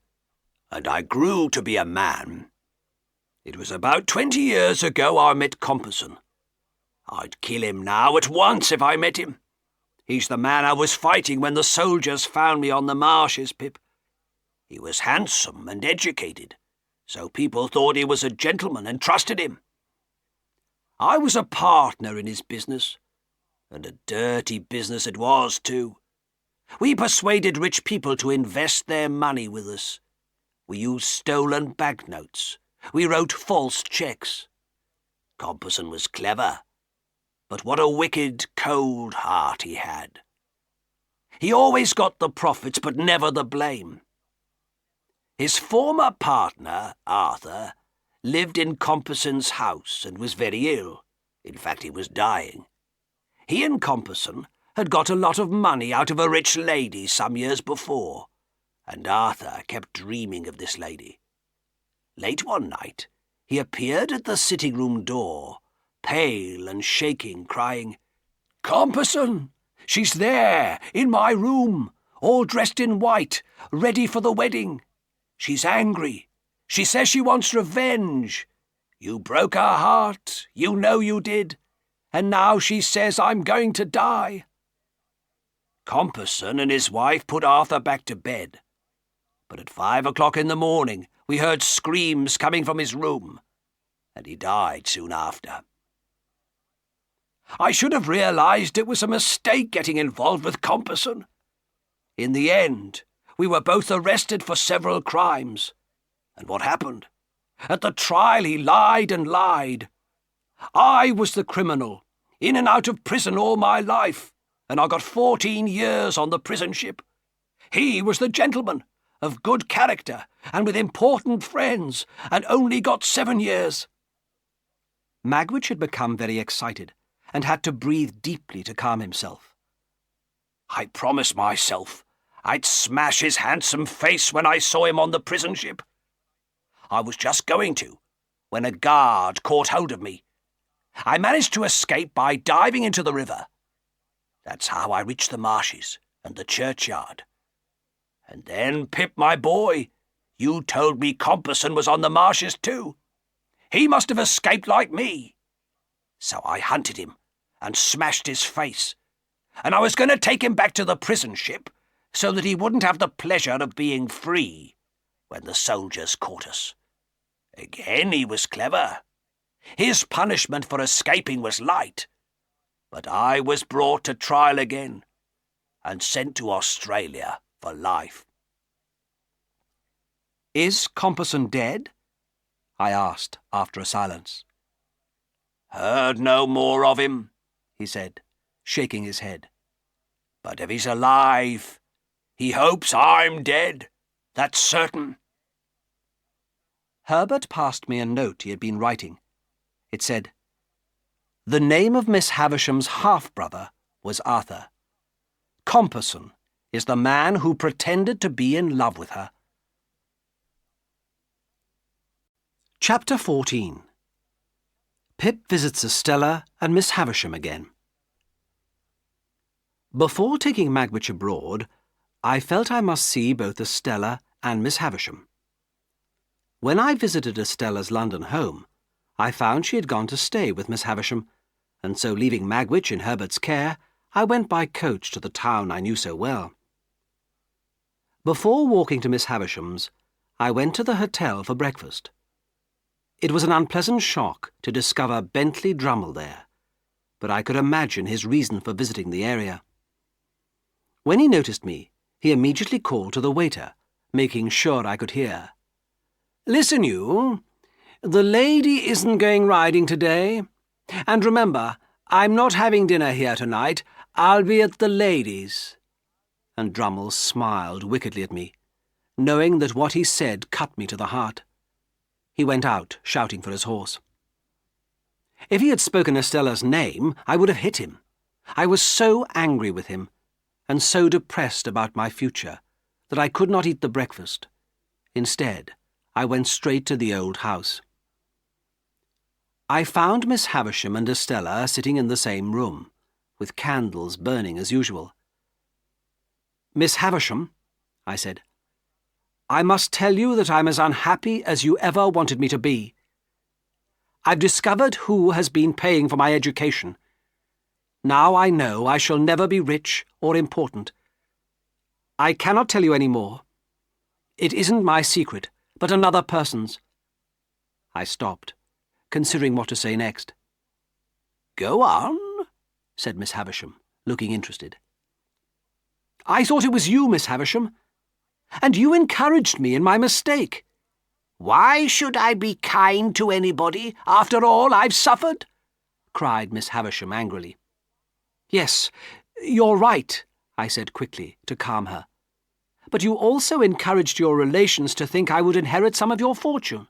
And I grew to be a man. It was about 20 years ago I met Compeyson. I'd kill him now at once if I met him. He's the man I was fighting when the soldiers found me on the marshes, Pip. He was handsome and educated, so people thought he was a gentleman and trusted him. I was a partner in his business, and a dirty business it was, too. We persuaded rich people to invest their money with us. We used stolen banknotes. We wrote false cheques. Compeyson was clever, but what a wicked, cold heart he had. He always got the profits, but never the blame. His former partner, Arthur, lived in Compeyson's house and was very ill. In fact, he was dying. He and Compeyson had got a lot of money out of a rich lady some years before, and Arthur kept dreaming of this lady. Late one night, he appeared at the sitting-room door, pale and shaking, crying, "Compeyson! She's there, in my room, all dressed in white, ready for the wedding. She's angry. She says she wants revenge. You broke her heart, you know you did, and now she says I'm going to die." Compeyson and his wife put Arthur back to bed, but at 5 o'clock in the morning we heard screams coming from his room, and he died soon after. I should have realised it was a mistake getting involved with Compeyson. In the end, we were both arrested for several crimes. And what happened? At the trial he lied and lied. I was the criminal, in and out of prison all my life, and I got 14 years on the prison ship. He was the gentleman, of good character, and with important friends, and only got 7 years. Magwitch had become very excited and had to breathe deeply to calm himself. I promised myself I'd smash his handsome face when I saw him on the prison ship. I was just going to, when a guard caught hold of me. I managed to escape by diving into the river. That's how I reached the marshes and the churchyard. And then, Pip, my boy, you told me Compeyson was on the marshes too. He must have escaped like me. So I hunted him and smashed his face. And I was going to take him back to the prison ship so that he wouldn't have the pleasure of being free when the soldiers caught us. Again, he was clever. His punishment for escaping was light. But I was brought to trial again and sent to Australia for life. Is Compeyson dead? I asked after a silence. Heard no more of him, he said, shaking his head. But if he's alive, he hopes I'm dead. That's certain. Herbert passed me a note he had been writing. It said, "The name of Miss Havisham's half-brother was Arthur. Compeyson is the man who pretended to be in love with her." Chapter 14. Pip visits Estella and Miss Havisham again. Before taking Magwitch abroad, I felt I must see both Estella and Miss Havisham. When I visited Estella's London home, I found she had gone to stay with Miss Havisham, and so leaving Magwitch in Herbert's care, I went by coach to the town I knew so well. Before walking to Miss Havisham's, I went to the hotel for breakfast. It was an unpleasant shock to discover Bentley Drummle there, but I could imagine his reason for visiting the area. When he noticed me, he immediately called to the waiter, making sure I could hear. "Listen, you. The lady isn't going riding today. And remember, I'm not having dinner here tonight. I'll be at the ladies." And Drummle smiled wickedly at me, knowing that what he said cut me to the heart. He went out, shouting for his horse. If he had spoken Estella's name, I would have hit him. I was so angry with him, and so depressed about my future, that I could not eat the breakfast. Instead, I went straight to the old house. I found Miss Havisham and Estella sitting in the same room, with candles burning as usual. "Miss Havisham," I said, "I must tell you that I'm as unhappy as you ever wanted me to be. I've discovered who has been paying for my education. Now I know I shall never be rich or important. I cannot tell you any more. It isn't my secret, but another person's." I stopped, considering what to say next. "Go on," said Miss Havisham, looking interested. "I thought it was you, Miss Havisham, and you encouraged me in my mistake." "Why should I be kind to anybody after all I've suffered?" cried Miss Havisham angrily. "Yes, you're right," I said quickly to calm her. "But you also encouraged your relations to think I would inherit some of your fortune."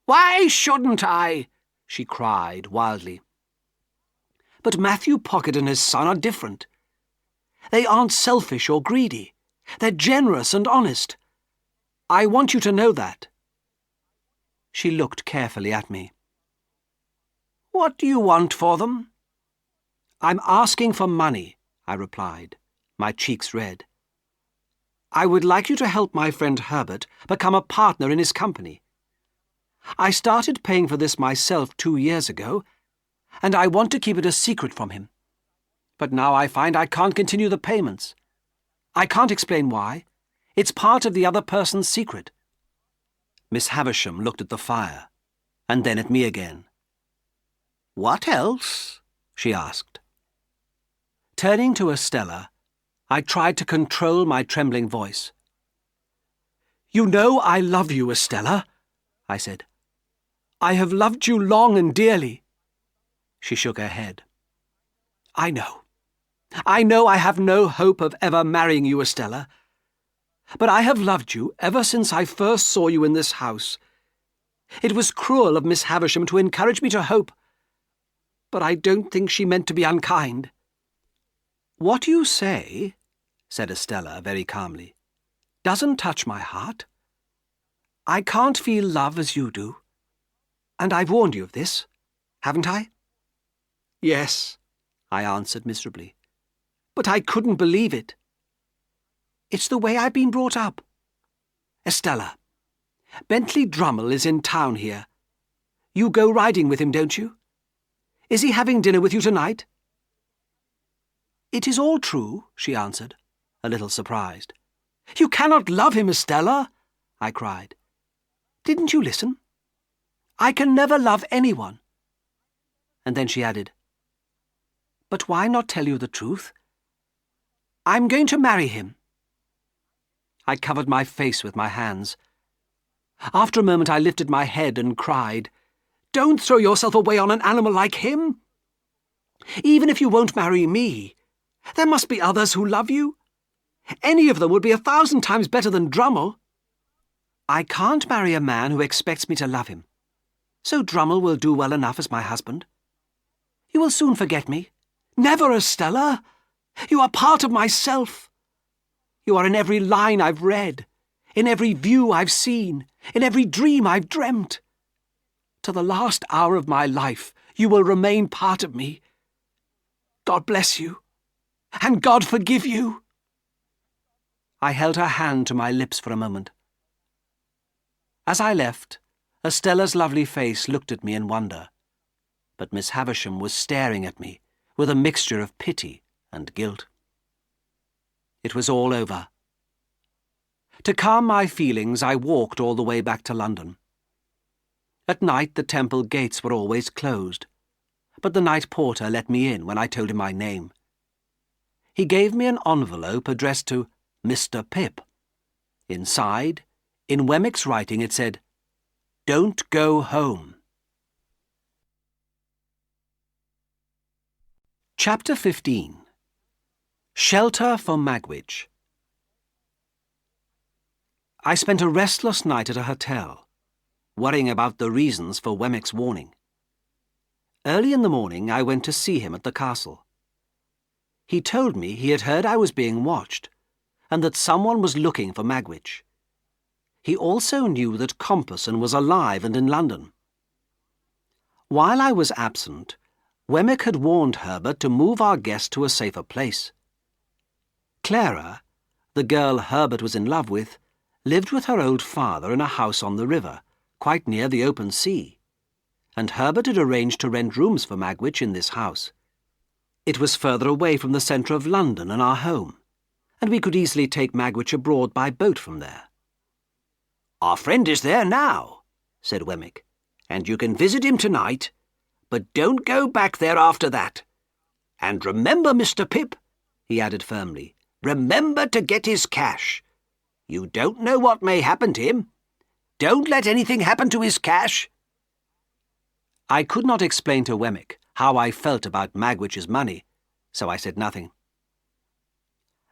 "Why shouldn't I?" she cried wildly. "But Matthew Pocket and his son are different. They aren't selfish or greedy. They're generous and honest. I want you to know that." She looked carefully at me. "What do you want for them?" "I'm asking for money," I replied, my cheeks red. "I would like you to help my friend Herbert become a partner in his company. I started paying for this myself 2 years ago, and I want to keep it a secret from him. But now I find I can't continue the payments. I can't explain why. It's part of the other person's secret." Miss Havisham looked at the fire, and then at me again. "What else?" she asked. Turning to Estella, I tried to control my trembling voice. "You know I love you, Estella," I said. "I have loved you long and dearly." She shook her head. I know I have no hope of ever marrying you, Estella. But I have loved you ever since I first saw you in this house. It was cruel of Miss Havisham to encourage me to hope, but I don't think she meant to be unkind." "What you say," said Estella very calmly, "doesn't touch my heart. I can't feel love as you do. And I've warned you of this, haven't I?" "Yes," I answered miserably, "but I couldn't believe it." "It's the way I've been brought up. Estella, Bentley Drummle is in town here. You go riding with him, don't you? Is he having dinner with you tonight?" "It is all true," she answered, a little surprised. "You cannot love him, Estella," I cried. "Didn't you listen? I can never love anyone." And then she added, "But why not tell you the truth? I'm going to marry him." I covered my face with my hands. After a moment I lifted my head and cried, "Don't throw yourself away on an animal like him. Even if you won't marry me, there must be others who love you. Any of them would be 1,000 times better than Drummle." "I can't marry a man who expects me to love him, so Drummle will do well enough as my husband. You will soon forget me." "Never, Estella. You are part of myself. You are in every line I've read, in every view I've seen, in every dream I've dreamt. To the last hour of my life, you will remain part of me. God bless you, and God forgive you." I held her hand to my lips for a moment. As I left, Estella's lovely face looked at me in wonder, but Miss Havisham was staring at me with a mixture of pity and guilt. It was all over. To calm my feelings, I walked all the way back to London. At night the temple gates were always closed, but the night porter let me in when I told him my name. He gave me an envelope addressed to Mr. Pip. Inside, in Wemmick's writing, it said, "Don't go home." Chapter 15. Shelter for Magwitch. I spent a restless night at a hotel, worrying about the reasons for Wemmick's warning. Early in the morning I went to see him at the castle. He told me he had heard I was being watched, and that someone was looking for Magwitch. He also knew that Compeyson was alive and in London. While I was absent, Wemmick had warned Herbert to move our guest to a safer place. Clara, the girl Herbert was in love with, lived with her old father in a house on the river, quite near the open sea, and Herbert had arranged to rent rooms for Magwitch in this house. It was further away from the centre of London and our home, and we could easily take Magwitch abroad by boat from there. "Our friend is there now," said Wemmick, "and you can visit him tonight, but don't go back there after that. And remember, Mr. Pip," he added firmly, "remember to get his cash. You don't know what may happen to him. Don't let anything happen to his cash." I could not explain to Wemmick how I felt about Magwitch's money, so I said nothing.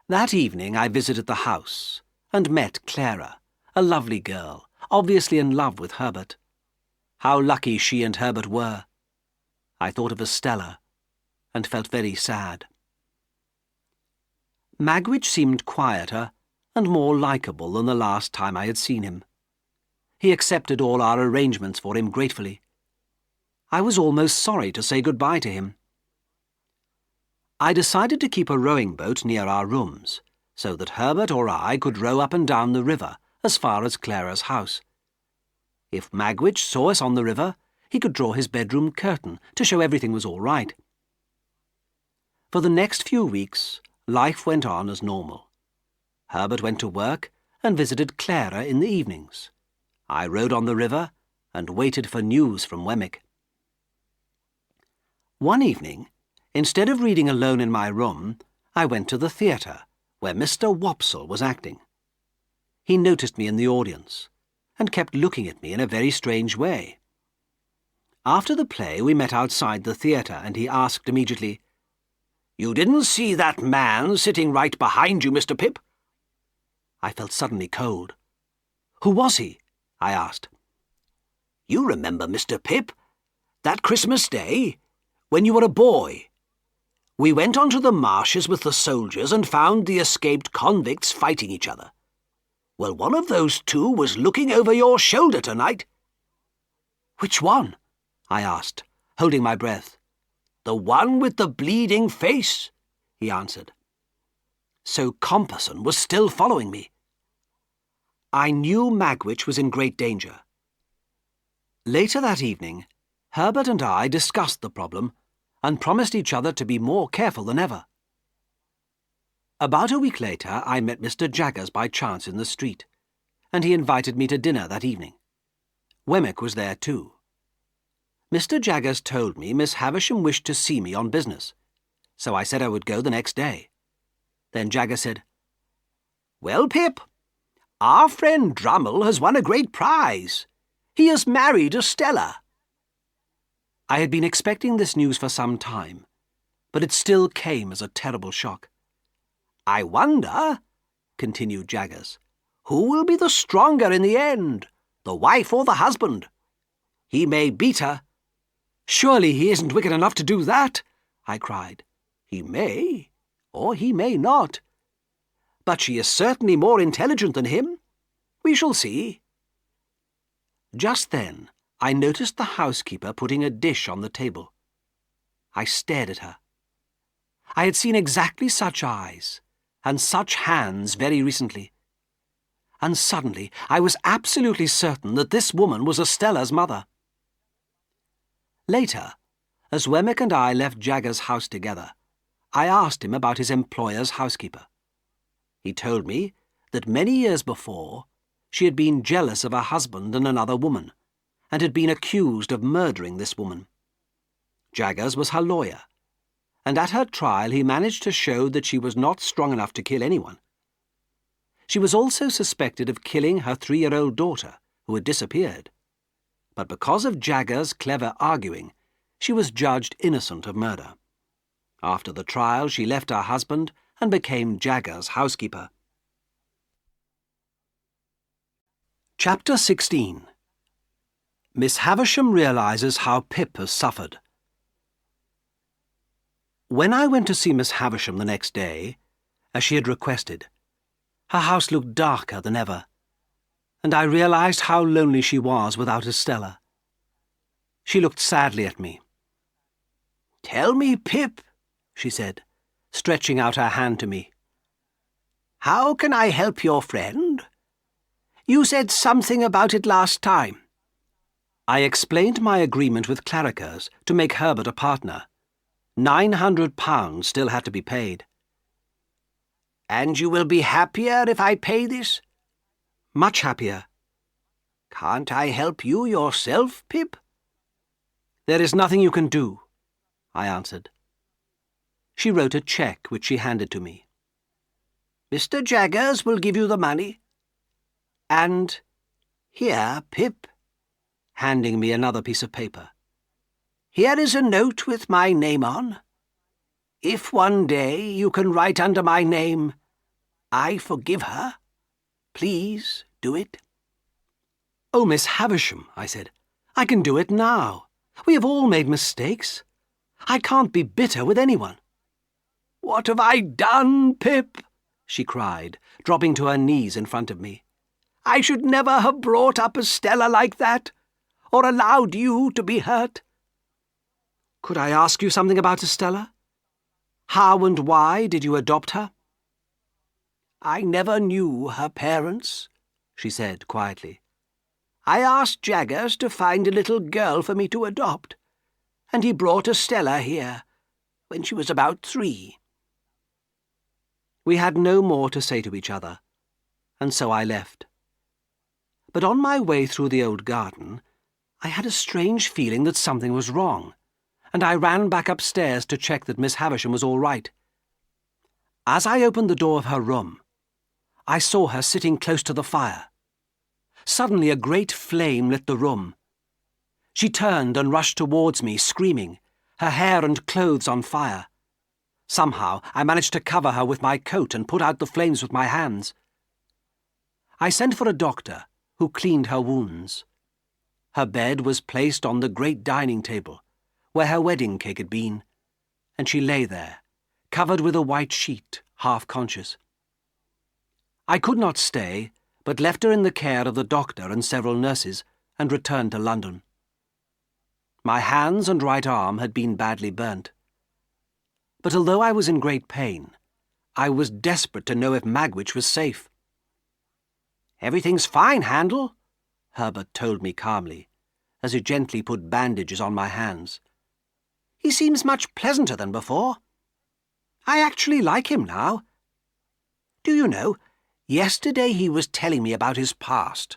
That evening I visited the house and met Clara, a lovely girl, obviously in love with Herbert. How lucky she and Herbert were. I thought of Estella and felt very sad. Magwitch seemed quieter and more likeable than the last time I had seen him. He accepted all our arrangements for him gratefully. I was almost sorry to say goodbye to him. I decided to keep a rowing boat near our rooms, so that Herbert or I could row up and down the river as far as Clara's house. If Magwitch saw us on the river, he could draw his bedroom curtain to show everything was all right. For the next few weeks, life went on as normal. Herbert went to work and visited Clara in the evenings. I rowed on the river and waited for news from Wemmick. One evening, instead of reading alone in my room, I went to the theatre, where Mr. Wopsle was acting. He noticed me in the audience, and kept looking at me in a very strange way. After the play, we met outside the theatre, and he asked immediately, "You didn't see that man sitting right behind you, Mr. Pip?" I felt suddenly cold. "Who was he?" I asked. You remember, Mr. Pip, that Christmas Day, when you were a boy. We went onto the marshes with the soldiers and found the escaped convicts fighting each other. Well, one of those two was looking over your shoulder tonight." "Which one?" I asked, holding my breath. "The one with the bleeding face," he answered. So Compeyson was still following me. I knew Magwitch was in great danger. Later that evening, Herbert and I discussed the problem and promised each other to be more careful than ever. About a week later, I met Mr. Jaggers by chance in the street, and he invited me to dinner that evening. Wemmick was there too. Mr. Jaggers told me Miss Havisham wished to see me on business, so I said I would go the next day. Then Jaggers said, "Well, Pip, our friend Drummle has won a great prize. He has married Estella." I had been expecting this news for some time, but it still came as a terrible shock. "I wonder," continued Jaggers, "who will be the stronger in the end, the wife or the husband? He may beat her." "Surely he isn't wicked enough to do that," I cried. "He may, or he may not. But she is certainly more intelligent than him. We shall see." Just then, I noticed the housekeeper putting a dish on the table. I stared at her. I had seen exactly such eyes and such hands very recently. And suddenly I was absolutely certain that this woman was Estella's mother. Later, as Wemmick and I left Jaggers' house together, I asked him about his employer's housekeeper. He told me that many years before, she had been jealous of her husband and another woman, and had been accused of murdering this woman. Jaggers was her lawyer, and at her trial he managed to show that she was not strong enough to kill anyone. She was also suspected of killing her 3-year-old daughter, who had disappeared. But because of Jaggers' clever arguing, she was judged innocent of murder. After the trial, she left her husband and became Jaggers' housekeeper. Chapter 16. Miss Havisham realizes how Pip has suffered. When I went to see Miss Havisham the next day, as she had requested, her house looked darker than ever, and I realized how lonely she was without Estella. She looked sadly at me. "Tell me, Pip," she said, stretching out her hand to me. "How can I help your friend? You said something about it last time." I explained my agreement with Clarriker's to make Herbert a partner. £900 still had to be paid. "And you will be happier if I pay this?" "Much happier." "Can't I help you yourself, Pip?" "There is nothing you can do," I answered. She wrote a cheque which she handed to me. "Mr. Jaggers will give you the money. And here, Pip," handing me another piece of paper, "here is a note with my name on. If one day you can write under my name, 'I forgive her,' please do it." "Oh, Miss Havisham," I said, "I can do it now. We have all made mistakes. I can't be bitter with anyone." "What have I done, Pip?" she cried, dropping to her knees in front of me. "I should never have brought up Estella like that, or allowed you to be hurt." "Could I ask you something about Estella? How and why did you adopt her?" "I never knew her parents," she said quietly. "I asked Jaggers to find a little girl for me to adopt, and he brought Estella here when she was about 3. We had no more to say to each other, and so I left. But on my way through the old garden, I had a strange feeling that something was wrong, and I ran back upstairs to check that Miss Havisham was all right. As I opened the door of her room, I saw her sitting close to the fire. Suddenly a great flame lit the room. She turned and rushed towards me, screaming, her hair and clothes on fire. Somehow I managed to cover her with my coat and put out the flames with my hands. I sent for a doctor, who cleaned her wounds. Her bed was placed on the great dining table, where her wedding cake had been, and she lay there, covered with a white sheet, half conscious. I could not stay, but left her in the care of the doctor and several nurses, and returned to London. My hands and right arm had been badly burnt. But although I was in great pain, I was desperate to know if Magwitch was safe. "Everything's fine, Handel," Herbert told me calmly, as he gently put bandages on my hands. "He seems much pleasanter than before. I actually like him now. Do you know, yesterday he was telling me about his past.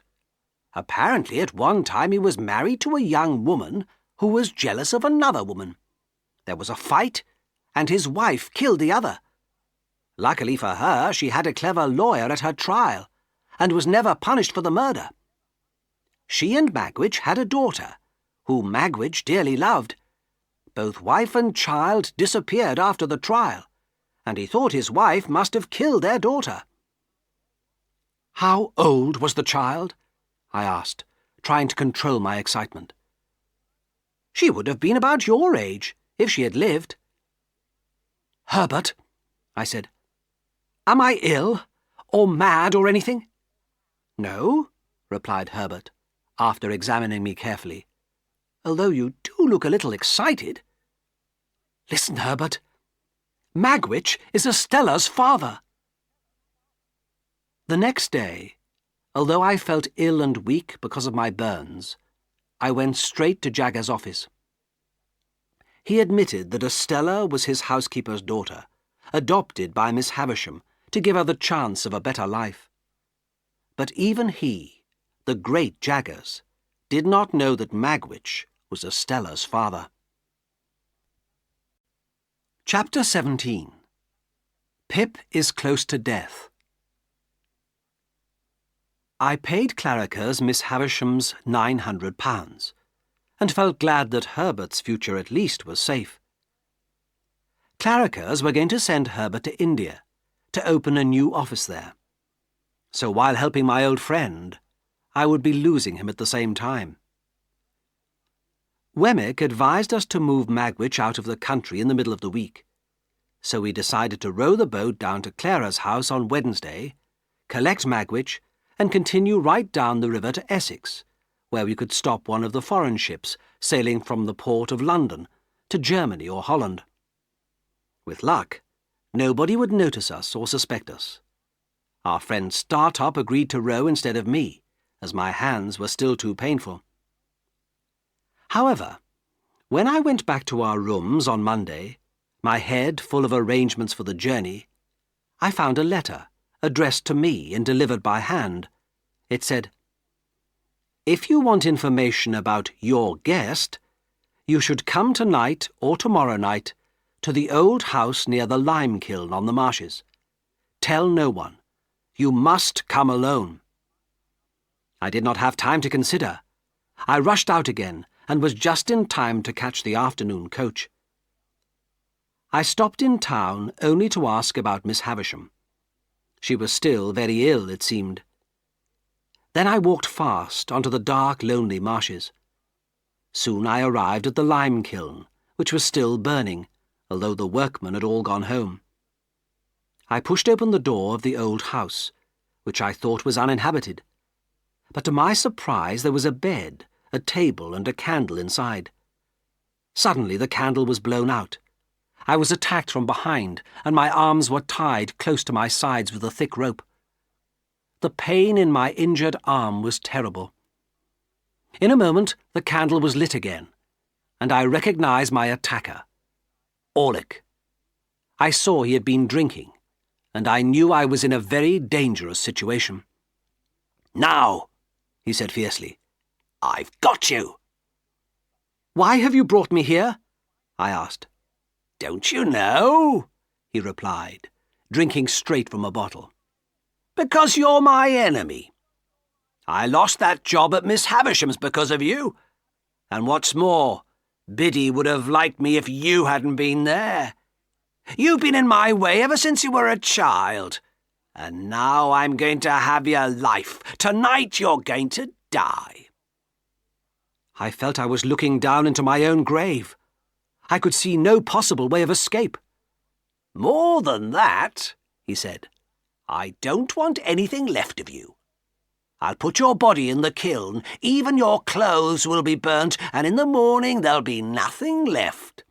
Apparently at one time he was married to a young woman who was jealous of another woman. There was a fight, and his wife killed the other. Luckily for her, she had a clever lawyer at her trial, and was never punished for the murder. She and Magwitch had a daughter, whom Magwitch dearly loved. Both wife and child disappeared after the trial, and he thought his wife must have killed their daughter." "How old was the child?" I asked, trying to control my excitement. "She would have been about your age, if she had lived." "Herbert," I said, "am I ill, or mad, or anything?" "No," replied Herbert, after examining me carefully, "although you do look a little excited. Listen, Herbert. Magwitch is Estella's father." The next day, although I felt ill and weak because of my burns, I went straight to Jagger's office. He admitted that Estella was his housekeeper's daughter, adopted by Miss Havisham to give her the chance of a better life. But even he, the great Jaggers, did not know that Magwitch was Estella's father. Chapter 17. Pip is close to death. I paid Claricas Miss Havisham's £900, and felt glad that Herbert's future at least was safe. Claricas were going to send Herbert to India, to open a new office there. So while helping my old friend, I would be losing him at the same time. Wemmick advised us to move Magwitch out of the country in the middle of the week, so we decided to row the boat down to Clara's house on Wednesday, collect Magwitch, and continue right down the river to Essex, where we could stop one of the foreign ships sailing from the port of London to Germany or Holland. With luck, nobody would notice us or suspect us. Our friend Startop agreed to row instead of me, as my hands were still too painful. However, when I went back to our rooms on Monday, my head full of arrangements for the journey, I found a letter addressed to me and delivered by hand. It said, "If you want information about your guest, you should come tonight or tomorrow night to the old house near the lime kiln on the marshes. Tell no one. You must come alone." I did not have time to consider. I rushed out again and was just in time to catch the afternoon coach. I stopped in town only to ask about Miss Havisham. She was still very ill, it seemed. Then I walked fast onto the dark, lonely marshes. Soon I arrived at the lime kiln, which was still burning, although the workmen had all gone home. I pushed open the door of the old house, which I thought was uninhabited. But to my surprise there was a bed, a table, and a candle inside. Suddenly the candle was blown out. I was attacked from behind, and my arms were tied close to my sides with a thick rope. The pain in my injured arm was terrible. In a moment the candle was lit again, and I recognized my attacker, Orlick. I saw he had been drinking, and I knew I was in a very dangerous situation. "Now," he said fiercely, "I've got you." "Why have you brought me here?" I asked. "Don't you know?" he replied, drinking straight from a bottle. "Because you're my enemy. I lost that job at Miss Havisham's because of you. And what's more, Biddy would have liked me if you hadn't been there. You've been in my way ever since you were a child. And now I'm going to have your life. Tonight you're going to die." I felt I was looking down into my own grave. I could see no possible way of escape. "More than that," he said, "I don't want anything left of you. I'll put your body in the kiln, even your clothes will be burnt, and in the morning there'll be nothing left."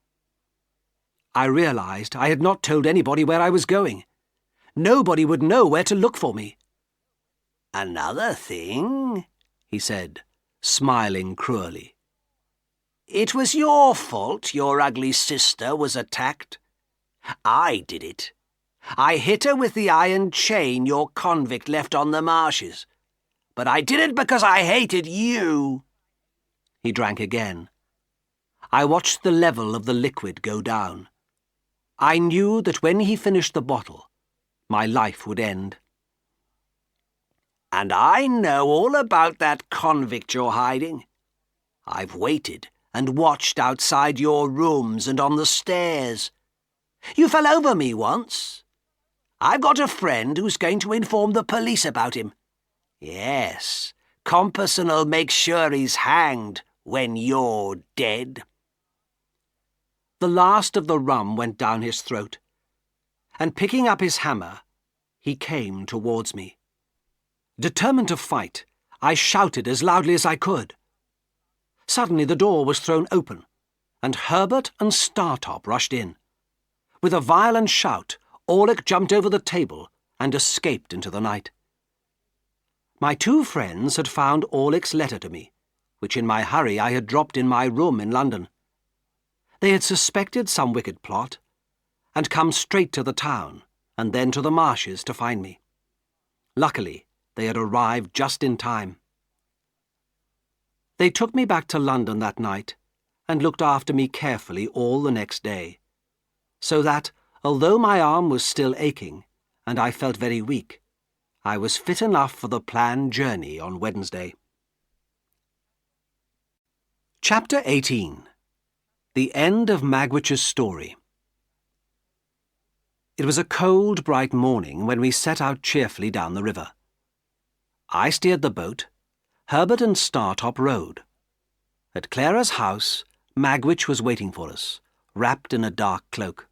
I realized I had not told anybody where I was going. Nobody would know where to look for me. "Another thing," he said, smiling cruelly. "It was your fault your ugly sister was attacked. I did it. I hit her with the iron chain your convict left on the marshes. But I did it because I hated you." He drank again. I watched the level of the liquid go down. I knew that when he finished the bottle, my life would end. "And I know all about that convict you're hiding. I've waited and watched outside your rooms and on the stairs. You fell over me once. I've got a friend who's going to inform the police about him. Yes, Compasson'll make sure he's hanged when you're dead." The last of the rum went down his throat, and picking up his hammer, he came towards me. Determined to fight, I shouted as loudly as I could. Suddenly the door was thrown open, and Herbert and Startop rushed in. With a violent shout, Orlick jumped over the table and escaped into the night. My two friends had found Orlick's letter to me, which in my hurry I had dropped in my room in London. They had suspected some wicked plot, and come straight to the town, and then to the marshes to find me. Luckily, they had arrived just in time. They took me back to London that night, and looked after me carefully all the next day, so that, although my arm was still aching, and I felt very weak, I was fit enough for the planned journey on Wednesday. Chapter 18. The End of Magwitch's Story. It was a cold, bright morning when we set out cheerfully down the river. I steered the boat, Herbert and Startop rowed. At Clara's house, Magwitch was waiting for us, wrapped in a dark cloak.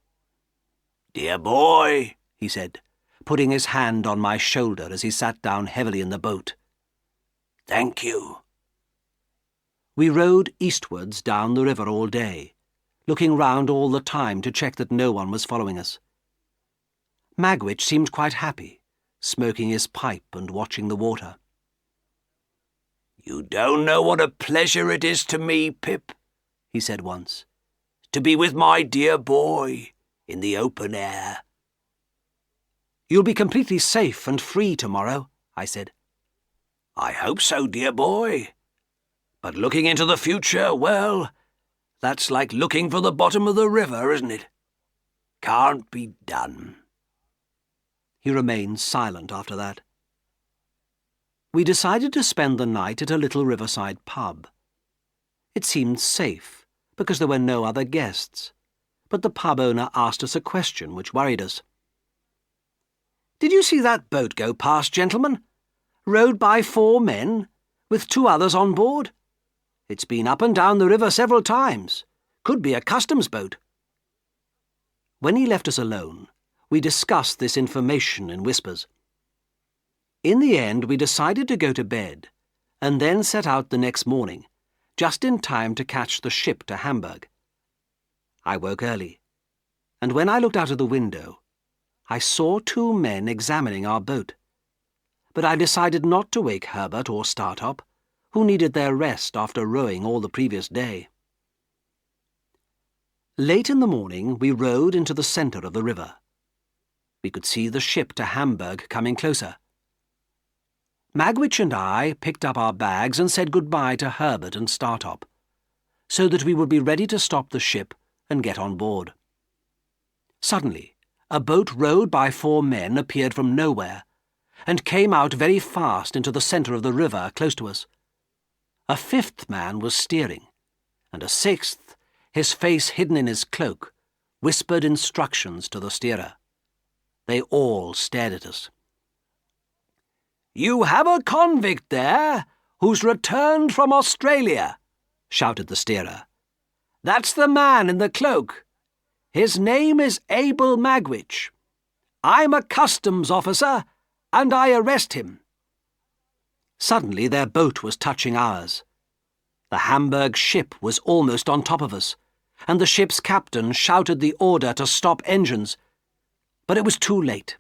"Dear boy," he said, putting his hand on my shoulder as he sat down heavily in the boat. "Thank you." We rowed eastwards down the river all day, looking round all the time to check that no one was following us. Magwitch seemed quite happy, smoking his pipe and watching the water. "You don't know what a pleasure it is to me, Pip," he said once, "to be with my dear boy in the open air." "You'll be completely safe and free tomorrow," I said. "I hope so, dear boy. But looking into the future, well, that's like looking for the bottom of the river, isn't it? Can't be done." He remained silent after that. We decided to spend the night at a little riverside pub. It seemed safe, because there were no other guests, but the pub owner asked us a question which worried us. "Did you see that boat go past, gentlemen? Rowed by 4 men, with 2 others on board? It's been up and down the river several times. Could be a customs boat." When he left us alone, we discussed this information in whispers. In the end, we decided to go to bed, and then set out the next morning, just in time to catch the ship to Hamburg. I woke early, and when I looked out of the window, I saw 2 men examining our boat. But I decided not to wake Herbert or Startop, who needed their rest after rowing all the previous day. Late in the morning, we rowed into the centre of the river. We could see the ship to Hamburg coming closer. Magwitch and I picked up our bags and said goodbye to Herbert and Startop, so that we would be ready to stop the ship and get on board. Suddenly, a boat rowed by 4 men appeared from nowhere, and came out very fast into the centre of the river close to us. A 5th man was steering, and a 6th, his face hidden in his cloak, whispered instructions to the steerer. They all stared at us. "You have a convict there who's returned from Australia," shouted the steerer. "That's the man in the cloak. His name is Abel Magwitch. I'm a customs officer, and I arrest him." Suddenly their boat was touching ours. The Hamburg ship was almost on top of us, and the ship's captain shouted the order to stop engines, but it was too late.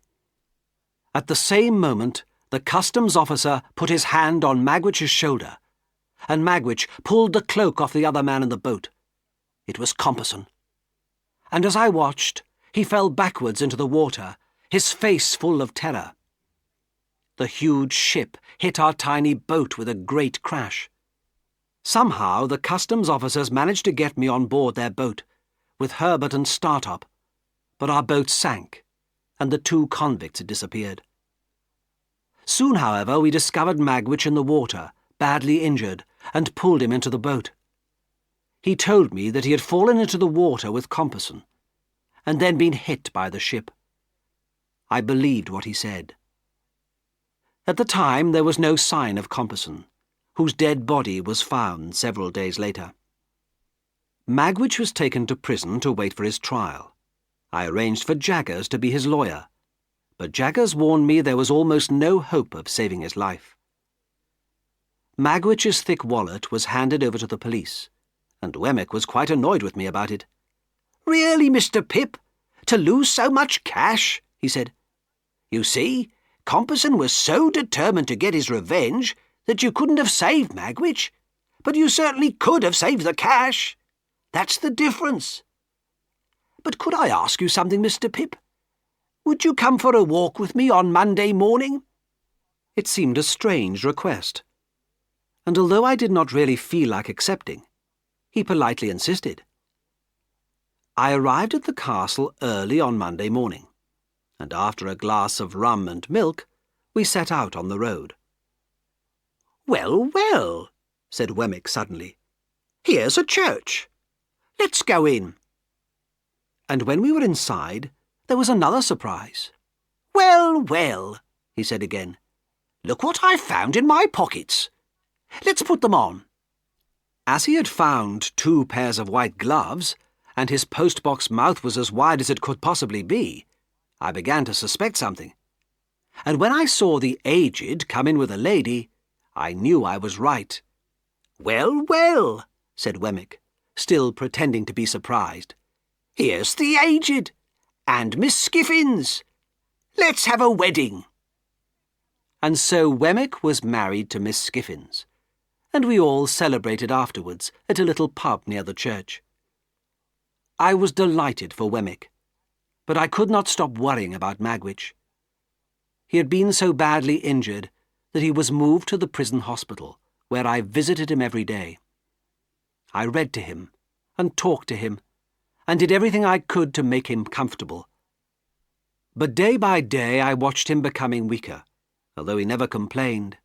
At the same moment, the customs officer put his hand on Magwitch's shoulder, and Magwitch pulled the cloak off the other man in the boat. It was Compeyson. And as I watched, he fell backwards into the water, his face full of terror. The huge ship hit our tiny boat with a great crash. Somehow the customs officers managed to get me on board their boat, with Herbert and Startup, but our boat sank, and the 2 convicts had disappeared. Soon, however, we discovered Magwitch in the water, badly injured, and pulled him into the boat. He told me that he had fallen into the water with Compeyson, and then been hit by the ship. I believed what he said. At the time there was no sign of Compeyson, whose dead body was found several days later. Magwitch was taken to prison to wait for his trial. I arranged for Jaggers to be his lawyer, but Jaggers warned me there was almost no hope of saving his life. Magwitch's thick wallet was handed over to the police, and Wemmick was quite annoyed with me about it. "Really, Mr. Pip? To lose so much cash?" he said. "You see, Compeyson was so determined to get his revenge that you couldn't have saved Magwitch, but you certainly could have saved the cash. That's the difference. But could I ask you something, Mr. Pip? Would you come for a walk with me on Monday morning?" It seemed a strange request, and although I did not really feel like accepting, he politely insisted. I arrived at the castle early on Monday morning, and after a glass of rum and milk, we set out on the road. "Well, well," said Wemmick suddenly. "Here's a church. Let's go in." And when we were inside, there was another surprise. "Well, well," he said again. "Look what I've found in my pockets. Let's put them on." As he had found 2 pairs of white gloves, and his post-box mouth was as wide as it could possibly be, I began to suspect something. And when I saw the aged come in with a lady, I knew I was right. "Well, well," said Wemmick, still pretending to be surprised. "Here's the aged, and Miss Skiffins. Let's have a wedding." And so Wemmick was married to Miss Skiffins, and we all celebrated afterwards at a little pub near the church. I was delighted for Wemmick, but I could not stop worrying about Magwitch. He had been so badly injured that he was moved to the prison hospital, where I visited him every day. I read to him, and talked to him, and did everything I could to make him comfortable. But day by day I watched him becoming weaker, although he never complained.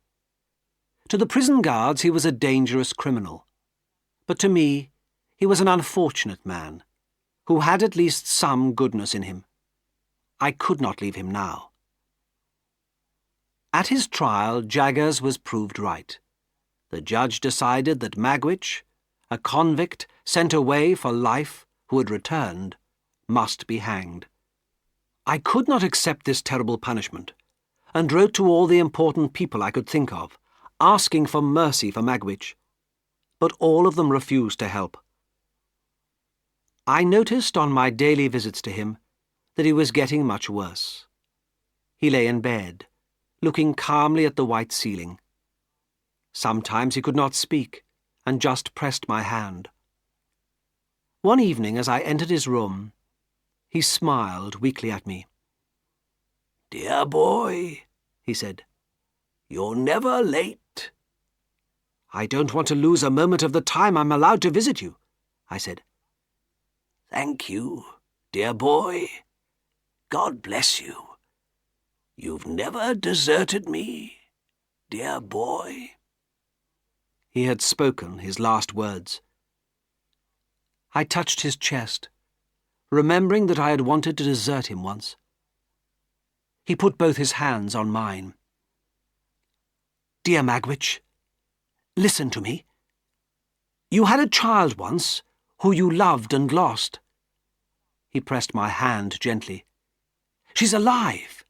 To the prison guards he was a dangerous criminal, but to me he was an unfortunate man, who had at least some goodness in him. I could not leave him now. At his trial, Jaggers was proved right. The judge decided that Magwitch, a convict sent away for life who had returned, must be hanged. I could not accept this terrible punishment, and wrote to all the important people I could think of, asking for mercy for Magwitch, but all of them refused to help. I noticed on my daily visits to him that he was getting much worse. He lay in bed, looking calmly at the white ceiling. Sometimes he could not speak, and just pressed my hand. One evening, as I entered his room, he smiled weakly at me. "Dear boy," he said, "you're never late." "I don't want to lose a moment of the time I'm allowed to visit you," I said. "Thank you, dear boy. God bless you. You've never deserted me, dear boy." He had spoken his last words. I touched his chest, remembering that I had wanted to desert him once. He put both his hands on mine. "Dear Magwitch, listen to me. You had a child once, who you loved and lost. He pressed my hand gently. She's alive.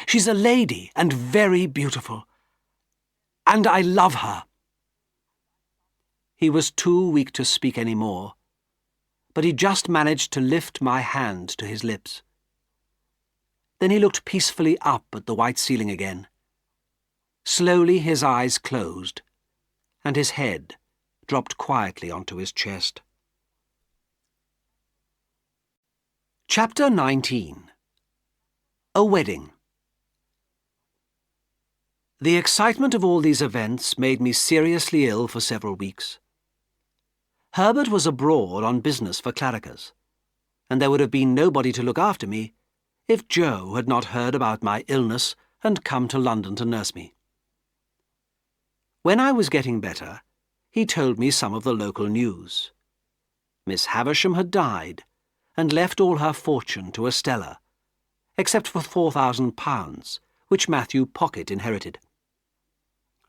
She's a lady and very beautiful. And I love her. He was too weak to speak any more, but he just managed to lift my hand to his lips. Then he looked peacefully up at the white ceiling again. Slowly his eyes closed, and his head dropped quietly onto his chest. Chapter 19. A Wedding. The excitement of all these events made me seriously ill for several weeks. Herbert was abroad on business for Claricas, and there would have been nobody to look after me if Joe had not heard about my illness and come to London to nurse me. When I was getting better, he told me some of the local news. Miss Havisham had died and left all her fortune to Estella, except for £4,000, which Matthew Pocket inherited.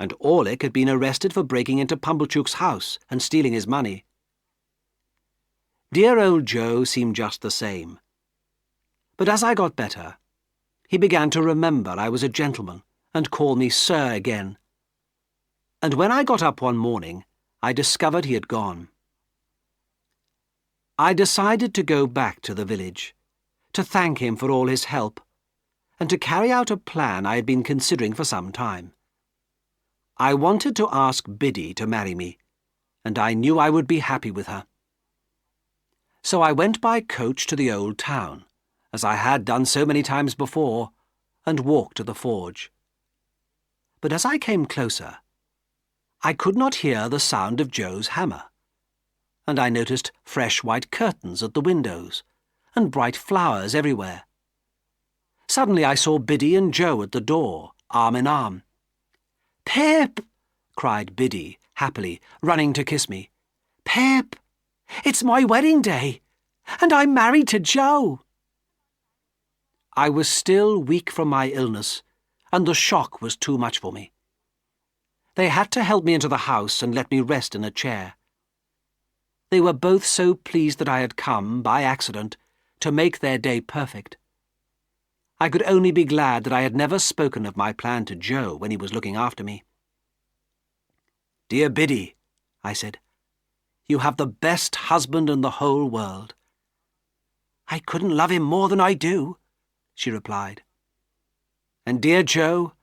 And Orlick had been arrested for breaking into Pumblechook's house and stealing his money. Dear old Joe seemed just the same. But as I got better, he began to remember I was a gentleman and call me Sir again. And when I got up one morning, I discovered he had gone. I decided to go back to the village, to thank him for all his help, and to carry out a plan I had been considering for some time. I wanted to ask Biddy to marry me, and I knew I would be happy with her. So I went by coach to the old town, as I had done so many times before, and walked to the forge. But as I came closer, I could not hear the sound of Joe's hammer, and I noticed fresh white curtains at the windows, and bright flowers everywhere. Suddenly I saw Biddy and Joe at the door, arm in arm. "Pip!" cried Biddy, happily, running to kiss me. "Pip! It's my wedding day, and I'm married to Joe!" I was still weak from my illness, and the shock was too much for me. They had to help me into the house and let me rest in a chair. They were both so pleased that I had come, by accident, to make their day perfect. I could only be glad that I had never spoken of my plan to Joe when he was looking after me. "Dear Biddy," I said, "you have the best husband in the whole world." "I couldn't love him more than I do," she replied. "And dear Joe,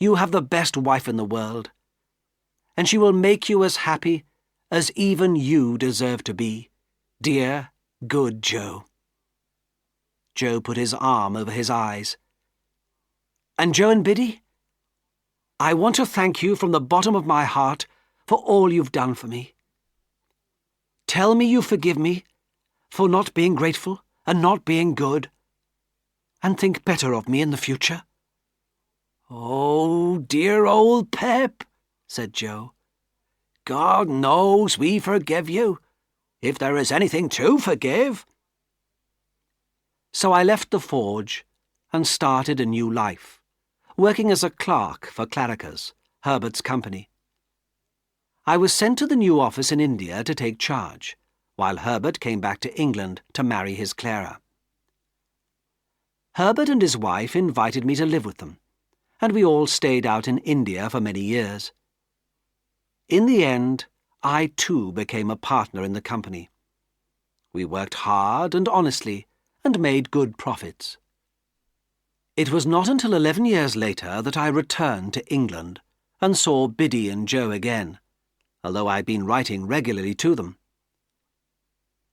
you have the best wife in the world, and she will make you as happy as even you deserve to be, dear, good Joe." Joe put his arm over his eyes. "And Joe and Biddy, I want to thank you from the bottom of my heart for all you've done for me. Tell me you forgive me for not being grateful and not being good, and think better of me in the future." "Oh, dear old Pip," said Joe. "God knows we forgive you, if there is anything to forgive." So I left the forge and started a new life, working as a clerk for Claricas, Herbert's company. I was sent to the new office in India to take charge, while Herbert came back to England to marry his Clara. Herbert and his wife invited me to live with them, and we all stayed out in India for many years. In the end, I too became a partner in the company. We worked hard and honestly, and made good profits. It was not until 11 years later that I returned to England and saw Biddy and Joe again, although I'd been writing regularly to them.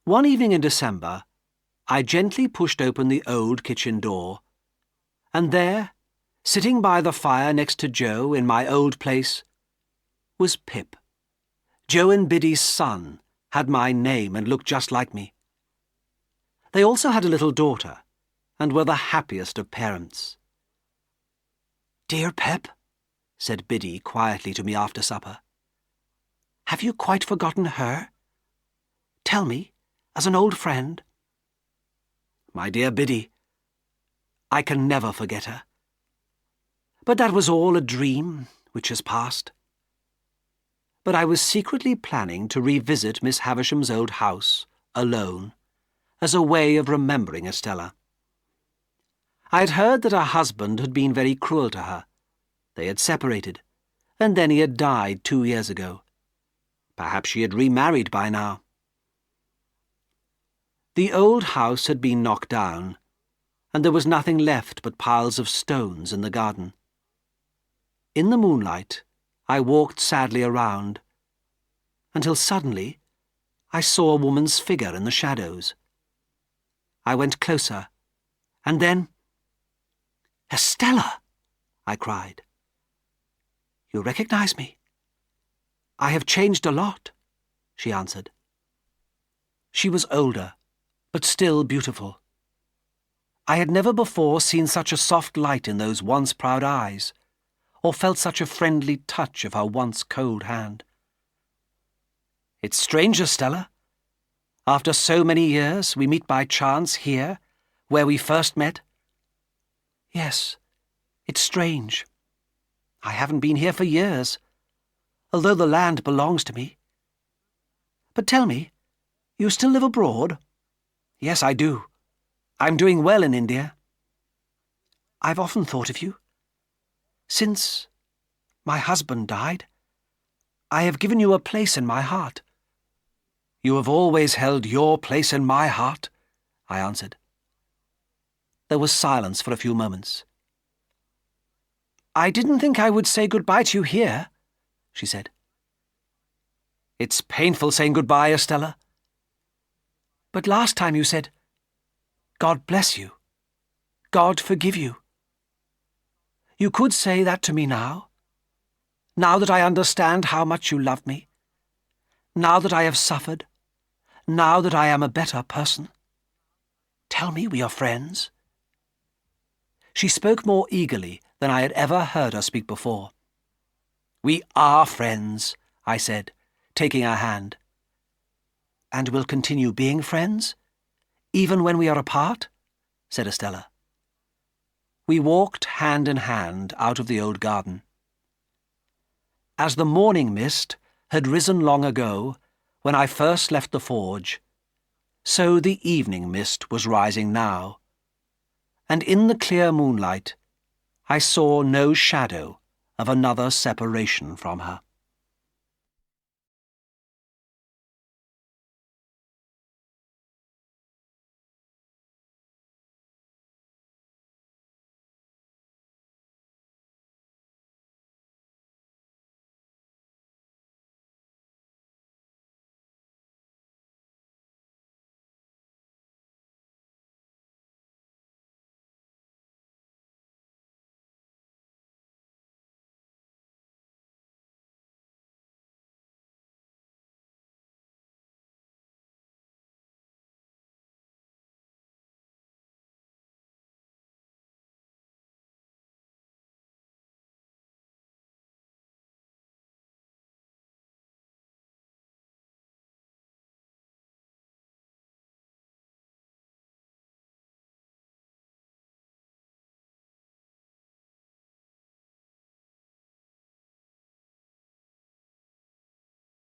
One evening in December, I gently pushed open the old kitchen door, and there, sitting by the fire next to Joe in my old place, was Pip. Joe and Biddy's son had my name and looked just like me. They also had a little daughter, and were the happiest of parents. "Dear Pip," said Biddy quietly to me after supper, "have you quite forgotten her? Tell me, as an old friend." "My dear Biddy, I can never forget her. But that was all a dream which has passed. but I was secretly planning to revisit Miss Havisham's old house, alone, as a way of remembering Estella. I had heard that her husband had been very cruel to her. They had separated, and then he had died 2 years ago. Perhaps she had remarried by now. The old house had been knocked down, and there was nothing left but piles of stones in the garden. In the moonlight, I walked sadly around, until suddenly I saw a woman's figure in the shadows. I went closer, and then, "Estella!" I cried. "You recognize me?" "I have changed a lot," she answered. She was older, but still beautiful. I had never before seen such a soft light in those once proud eyes, or felt such a friendly touch of her once cold hand. "It's strange, Estella. After so many years, we meet by chance here, where we first met." "Yes, it's strange. I haven't been here for years, although the land belongs to me. But tell me, you still live abroad?" "Yes, I do. I'm doing well in India." "I've often thought of you. Since my husband died, I have given you a place in my heart." "You have always held your place in my heart," I answered. There was silence for a few moments. "I didn't think I would say goodbye to you here," she said. "It's painful saying goodbye, Estella." "But last time you said, 'God bless you. God forgive you.' You could say that to me now that I understand how much you love me, now that I have suffered, now that I am a better person. Tell me we are friends." She spoke more eagerly than I had ever heard her speak before. "We are friends," I said, taking her hand. "And will continue being friends, even when we are apart?" said Estella. We walked hand in hand out of the old garden. As the morning mist had risen long ago, when I first left the forge, so the evening mist was rising now, and in the clear moonlight I saw no shadow of another separation from her.